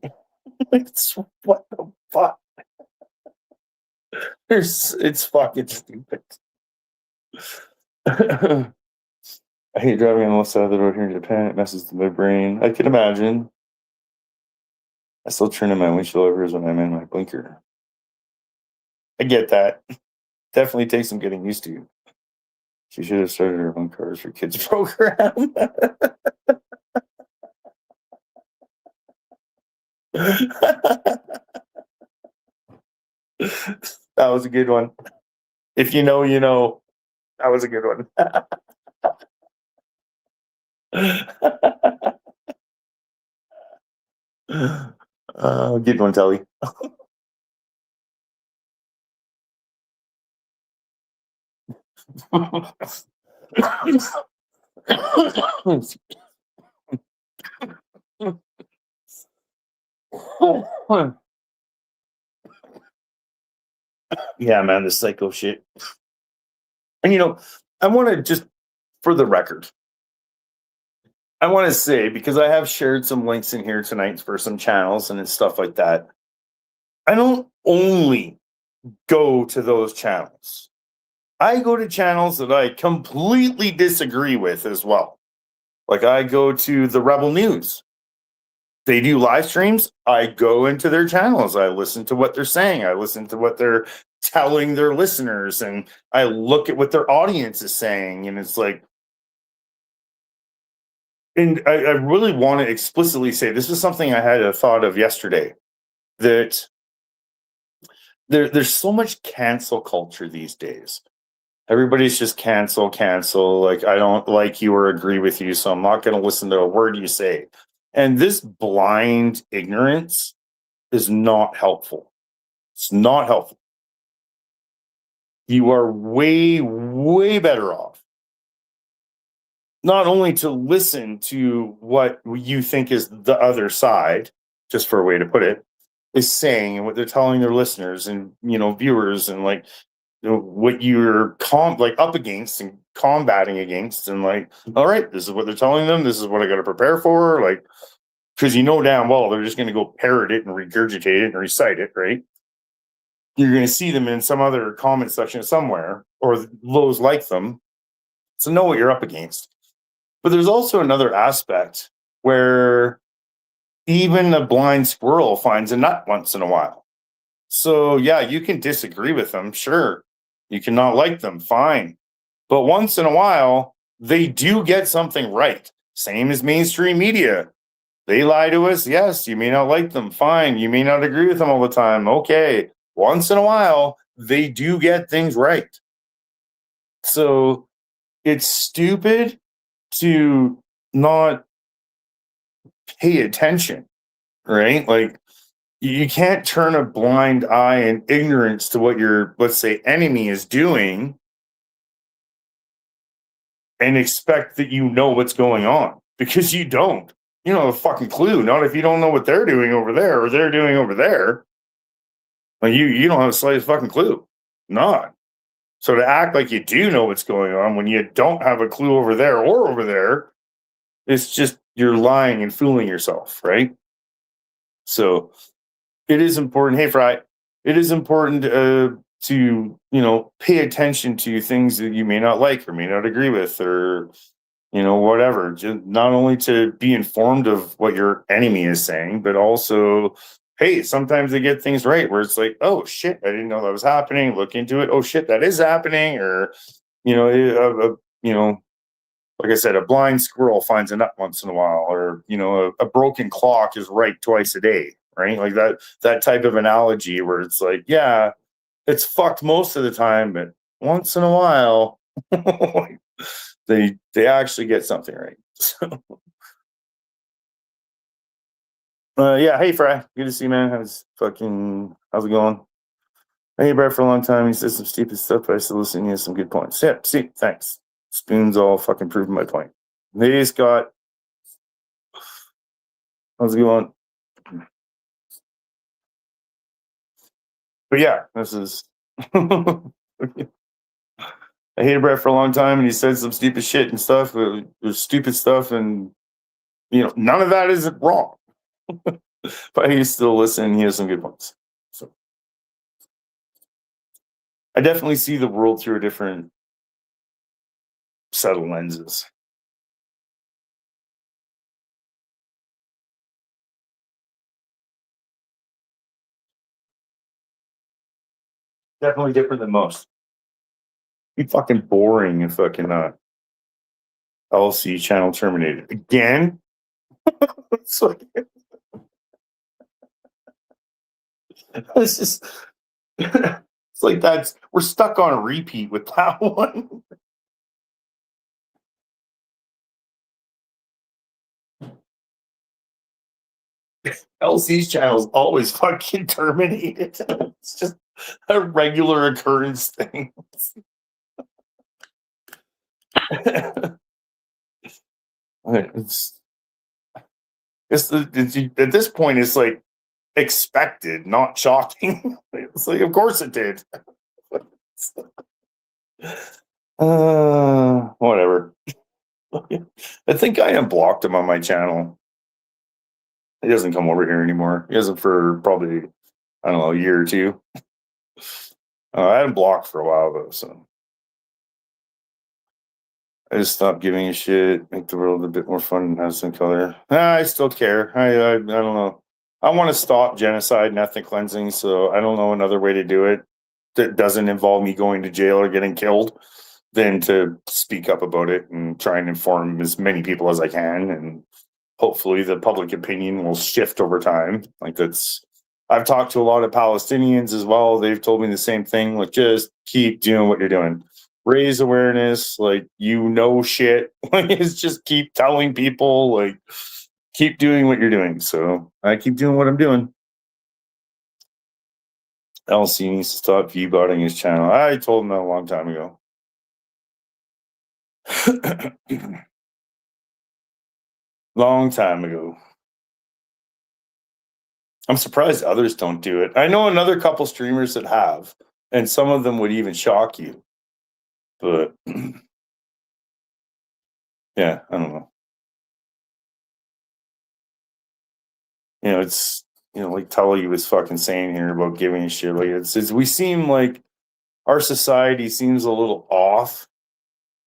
What the fuck? It's fucking stupid. I hate driving on the left side of the road here in Japan. It messes with my brain. I can imagine. I still turn in my windshield wipers when I'm in my blinker. I get that. Definitely takes some getting used to. She should have started her own Cars for Kids program. That was a good one. If you know, you know. That was a good one. Good one, Telly. Yeah, man, the psycho shit. And I want to just, for the record, I want to say, because I have shared some links in here tonight for some channels and stuff like that. I don't only go to those channels. I go to channels that I completely disagree with as well. Like, I go to the Rebel News. They do live streams. I go into their channels. I listen to what they're saying. I listen to what they're telling their listeners. And I look at what their audience is saying. And it's like, and I really want to explicitly say, this is something I had a thought of yesterday, that there's so much cancel culture these days. Everybody's just cancel. Like, I don't like you or agree with you, so I'm not going to listen to a word you say. And this blind ignorance is not helpful. It's not helpful. You are way, way better off not only to listen to what you think is the other side, just for a way to put it, is saying and what they're telling their listeners and viewers, and like what you're up against and combating against, and like, all right, this is what they're telling them, this is what I got to prepare for, like, because damn well they're just going to go parrot it and regurgitate it and recite it, right? You're going to see them in some other comment section somewhere, or those like them, so know what you're up against. But there's also another aspect where even a blind squirrel finds a nut once in a while. So yeah, you can disagree with them, sure. You cannot like them, fine. But once in a while, they do get something right. Same as mainstream media. They lie to us, yes. You may not like them, fine. You may not agree with them all the time, okay. Once in a while, they do get things right. So it's stupid to not pay attention, right? Like, You can't turn a blind eye in ignorance to what your, let's say, enemy is doing and expect that you know what's going on, because you don't. You don't have a fucking clue. Not if you don't know what they're doing over there or they're doing over there. Like you don't have the slightest fucking clue. Not. So to act like you do know what's going on when you don't have a clue over there or over there, it's just you're lying and fooling yourself, right? So it is important. Hey, Fry, it is important to pay attention to things that you may not like or may not agree with, or whatever. Just not only to be informed of what your enemy is saying, but also, hey, sometimes they get things right where it's like, oh shit, I didn't know that was happening. Look into it. Oh shit, that is happening. Or like I said, a blind squirrel finds a nut once in a while, or a broken clock is right twice a day, right? Like that type of analogy where it's like, yeah, it's fucked most of the time, but once in a while, they actually get something right. So, yeah. Hey, Fry, good to see you, man. How's it going? Hey, Brett, for a long time. He says some stupid stuff, but I still listen. He has some good points. Yeah, see, thanks. Spoon's all fucking proving my point. Hey, Scott. How's it going? But yeah, this is. I hated Brett for a long time, and he said some stupid shit and stuff. There's stupid stuff, and none of that is wrong. But he's still listening. He has some good points. So I definitely see the world through a different set of lenses. Definitely different than most. Be fucking boring if fucking LC channel terminated again. It's like it's just it's like we're stuck on a repeat with that one. LC's channel is always fucking terminated. It's just a regular occurrence thing. At this point, it's like expected, not shocking. It's like, of course it did. Whatever. I think I unblocked him on my channel. He doesn't come over here anymore. He hasn't for probably, I don't know, a year or two. I had him blocked for a while though, so I just stopped giving a shit. Make the world a bit more fun and have some color. I still care. I don't know. I want to stop genocide and ethnic cleansing, so I don't know another way to do it that doesn't involve me going to jail or getting killed than to speak up about it and try and inform as many people as I can. And hopefully the public opinion will shift over time. I've talked to a lot of Palestinians as well. They've told me the same thing. Like, just keep doing what you're doing. Raise awareness, like, shit. Like, it's just keep telling people, like, keep doing what you're doing. So I keep doing what I'm doing. LC needs to stop viewbotting his channel. I told him that a long time ago. Long time ago. I'm surprised others don't do it. I know another couple streamers that have, and some of them would even shock you. But yeah, I don't know. It's like Tully was fucking saying here about giving a shit. Like, it's we seem like our society seems a little off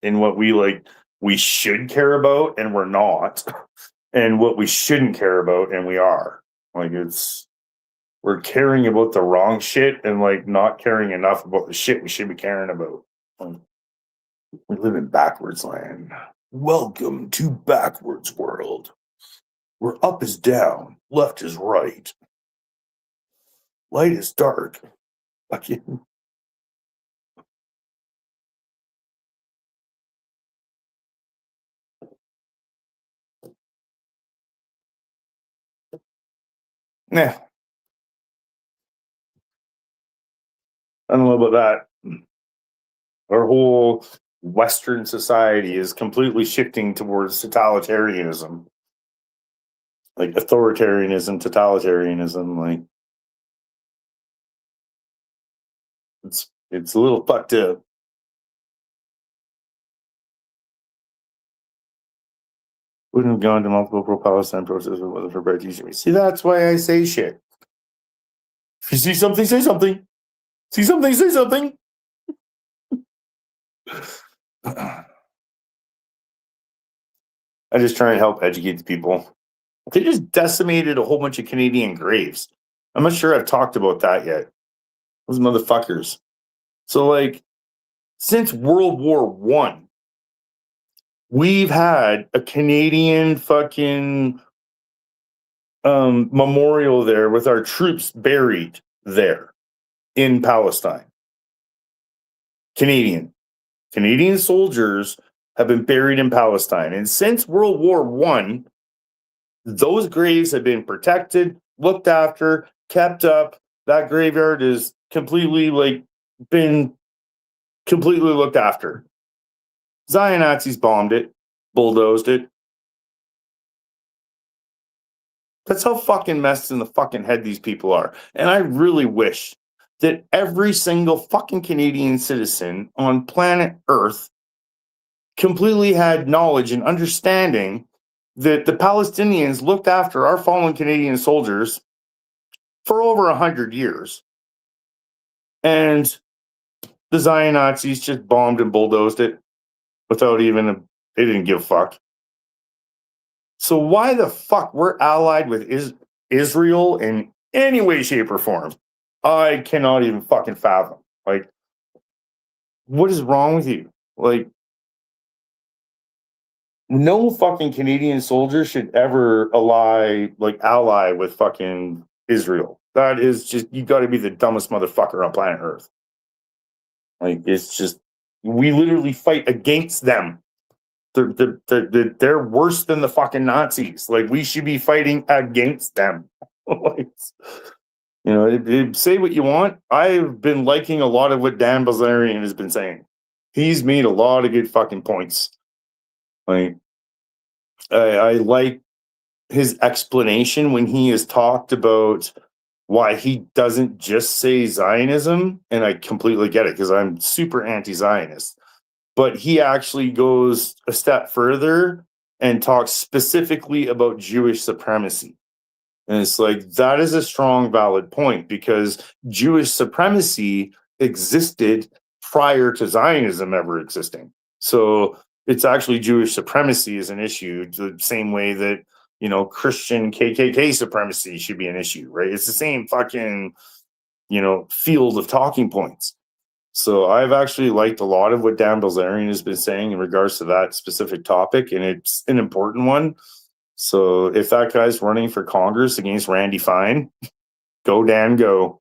in what we should care about and we're not, and what we shouldn't care about and we are. Like, we're caring about the wrong shit and like not caring enough about the shit we should be caring about. We live in backwards land. Welcome to backwards world. Where up is down, left is right, light is dark. Fucking. Nah. I don't know about that. Our whole Western society is completely shifting towards totalitarianism, like authoritarianism, totalitarianism. Like it's a little fucked up. Wouldn't have gone to multiple pro-Palestine protests if it wasn't for Brett teaching me. See, that's why I say shit. If you see something, say something. See something, say something. I just try and help educate the people. They just decimated a whole bunch of Canadian graves. I'm not sure I've talked about that yet. Those motherfuckers. So, like, since World War One, we've had a Canadian fucking memorial there with our troops buried there in Palestine. Canadian soldiers have been buried in Palestine. And since World War One, those graves have been protected, looked after, kept up. That graveyard is completely been completely looked after. Zion Nazis bombed it, bulldozed it. That's how fucking messed in the fucking head these people are. And I really wish that every single fucking Canadian citizen on planet Earth completely had knowledge and understanding that the Palestinians looked after our fallen Canadian soldiers for over 100 years. And the Zion Nazis just bombed and bulldozed it without even, they didn't give a fuck. So why the fuck we're allied with Israel in any way, shape, or form? I cannot even fucking fathom. Like, what is wrong with you? Like, no fucking Canadian soldier should ever ally with fucking Israel. That is just, you got to be the dumbest motherfucker on planet Earth. Like, it's just, we literally fight against them. They're worse than the fucking Nazis. Like, we should be fighting against them. Say what you want. I've been liking a lot of what Dan Bilzerian has been saying. He's made a lot of good fucking points. Like, I like his explanation when he has talked about why he doesn't just say Zionism, and I completely get it because I'm super anti-Zionist. But he actually goes a step further and talks specifically about Jewish supremacy. And it's like, that is a strong, valid point because Jewish supremacy existed prior to Zionism ever existing. So it's actually Jewish supremacy is an issue the same way that, Christian KKK supremacy should be an issue, right? It's the same fucking, field of talking points. So I've actually liked a lot of what Dan Bilzerian has been saying in regards to that specific topic, and it's an important one. So if that guy's running for Congress against Randy Fine, go Dan, go.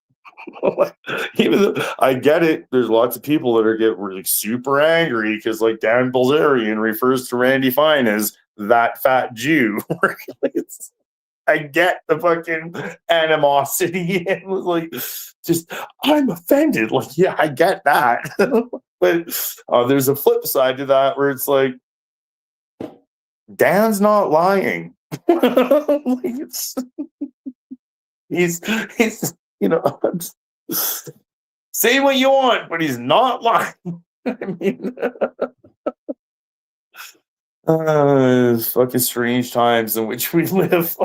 Even though I get it, there's lots of people that are get really super angry because like Dan Bilzerian refers to Randy Fine as that fat Jew. I get the fucking animosity and like, just I'm offended. Like, yeah, I get that, but there's a flip side to that where it's like Dan's not lying. He's say what you want, but he's not lying. I mean. It's fucking strange times in which we live.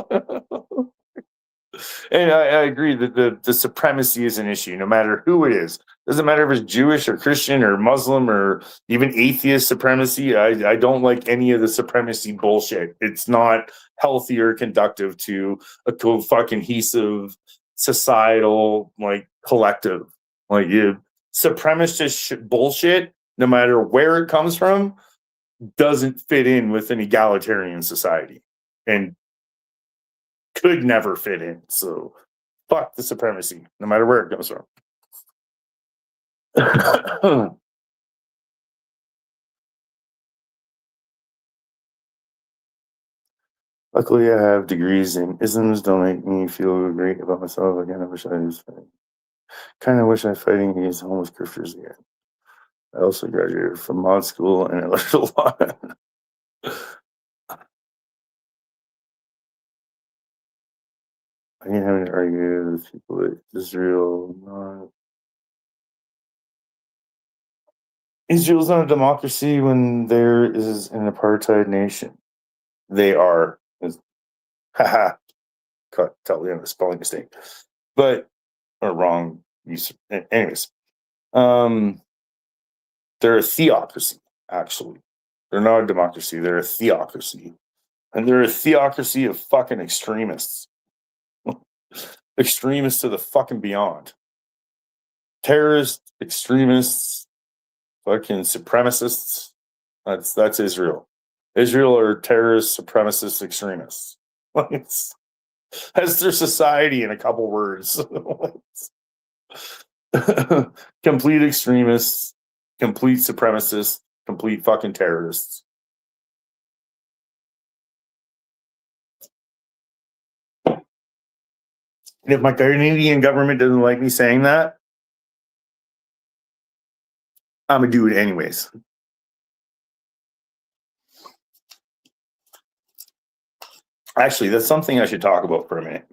And I agree that the supremacy is an issue, no matter who it is. Doesn't matter if it's Jewish or Christian or Muslim or even atheist supremacy. I don't like any of the supremacy bullshit. It's not healthy or conductive to a fucking cohesive societal collective. Like, supremacist bullshit, no matter where it comes from, doesn't fit in with an egalitarian society and could never fit in. So fuck the supremacy, no matter where it comes from. Luckily, I have degrees in isms. Don't make me feel great about myself. Again, I wish I was. Kind of wish I'm fighting against homeless grifters again. I also graduated from mod school and I learned a lot. I didn't have any argument with people that Israel's not a democracy when there is an apartheid nation. They are. Haha. Tell you a spelling mistake. But, or wrong. Anyways. They're a theocracy, actually. They're not a democracy. They're a theocracy. And they're a theocracy of fucking extremists. Extremists to the fucking beyond. Terrorists, extremists, fucking supremacists. That's Israel. Israel are terrorists, supremacists, extremists. That's their society in a couple words. Complete extremists, complete supremacists, complete fucking terrorists. And if my Canadian government doesn't like me saying that, I'm gonna do it anyways. Actually, that's something I should talk about for a minute.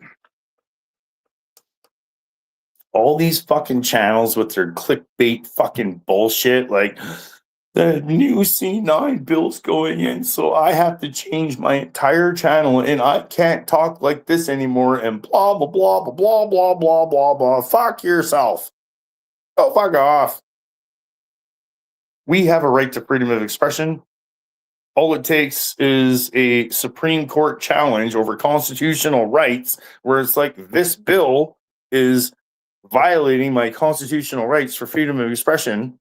All these fucking channels with their clickbait fucking bullshit, like the new C9 bill's going in, so I have to change my entire channel and I can't talk like this anymore and blah, blah, blah, blah, blah, blah, blah, blah, blah. Fuck yourself. Oh, fuck off. We have a right to freedom of expression. All it takes is a Supreme Court challenge over constitutional rights where it's like this bill is violating my constitutional rights for freedom of expression.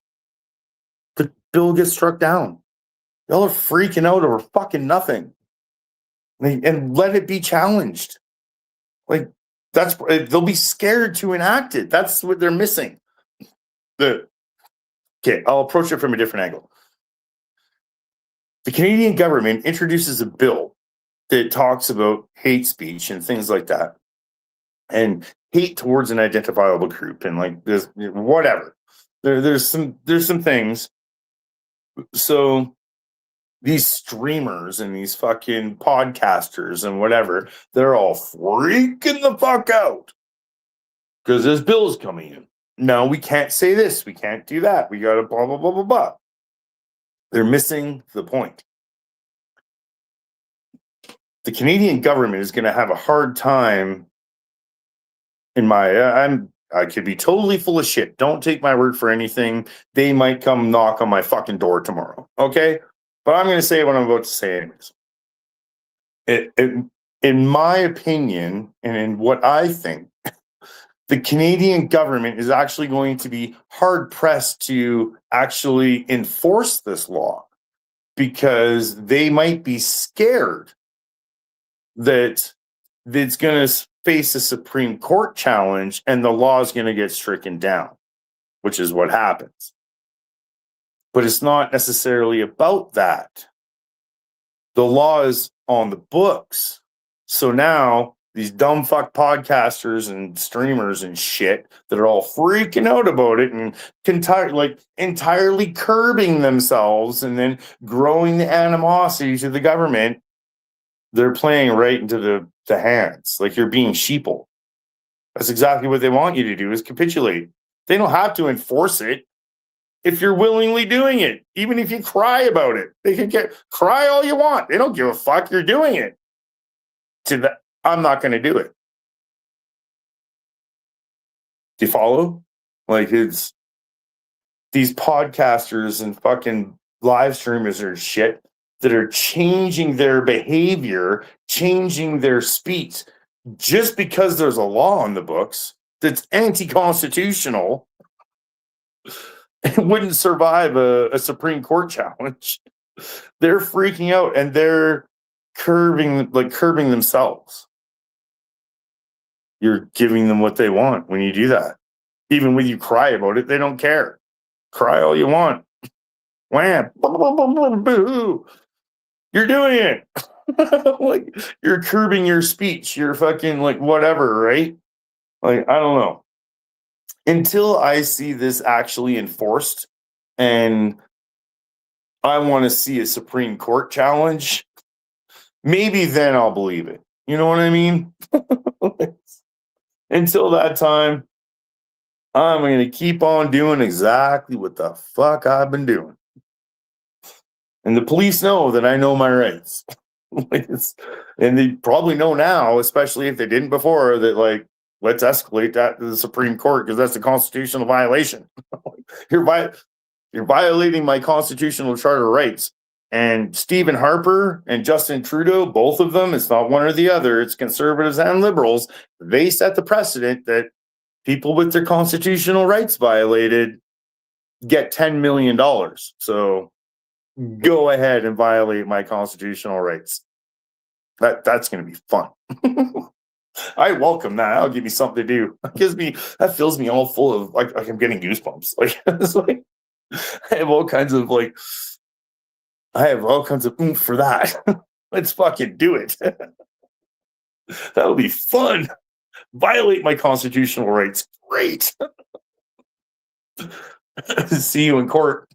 The bill gets struck down. Y'all are freaking out over fucking nothing. And let it be challenged. Like, they'll be scared to enact it. That's what they're missing. Okay, I'll approach it from a different angle. The Canadian government introduces a bill that talks about hate speech and things like that, and hate towards an identifiable group, and like this, whatever. There's some things. So these streamers and these fucking podcasters and whatever, they're all freaking the fuck out because this bill's coming in. No, we can't say this. We can't do that. We got to blah, blah, blah, blah, blah. They're missing the point. The Canadian government is going to have a hard time I could be totally full of shit. Don't take my word for anything. They might come knock on my fucking door tomorrow. Okay? But I'm going to say what I'm about to say anyways. In my opinion, and in what I think, the Canadian government is actually going to be hard-pressed to actually enforce this law because they might be scared that it's going to face a Supreme Court challenge and the law is going to get stricken down, which is what happens. But it's not necessarily about that. The law is on the books. So now these dumb fuck podcasters and streamers and shit that are all freaking out about it and entirely curbing themselves and then growing the animosity to the government, they're playing right into the hands. Like you're being sheeple. That's exactly what they want you to do is capitulate. They don't have to enforce it if you're willingly doing it. Even if you cry about it, they can cry all you want. They don't give a fuck. You're doing it. I'm not going to do it. Do you follow? Like it's these podcasters and fucking live streamers or shit that are changing their behavior, changing their speech just because there's a law on the books that's anti-constitutional. It wouldn't survive a Supreme Court challenge. They're freaking out and they're curbing themselves. You're giving them what they want when you do that. Even when you cry about it, they don't care. Cry all you want. Wham. Boo. You're doing it. Like you're curbing your speech. You're fucking like whatever, right? Like, I don't know. until I see this actually enforced, and I want to see a Supreme Court challenge, maybe then I'll believe it. You know what I mean? Until that time, I'm going to keep on doing exactly what the fuck I've been doing. And the police know that I know my rights. And they probably know now, especially if they didn't before, that like, let's escalate that to the Supreme Court because that's a constitutional violation. You're violating my constitutional charter rights. And Stephen Harper and Justin Trudeau, both of them, it's not one or the other, it's conservatives and liberals. They set the precedent that people with their constitutional rights violated get $10 million. So go ahead and violate my constitutional rights. That's going to be fun. I welcome that. I'll give you something to do. That fills me all full of like I'm getting goosebumps. Like it's like I have all kinds of oomph for that. Let's fucking do it. That'll be fun. Violate my constitutional rights. Great. See you in court.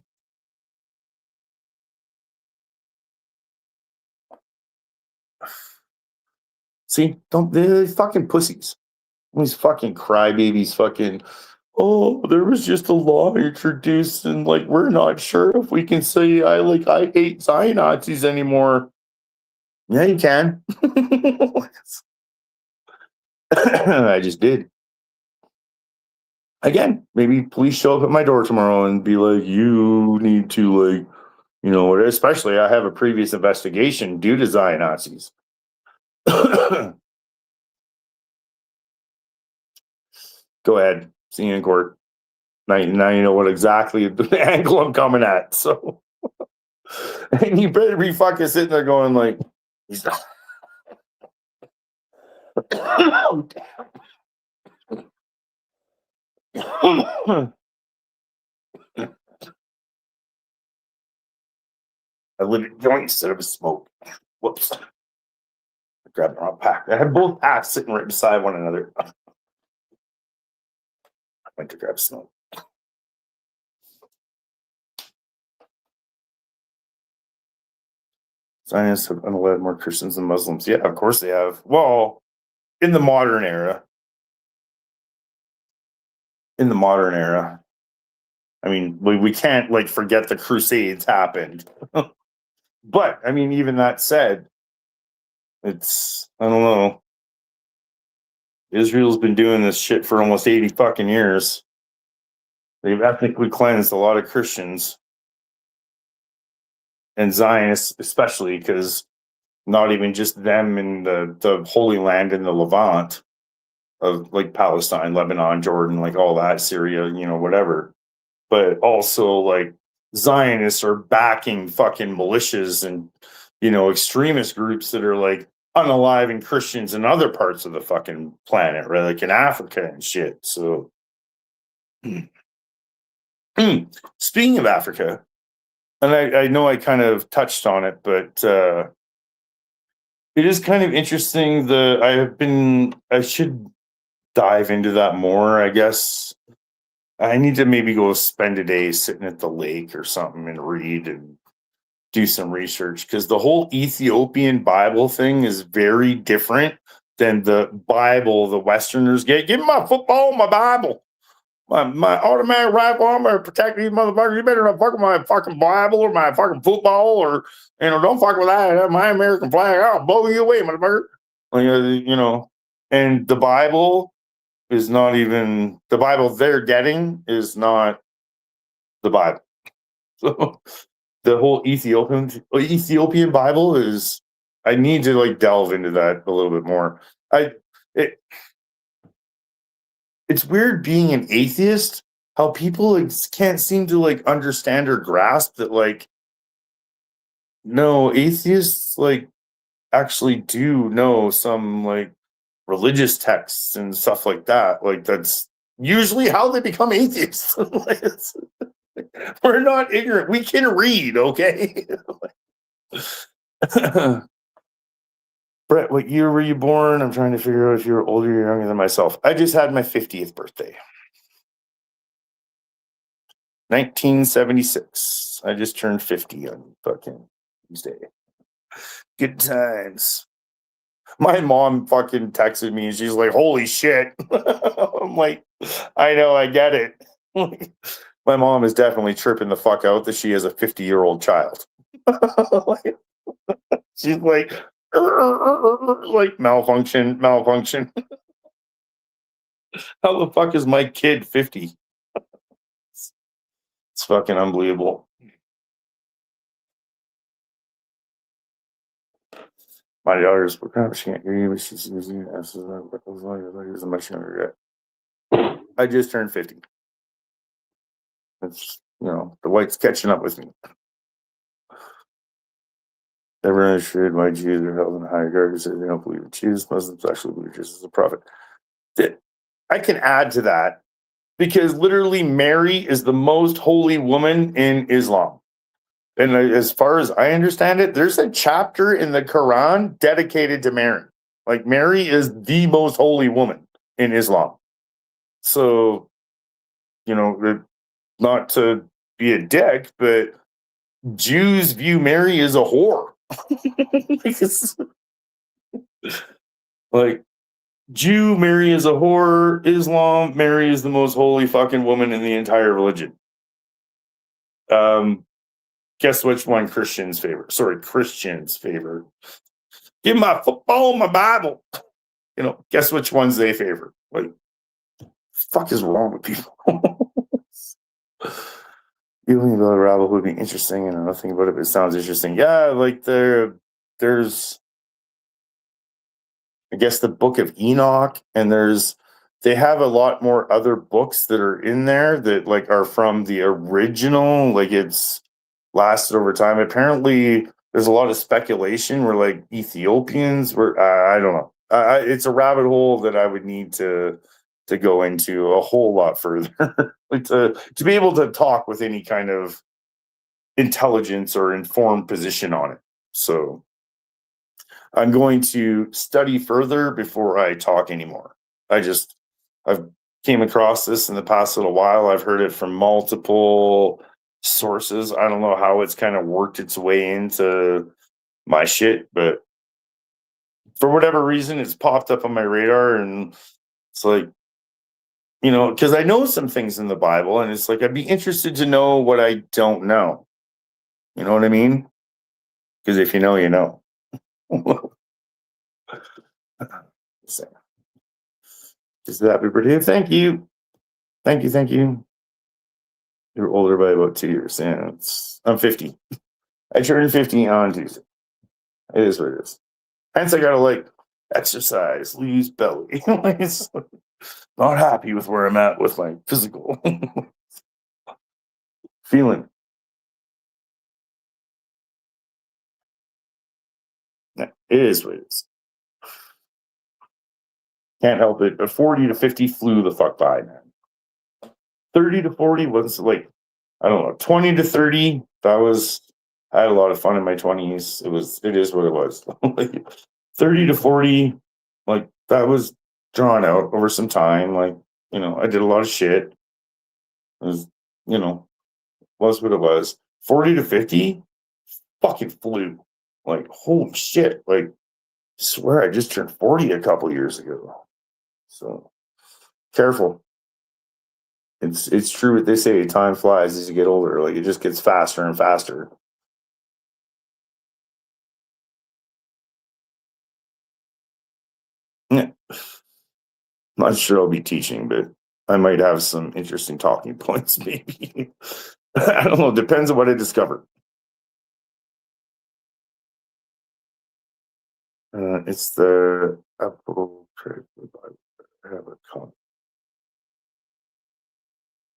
See, they're fucking pussies. These fucking crybabies fucking, oh, there was just a law introduced and like we're not sure if we can say I hate Zion Nazis anymore. Yeah, you can. I just did. Again, maybe police show up at my door tomorrow and be like, you need to especially I have a previous investigation due to Zion Nazis. Go ahead. See you in court. Now you know what exactly the angle I'm coming at. So, and you better be fucking sitting there going like, he's not. Oh, damn. I lit a joint instead of a smoke. Whoops. I grabbed the wrong pack. I had both packs sitting right beside one another. I went to grab a smoke. Zionists have unalived more Christians than Muslims. Yeah, of course they have. Well, in the modern era. I mean, we can't forget the Crusades happened. But I mean, even that said, I don't know. Israel's been doing this shit for almost 80 fucking years. They've ethnically cleansed a lot of Christians and Zionists, especially because not even just them in the Holy Land in the Levant of like Palestine, Lebanon, Jordan, like all that, Syria, whatever. But also like Zionists are backing fucking militias and, extremist groups that are like unaliving Christians in other parts of the fucking planet, right? Like in Africa and shit. So speaking of Africa, and I know I kind of touched on it, but it is kind of interesting. I should dive into that more, I guess. I need to maybe go spend a day sitting at the lake or something and read and do some research, because the whole Ethiopian Bible thing is very different than the Bible the Westerners get. Give me my football, my Bible. My automatic rifle, I'm going to protect these motherfuckers. You better not fuck with my fucking Bible or my fucking football or, don't fuck with that. My American flag. I'll blow you away, motherfucker. And the Bible is not even, the Bible they're getting is not the Bible. So the whole Ethiopian Bible is, I need to delve into that a little bit more. It's weird being an atheist, how people can't seem to understand or grasp that no, atheists actually do know some religious texts and stuff like that. That's usually how they become atheists. We're not ignorant. We can read, okay? Brett, what year were you born? I'm trying to figure out if you're older or younger than myself. I just had my 50th birthday. 1976. I just turned 50 on fucking Tuesday. Good times. My mom fucking texted me and she's like, holy shit. I'm like, I know, I get it. My mom is definitely tripping the fuck out that she has a 50-year-old child. She's like malfunction. How the fuck is my kid 50? It's fucking unbelievable. My daughter's, she can't hear you, but she's using it as a much younger yet. I just turned 50. It's, the white's catching up with me. Everyone assured why Jews are held in high regard because they don't believe in Jesus. Muslims actually believe Jesus is a prophet. I can add to that because literally Mary is the most holy woman in Islam. And as far as I understand it, there's a chapter in the Quran dedicated to Mary. Like Mary is the most holy woman in Islam. So, not to be a dick, but Jews view Mary as a whore. Like, Jew, Mary is a whore. Islam, Mary is the most holy fucking woman in the entire religion. Guess which one Christians favor? Sorry, Christians favor. Give my football, my Bible. Guess which ones they favor? Like, fuck is wrong with people? Feeling about a rabble would be interesting, and nothing about it, but it sounds interesting. Yeah, like there's, I guess, the Book of Enoch, and they have a lot more other books that are in there that like are from the original. Like it's lasted over time. Apparently, there's a lot of speculation where like Ethiopians were. I don't know. It's a rabbit hole that I would need to go into a whole lot further. Like to be able to talk with any kind of intelligence or informed position on it. So I'm going to study further before I talk anymore. I've came across this in the past little while. I've heard it from multiple sources. I don't know how it's kind of worked its way into my shit, but for whatever reason, it's popped up on my radar, and it's like, because I know some things in the Bible, and it's like, I'd be interested to know what I don't know. You know what I mean? Because if you know, you know. Just happy birthday. Thank you. Thank you. You're older by about 2 years. Yeah, I'm 50. I turned 50 on Tuesday. It is what it is. Hence, I gotta exercise, lose belly. Not happy with where I'm at with my physical feeling. It is what it is. Can't help it. But 40 to 50 flew the fuck by, man. 30 to 40 was I don't know, 20 to 30. I had a lot of fun in my 20s. It is what it was. 30 to 40, that was drawn out over some time. I did a lot of shit. It was, was what it was. 40 to 50 fucking flew. Holy shit. Swear I just turned 40 a couple years ago. So careful. It's true what they say, time flies as you get older. It just gets faster and faster. Yeah. Not sure I'll be teaching, but I might have some interesting talking points, maybe. I don't know. Depends on what I discover. It's the Apocrypha. I have a copy.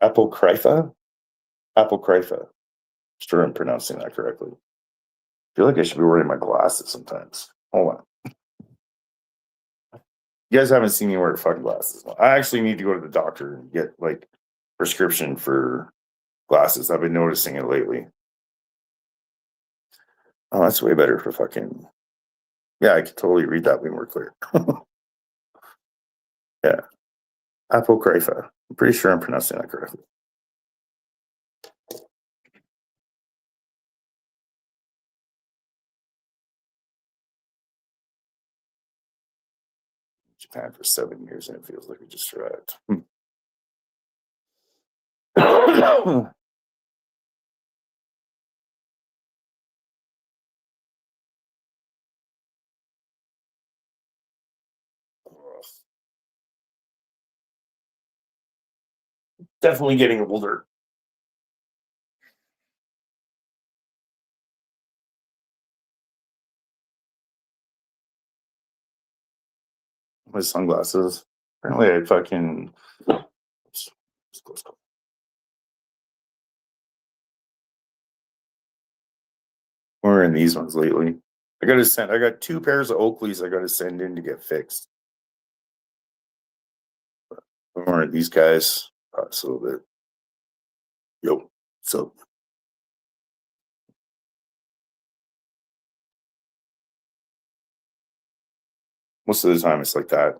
Apocrypha. Sure I'm pronouncing that correctly. I feel like I should be wearing my glasses sometimes. Hold on. You guys haven't seen me wear fucking glasses. I actually need to go to the doctor and get prescription for glasses. I've been noticing it lately. Oh, that's way better for fucking. Yeah, I can totally read that way more clear. Yeah. Apocrypha. I'm pretty sure I'm pronouncing that correctly. Japan for 7 years and it feels like we just arrived. Definitely getting older. My sunglasses. Apparently, I fucking. Wearing these ones lately. I got 2 pairs of Oakleys I got to send in to get fixed. I'm wearing these guys. A little bit. Yo. So. Most of the time it's like that.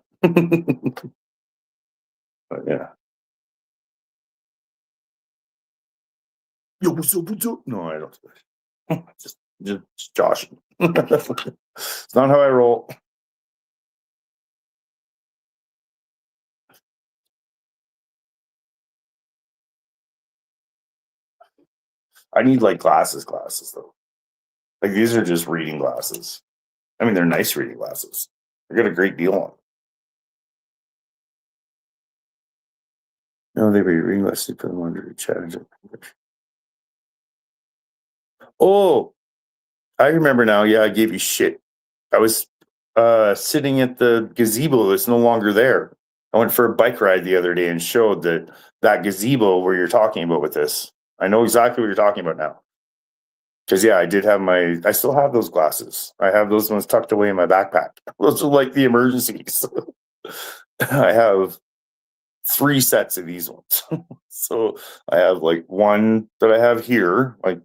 But yeah. Yo, what's up? No, I don't. just joshing. It's not how I roll. I need like glasses though. Like these are just reading glasses. I mean, they're nice reading glasses. I got a great deal on. No, they were reading glasses. Put them under the chat. Oh, I remember now. Yeah, I gave you shit. I was sitting at the gazebo that's no longer there. I went for a bike ride the other day and showed that gazebo where you're talking about with this. I know exactly what you're talking about now. Because yeah, I still have those glasses. I have those ones tucked away in my backpack. Those are like the emergencies. I have 3 sets of these ones. So I have like one that I have here, like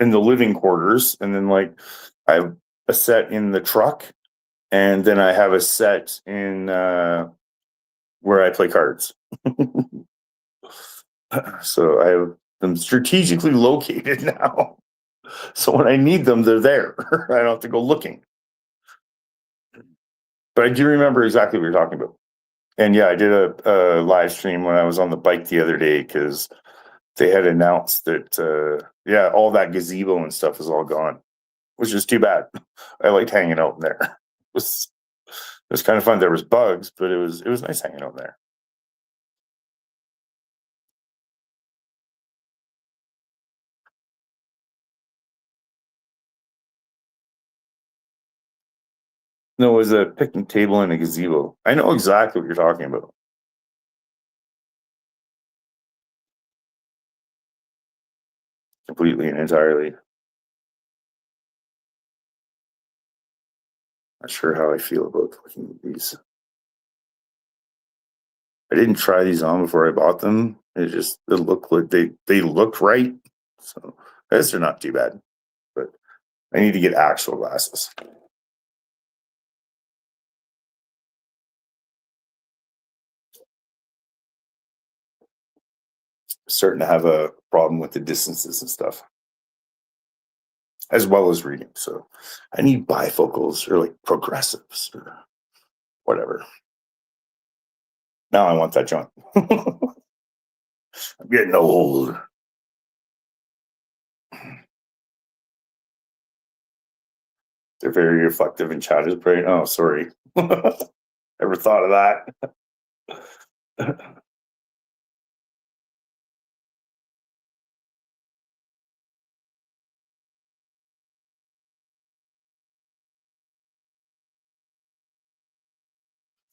in the living quarters, and then like I have a set in the truck, and then I have a set in where I play cards. So I have them strategically located now. So when I need them, they're there. I don't have to go looking. But I do remember exactly what you're talking about. And yeah, I did a live stream when I was on the bike the other day because they had announced that, all that gazebo and stuff is all gone, which is too bad. I liked hanging out in there. It was kind of fun. There was bugs, but it was nice hanging out there. No, it was a picnic table and a gazebo. I know exactly what you're talking about. Completely and entirely. Not sure how I feel about looking at these. I didn't try these on before I bought them. It looked like they looked right. So I guess they're not too bad. But I need to get actual glasses. Starting to have a problem with the distances and stuff, as well as reading. So I need bifocals or like progressives or whatever. Now I want that junk. I'm getting old. They're very reflective in chat is great. Oh, sorry. Never thought of that.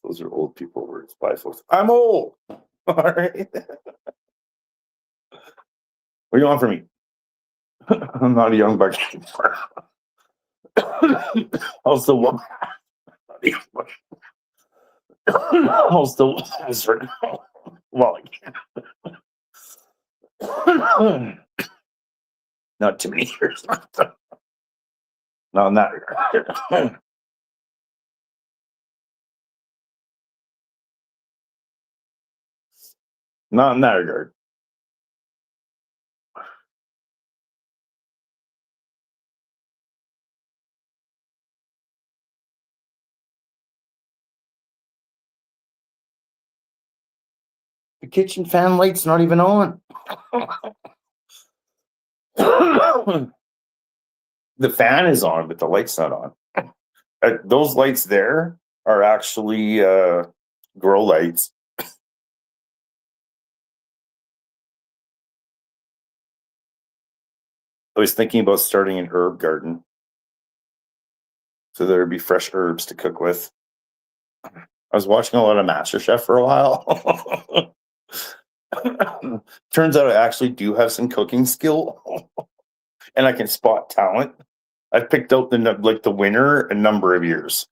Those are old people words. Bifocals. I'm old. All right. What do you want from me? I'm not a young buck anymore. I'll still want. I'll still answer now. Well, I can't. Not too many years. Not in that regard. Not in that regard. The kitchen fan light's not even on. The fan is on, but the light's not on. Those lights there are actually grow lights. I was thinking about starting an herb garden. So there'd be fresh herbs to cook with. I was watching a lot of MasterChef for a while. Turns out I actually do have some cooking skill and I can spot talent. I've picked out the winner a number of years.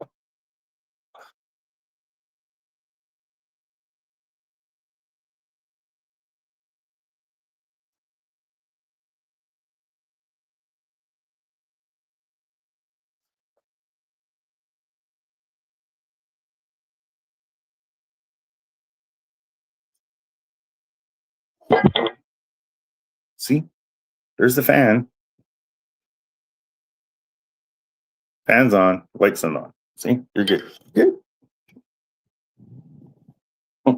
See, there's the fan. Fan's on, lights on. See, you're good. Good. I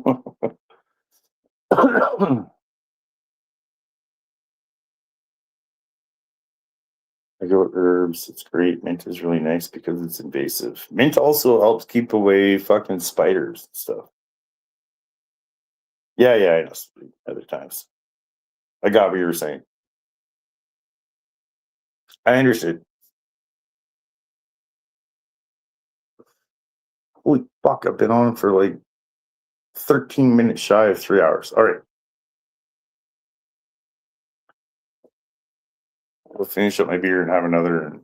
go with herbs. It's great. Mint is really nice because it's invasive. Mint also helps keep away fucking spiders and stuff. Yeah, I know. Other times. I got what you were saying. I understood. Holy fuck, I've been on for like 13 minutes shy of 3 hours. All right. We'll finish up my beer and have another.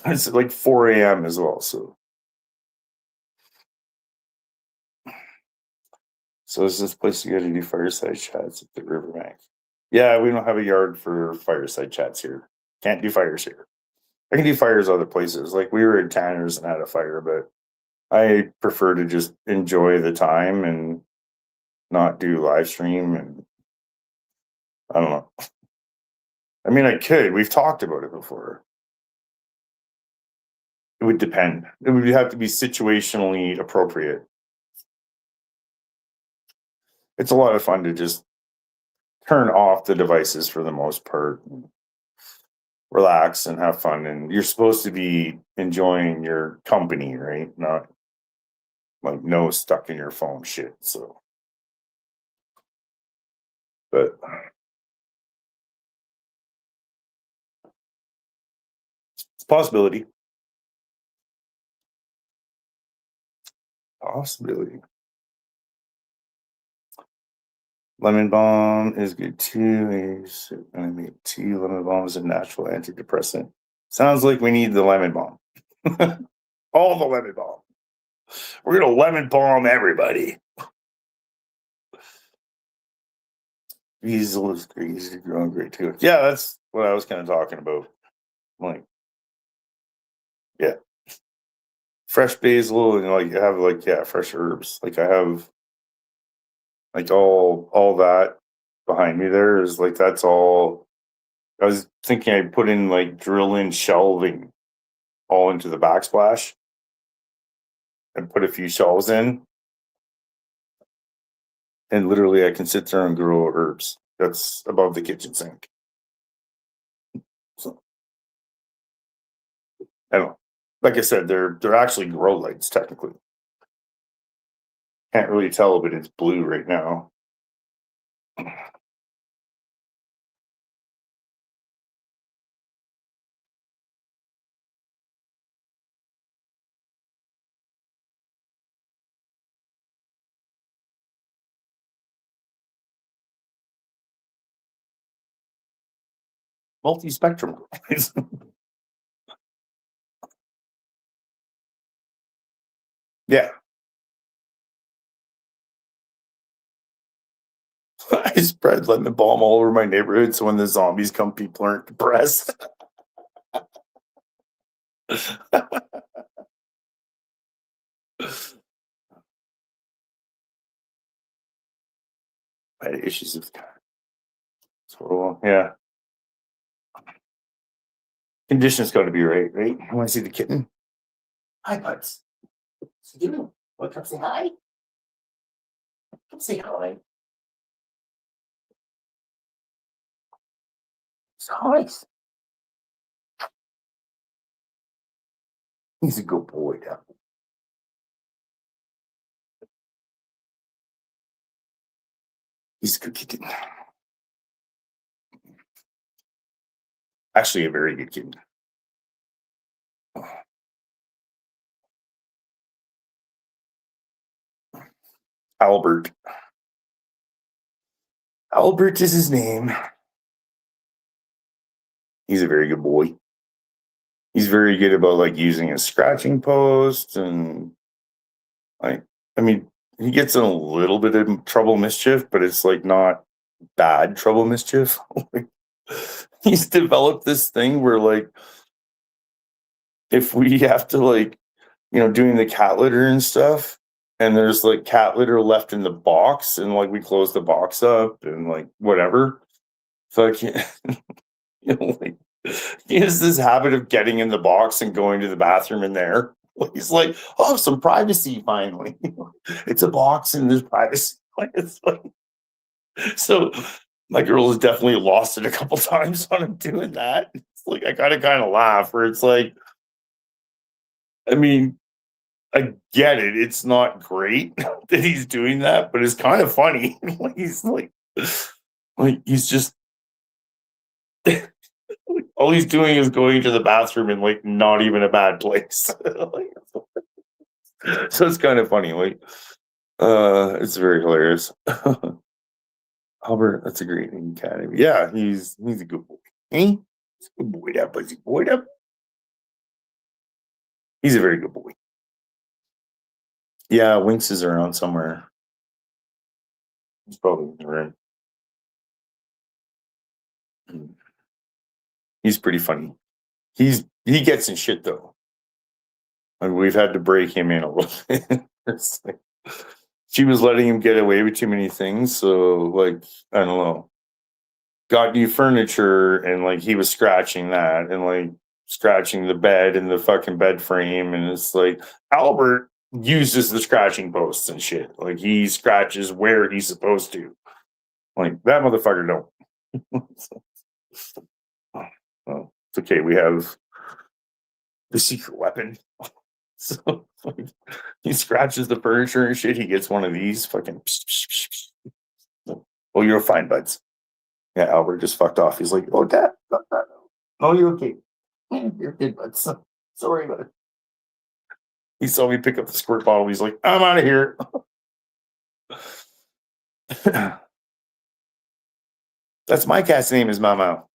It's like 4 a.m. as well. So is this place you got to do fireside chats at the riverbank? Yeah, we don't have a yard for fireside chats here. Can't do fires here. I can do fires other places. Like we were at Tanner's and had a fire, but I prefer to just enjoy the time and not do live stream. And I don't know. I mean, I could. We've talked about it before. It would depend. It would have to be situationally appropriate. It's a lot of fun to just turn off the devices for the most part, relax and have fun. And you're supposed to be enjoying your company, right? Not like no stuck in your phone shit. So, but it's a possibility. Lemon balm is good too. I make tea. Lemon balm is a natural antidepressant. Sounds like we need the lemon balm. All the lemon balm. We're gonna lemon balm everybody. Basil is great. He's growing great too. Yeah, that's what I was kind of talking about. Like, yeah, fresh basil and like have fresh herbs. Like I have like all that behind me there is like that's all. I was thinking I'd put in like drill in shelving all into the backsplash and put a few shelves in. And literally I can sit there and grow herbs. That's above the kitchen sink. So I don't know. Like I said, they're actually grow lights technically. Can't really tell, but it's blue right now. Multi-spectrum. Yeah. I spread lemon balm all over my neighborhood so when the zombies come, people aren't depressed. I had issues with that. So, yeah. Conditions got to be right? You want to see the kitten? Hi, Buds. Want to come say hi? Say hi. It's nice. He's a good boy now. He's a good kid. Actually, a very good kid. Albert. Albert is his name. He's a very good boy. He's very good about like using a scratching post and like I mean he gets in a little bit of trouble mischief, but it's like not bad trouble mischief. Like, he's developed this thing where like if we have to like doing the cat litter and stuff and there's like cat litter left in the box and like we close the box up and like whatever. So I can't like he has this habit of getting in the box and going to the bathroom in there. He's like, oh, some privacy finally. It's a box and there's privacy. Like, it's like, so my girl has definitely lost it a couple times on him doing that. It's like I gotta kind of laugh where it's like, I mean, I get it. It's not great that he's doing that, but it's kind of funny. He's like he's just all he's doing is going to the bathroom in like not even a bad place. So it's kind of funny. Like, it's very hilarious. Albert, that's a great name, cat. Yeah, he's a good boy. He's a good boy. That buzzy boy. That he's a very good boy. Yeah, Winks is around somewhere. He's probably in the room. He's pretty funny. He gets in shit though. And we've had to break him in a little bit. It's like, she was letting him get away with too many things. So like, I don't know. Got new furniture and like he was scratching that and like scratching the bed and the fucking bed frame. And it's like Albert uses the scratching posts and shit. Like he scratches where he's supposed to. Like that motherfucker don't. Well, it's okay. We have the secret weapon. So like, he scratches the furniture and shit. He gets one of these fucking. Oh, you're fine, buds. Yeah, Albert just fucked off. He's like, oh, Dad. Oh, you're okay. You're good, buds. Sorry, bud. He saw me pick up the squirt bottle. He's like, I'm out of here. That's my cat's name is Mama.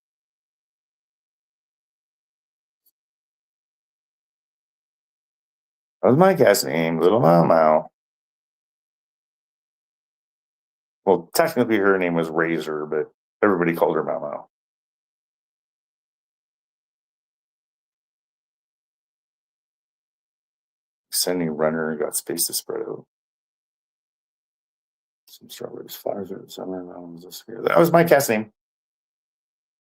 That was my cat's name, Little Mama. Well, technically her name was Razor, but everybody called her Mama. Sending runner got space to spread out. Some strawberries, flowers, or summer. That was my cat's name.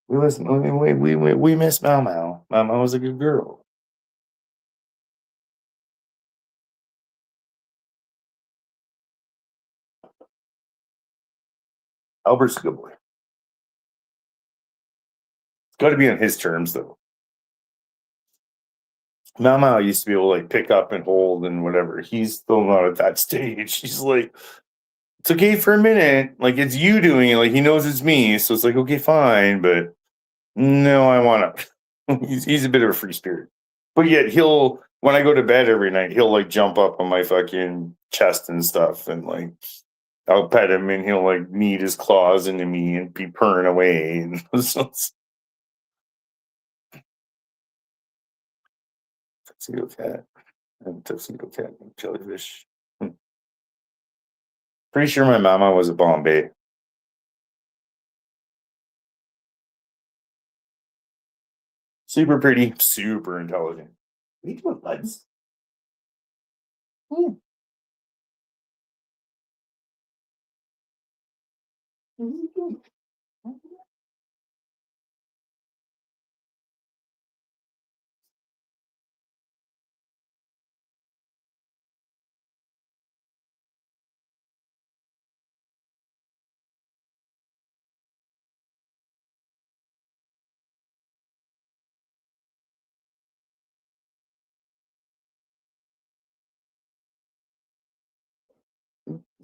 We miss Mau Mau. Mau Mau was a good girl. Albert's a good boy. It's got to be on his terms, though. Mau Mau used to be able to like pick up and hold and whatever. He's still not at that stage. He's like, it's okay for a minute. Like it's you doing it. Like he knows it's me, so it's like okay, fine. But no, I want to. He's a bit of a free spirit, but yet he'll when I go to bed every night, he'll like jump up on my fucking chest and stuff, and like I'll pet him, and he'll like knead his claws into me and be purring away. And tuxedo cat and tuxedo cat and jellyfish. Pretty sure my mama was a Bombay. Super pretty, super intelligent. What are you doing, buds? Hmm. What are you doing?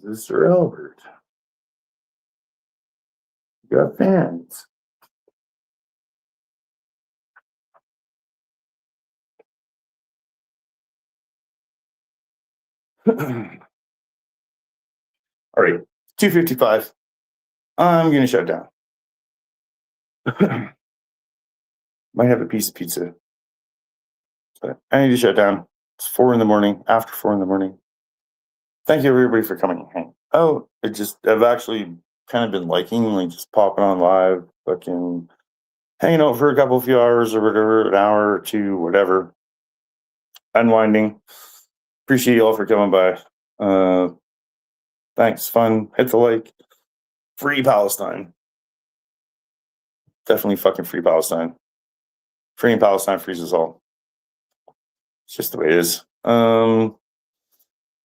This is Sir Albert. You got fans. All right, 2:55. I'm gonna shut down. Might have a piece of pizza, but I need to shut down. It's 4 a.m. After 4 a.m. Thank you everybody for coming. Oh, I've actually kind of been liking like just popping on live, fucking hanging out for a few hours or whatever, an hour or two, whatever. Unwinding. Appreciate you all for coming by. Thanks. Fun. Hit the like. Free Palestine. Definitely fucking free Palestine. Freeing Palestine frees us all. It's just the way it is.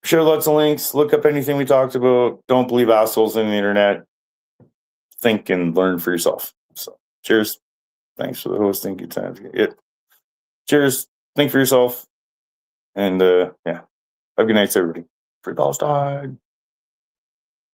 Share lots of links. Look up anything we talked about. Don't believe assholes in the internet. Think and learn for yourself. So, cheers. Thanks for the hosting. Good times. Cheers. Think for yourself. And yeah. Have a good night, everybody. Free Palestine.